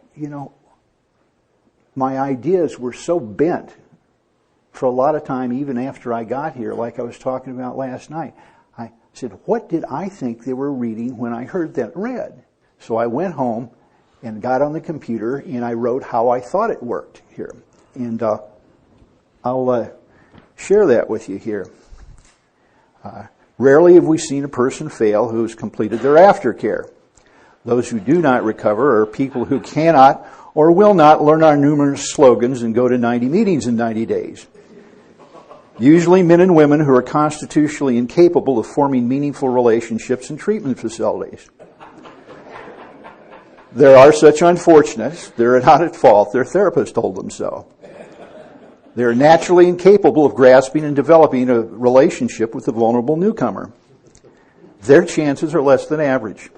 my ideas were so bent for a lot of time, even after I got here, like I was talking about last night. I said, what did I think they were reading when I heard that read? So I went home and got on the computer and I wrote how I thought it worked here. And I'll share that with you here. Rarely have we seen a person fail who has completed their aftercare. Those who do not recover are people who cannot or will not learn our numerous slogans and go to 90 meetings in 90 days. Usually men and women who are constitutionally incapable of forming meaningful relationships in treatment facilities. There are such unfortunates. They're not at fault. Their therapist told them so. They're naturally incapable of grasping and developing a relationship with a vulnerable newcomer. Their chances are less than average.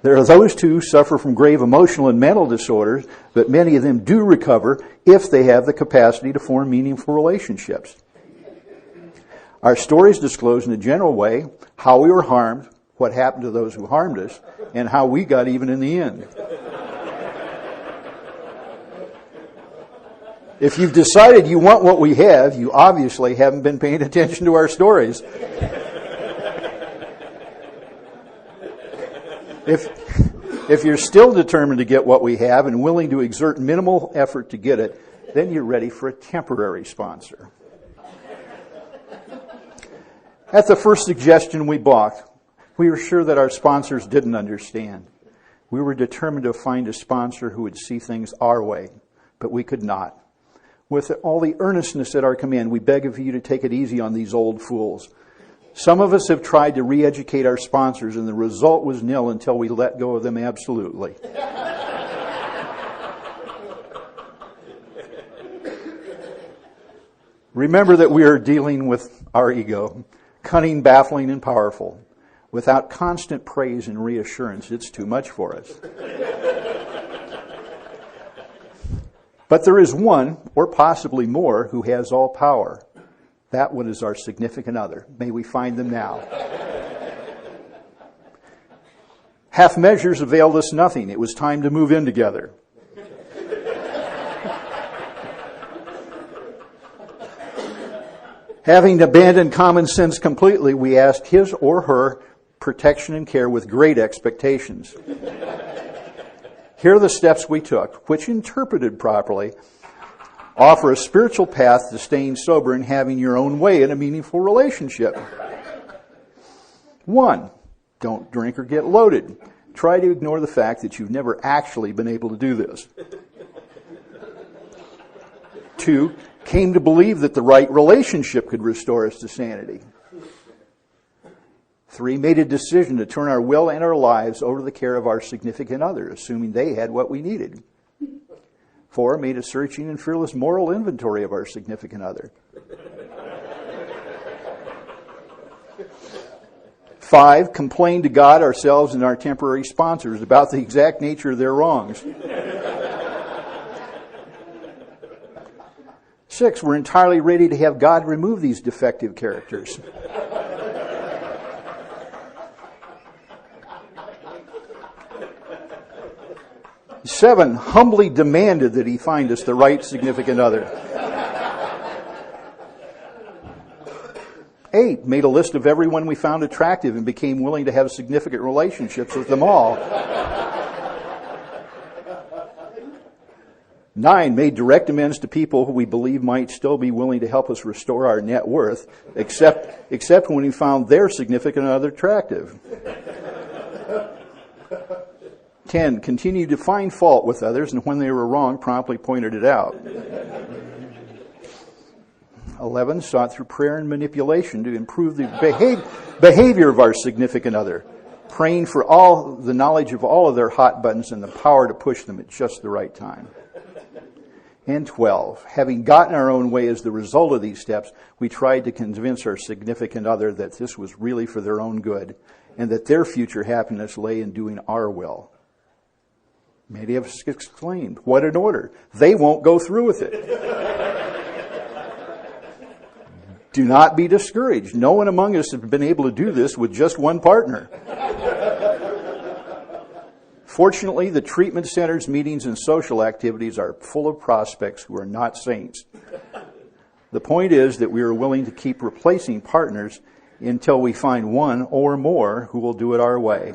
There are those who suffer from grave emotional and mental disorders, but many of them do recover if they have the capacity to form meaningful relationships. Our stories disclose in a general way how we were harmed, what happened to those who harmed us, and how we got even in the end. If you've decided you want what we have, you obviously haven't been paying attention to our stories. If you're still determined to get what we have and willing to exert minimal effort to get it, then you're ready for a temporary sponsor. At the first suggestion we balked. We were sure that our sponsors didn't understand. We were determined to find a sponsor who would see things our way, but we could not. With all the earnestness at our command, we beg of you to take it easy on these old fools. Some of us have tried to re-educate our sponsors, and the result was nil until we let go of them absolutely. Remember that we are dealing with our ego, cunning, baffling, and powerful. Without constant praise and reassurance, it's too much for us. But there is one, or possibly more, who has all power. That one is our significant other. May we find them now. Half measures availed us nothing. It was time to move in together. Having abandoned common sense completely, we asked his or her protection and care with great expectations. Here are the steps we took, which, interpreted properly, offer a spiritual path to staying sober and having your own way in a meaningful relationship. 1, don't drink or get loaded. Try to ignore the fact that you've never actually been able to do this. 2, came to believe that the right relationship could restore us to sanity. 3, made a decision to turn our will and our lives over to the care of our significant other, assuming they had what we needed. 4, made a searching and fearless moral inventory of our significant other. 5, complained to God, ourselves, and our temporary sponsors about the exact nature of their wrongs. 6, we're entirely ready to have God remove these defective characters. 7, humbly demanded that he find us the right significant other. 8, made a list of everyone we found attractive and became willing to have significant relationships with them all. 9, made direct amends to people who we believe might still be willing to help us restore our net worth, except when we found their significant other attractive. 10, continued to find fault with others, and when they were wrong, promptly pointed it out. 11, sought through prayer and manipulation to improve the behavior of our significant other, praying for all the knowledge of all of their hot buttons and the power to push them at just the right time. And 12, having gotten our own way as the result of these steps, we tried to convince our significant other that this was really for their own good and that their future happiness lay in doing our will. Many of us exclaimed, "What an order! They won't go through with it." Do not be discouraged. No one among us has been able to do this with just one partner. Fortunately, the treatment centers, meetings, and social activities are full of prospects who are not saints. The point is that we are willing to keep replacing partners until we find one or more who will do it our way.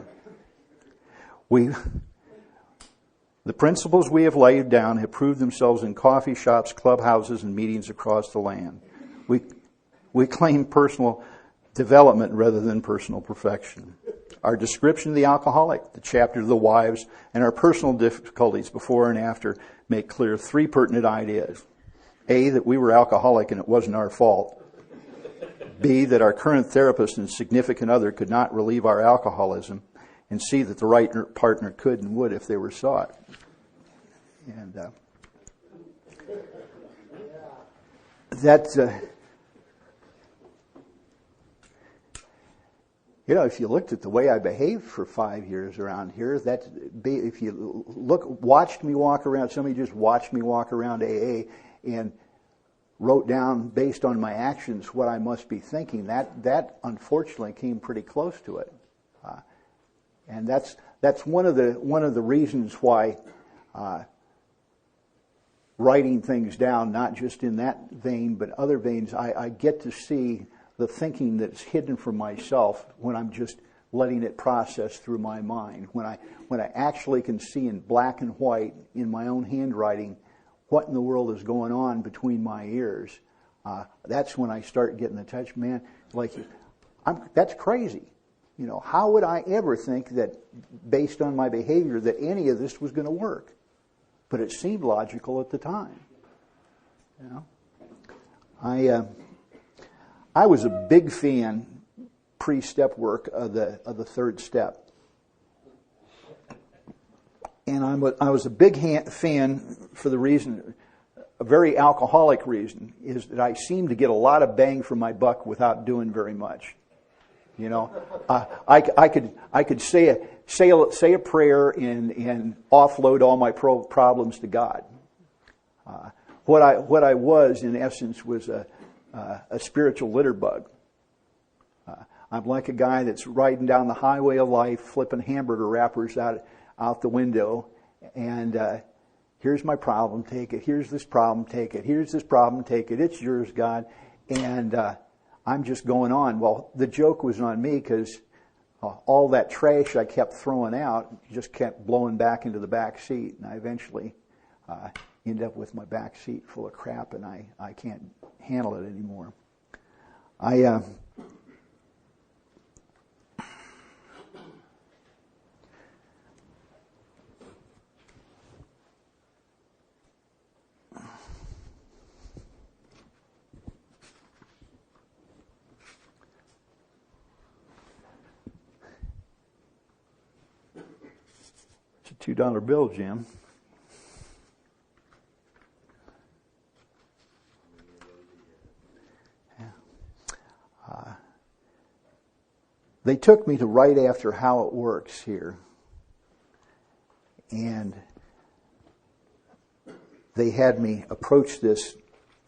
The principles we have laid down have proved themselves in coffee shops, clubhouses, and meetings across the land. We claim personal development rather than personal perfection. Our description of the alcoholic, the chapter of the wives, and our personal difficulties before and after make clear three pertinent ideas. A, that we were alcoholic and it wasn't our fault. B, that our current therapist and significant other could not relieve our alcoholism. And C, that the right partner could and would if they were sought. And that's... if you looked at the way I behaved for 5 years around here, if you watched me walk around, somebody just watched me walk around AA and wrote down based on my actions what I must be thinking, that unfortunately came pretty close to it. And that's one of the reasons why writing things down, not just in that vein, but other veins, I get to see the thinking that's hidden from myself when I'm just letting it process through my mind. When I actually can see in black and white in my own handwriting what in the world is going on between my ears, that's when I start getting the touch. Man, that's crazy. How would I ever think that based on my behavior that any of this was going to work? But it seemed logical at the time. I was a big fan pre-step work of the third step, and I was a big fan for the reason, a very alcoholic reason, is that I seemed to get a lot of bang for my buck without doing very much. I could say a prayer and offload all my problems to God. What I was in essence was a spiritual litter bug. I'm like a guy that's riding down the highway of life, flipping hamburger wrappers out the window, and here's my problem, take it. Here's this problem, take it. Here's this problem, take it. It's yours, God. And I'm just going on. Well, the joke was on me because all that trash I kept throwing out just kept blowing back into the back seat, and I eventually end up with my back seat full of crap, and I can't handle it anymore. It's a $2 bill, Jim. They took me to right after How It Works here, and they had me approach this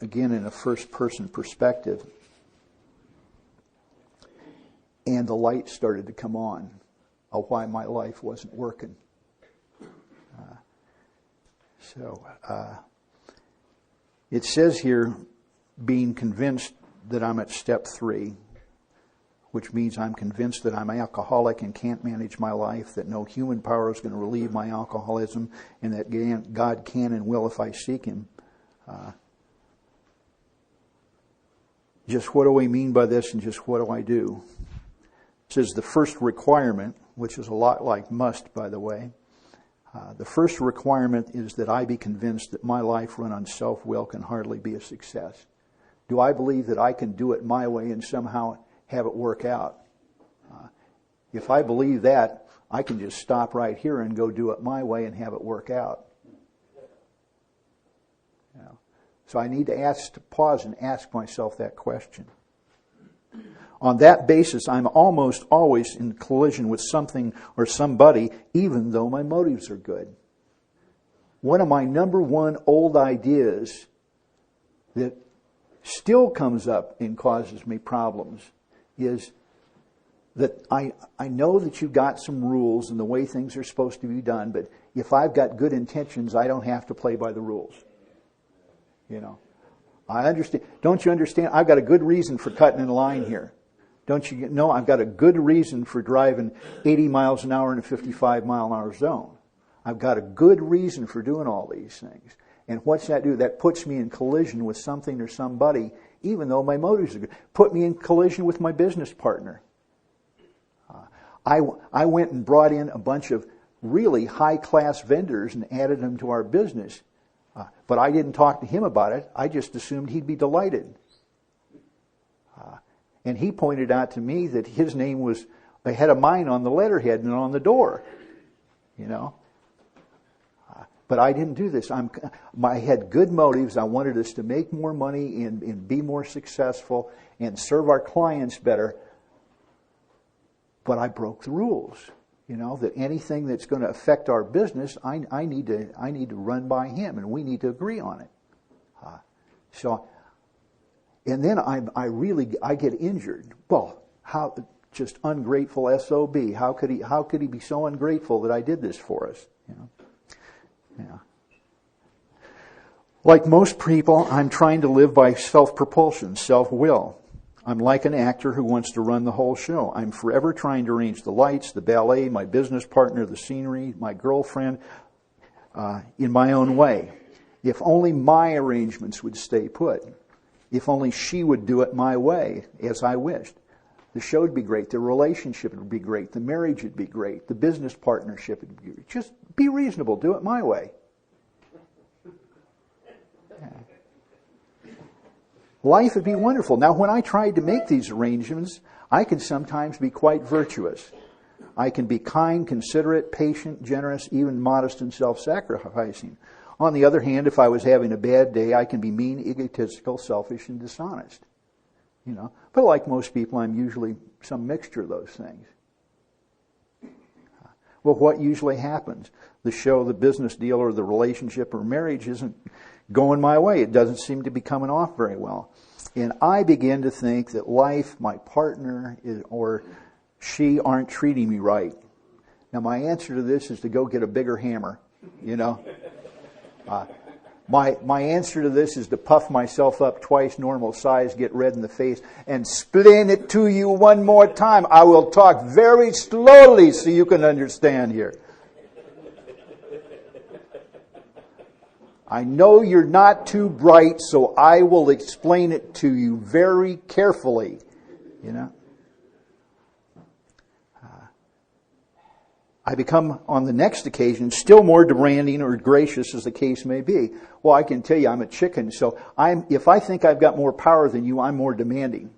again in a first-person perspective, and the light started to come on of why my life wasn't working. It says here, being convinced that I'm at step 3, which means I'm convinced that I'm alcoholic and can't manage my life, that no human power is going to relieve my alcoholism, and that God can and will if I seek Him. Just what do we mean by this, and just what do I do? It says the first requirement, which is a lot like must, by the way. The first requirement is that I be convinced that my life run on self-will can hardly be a success. Do I believe that I can do it my way and somehow have it work out? If I believe that, I can just stop right here and go do it my way and have it work out. So I need to pause and ask myself that question. On that basis, I'm almost always in collision with something or somebody, even though my motives are good. One of my number one old ideas that still comes up and causes me problems is that I know that you've got some rules and the way things are supposed to be done, but if I've got good intentions, I don't have to play by the rules. You know, I understand. Don't you understand? I've got a good reason for cutting in line here. Don't you know? I've got a good reason for driving 80 miles an hour in a 55-mile-an-hour zone. I've got a good reason for doing all these things. And what's that do? That puts me in collision with something or somebody, even though my motives are good. Put me in collision with my business partner. I went and brought in a bunch of really high-class vendors and added them to our business. But I didn't talk to him about it. I just assumed he'd be delighted. And he pointed out to me that his name was ahead of mine on the letterhead and on the door. You know. But I didn't do this. I had good motives. I wanted us to make more money and be more successful and serve our clients better. But I broke the rules. You know, that anything that's going to affect our business, I need to run by him, and we need to agree on it. And then I get injured. Well, how just ungrateful SOB. How could he be so ungrateful that I did this for us? You know. Yeah. Like most people, I'm trying to live by self-propulsion, self-will. I'm like an actor who wants to run the whole show. I'm forever trying to arrange the lights, the ballet, my business partner, the scenery, my girlfriend, in my own way. If only my arrangements would stay put. If only she would do it my way, as I wished. The show would be great. The relationship would be great. The marriage would be great. The business partnership would be great. Just be reasonable. Do it my way. Yeah. Life would be wonderful. Now, when I tried to make these arrangements, I can sometimes be quite virtuous. I can be kind, considerate, patient, generous, even modest and self-sacrificing. On the other hand, if I was having a bad day, I can be mean, egotistical, selfish, and dishonest. You know, but like most people, I'm usually some mixture of those things. Well, what usually happens? The show, the business deal, or the relationship or marriage isn't going my way. It doesn't seem to be coming off very well. And I begin to think that life, my partner, or she aren't treating me right. Now, my answer to this is to go get a bigger hammer, you know. My answer to this is to puff myself up twice normal size, get red in the face, and explain it to you one more time. I will talk very slowly so you can understand here. I know you're not too bright, so I will explain it to you very carefully. You know? I become, on the next occasion, still more demanding or gracious as the case may be. Well, I can tell you I'm a chicken, so if I think I've got more power than you, I'm more demanding.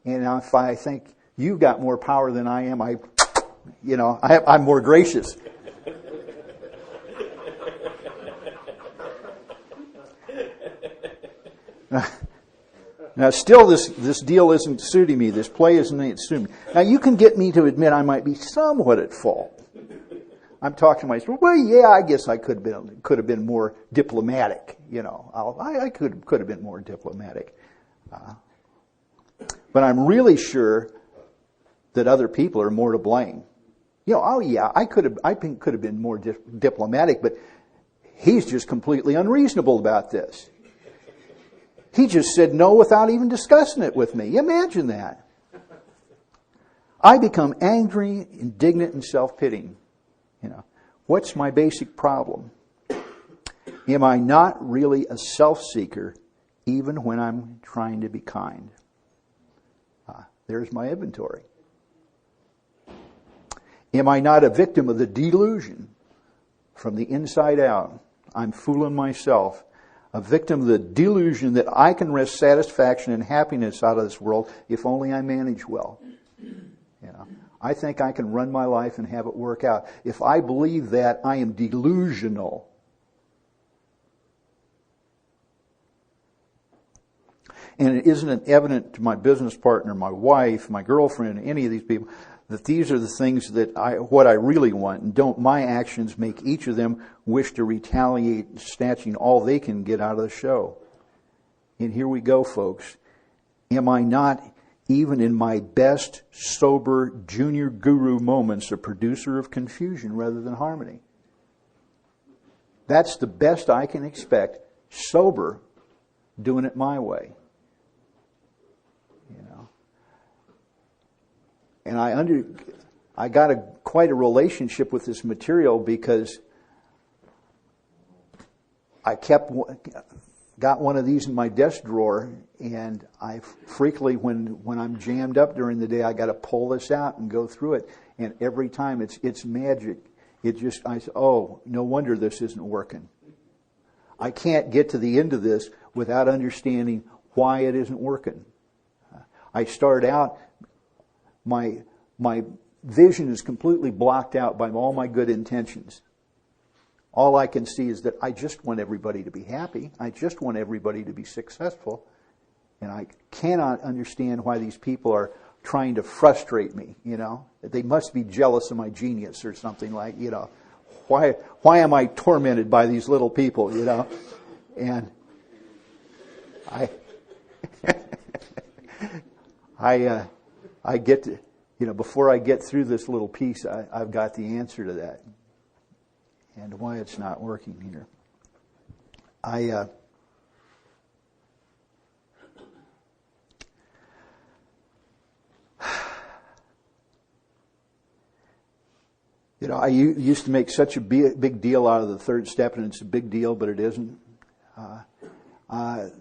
And if I think you've got more power than I am, I'm more gracious. Now, still, this deal isn't suiting me. This play isn't suiting me. Now, you can get me to admit I might be somewhat at fault. I'm talking to myself. Well, yeah, I guess I could have been more diplomatic. You know, I could have been more diplomatic. But I'm really sure that other people are more to blame. You know, oh yeah, I could have been more diplomatic, but he's just completely unreasonable about this. He just said no without even discussing it with me. Imagine that. I become angry, indignant, and self-pitying. You know, what's my basic problem? Am I not really a self-seeker even when I'm trying to be kind? There's my inventory. Am I not a victim of the delusion from the inside out? I'm fooling myself. A victim of the delusion that I can wrest satisfaction and happiness out of this world if only I manage well. You know, I think I can run my life and have it work out. If I believe that, I am delusional. And it isn't evident to my business partner, my wife, my girlfriend, any of these people, that these are the things that what I really want. And don't my actions make each of them wish to retaliate, snatching all they can get out of the show. and here we go, folks, am I not, even in my best, sober, junior guru moments, a producer of confusion rather than harmony? That's the best I can expect, sober, doing it my way. You know. And I got quite a relationship with this material because I got one of these in my desk drawer, and I frequently, when I'm jammed up during the day, I got to pull this out and go through it. And every time it's magic. I say, oh, no wonder this isn't working. I can't get to the end of this without understanding why it isn't working. I start out, my vision is completely blocked out by all my good intentions. All I can see is that I just want everybody to be happy. I just want everybody to be successful. And I cannot understand why these people are trying to frustrate me, you know. They must be jealous of my genius or something like, you know. Why am I tormented by these little people, you know? And I get to, you know, before I get through this little piece, I've got the answer to that and why it's not working here. You know, I used to make such a big deal out of the third step, and it's a big deal, but it isn't. The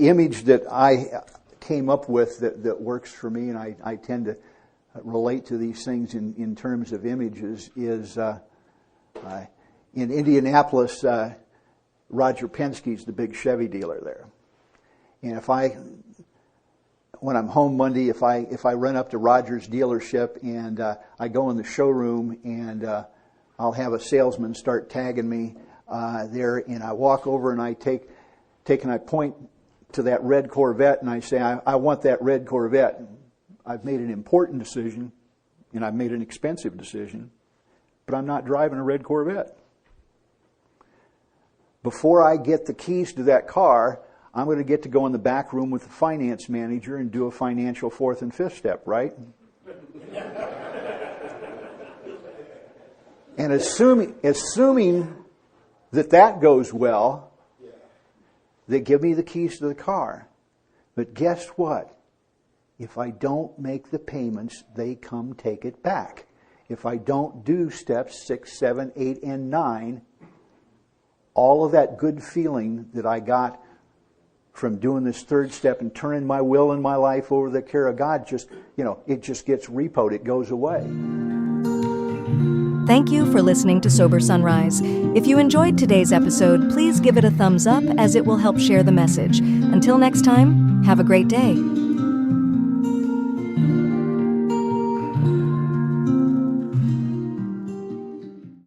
image that I came up with that works for me, and I tend to relate to these things in terms of images, is in Indianapolis, Roger Penske's the big Chevy dealer there. And when I'm home Monday, if I run up to Roger's dealership and I go in the showroom and I'll have a salesman start tagging me there, and I walk over and I point to that red Corvette and I say, I want that red Corvette. I've made an important decision and I've made an expensive decision, but I'm not driving a red Corvette. Before I get the keys to that car, I'm going to get to go in the back room with the finance manager and do a financial fourth and fifth step, right? And assuming that goes well, they give me the keys to the car. But guess what? If I don't make the payments, they come take it back. If I don't do steps 6, 7, 8, and 9, all of that good feeling that I got from doing this third step and turning my will and my life over to the care of God, it just gets repoed. It goes away. Thank you for listening to Sober Sunrise. If you enjoyed today's episode, please give it a thumbs up as it will help share the message. Until next time, have a great day.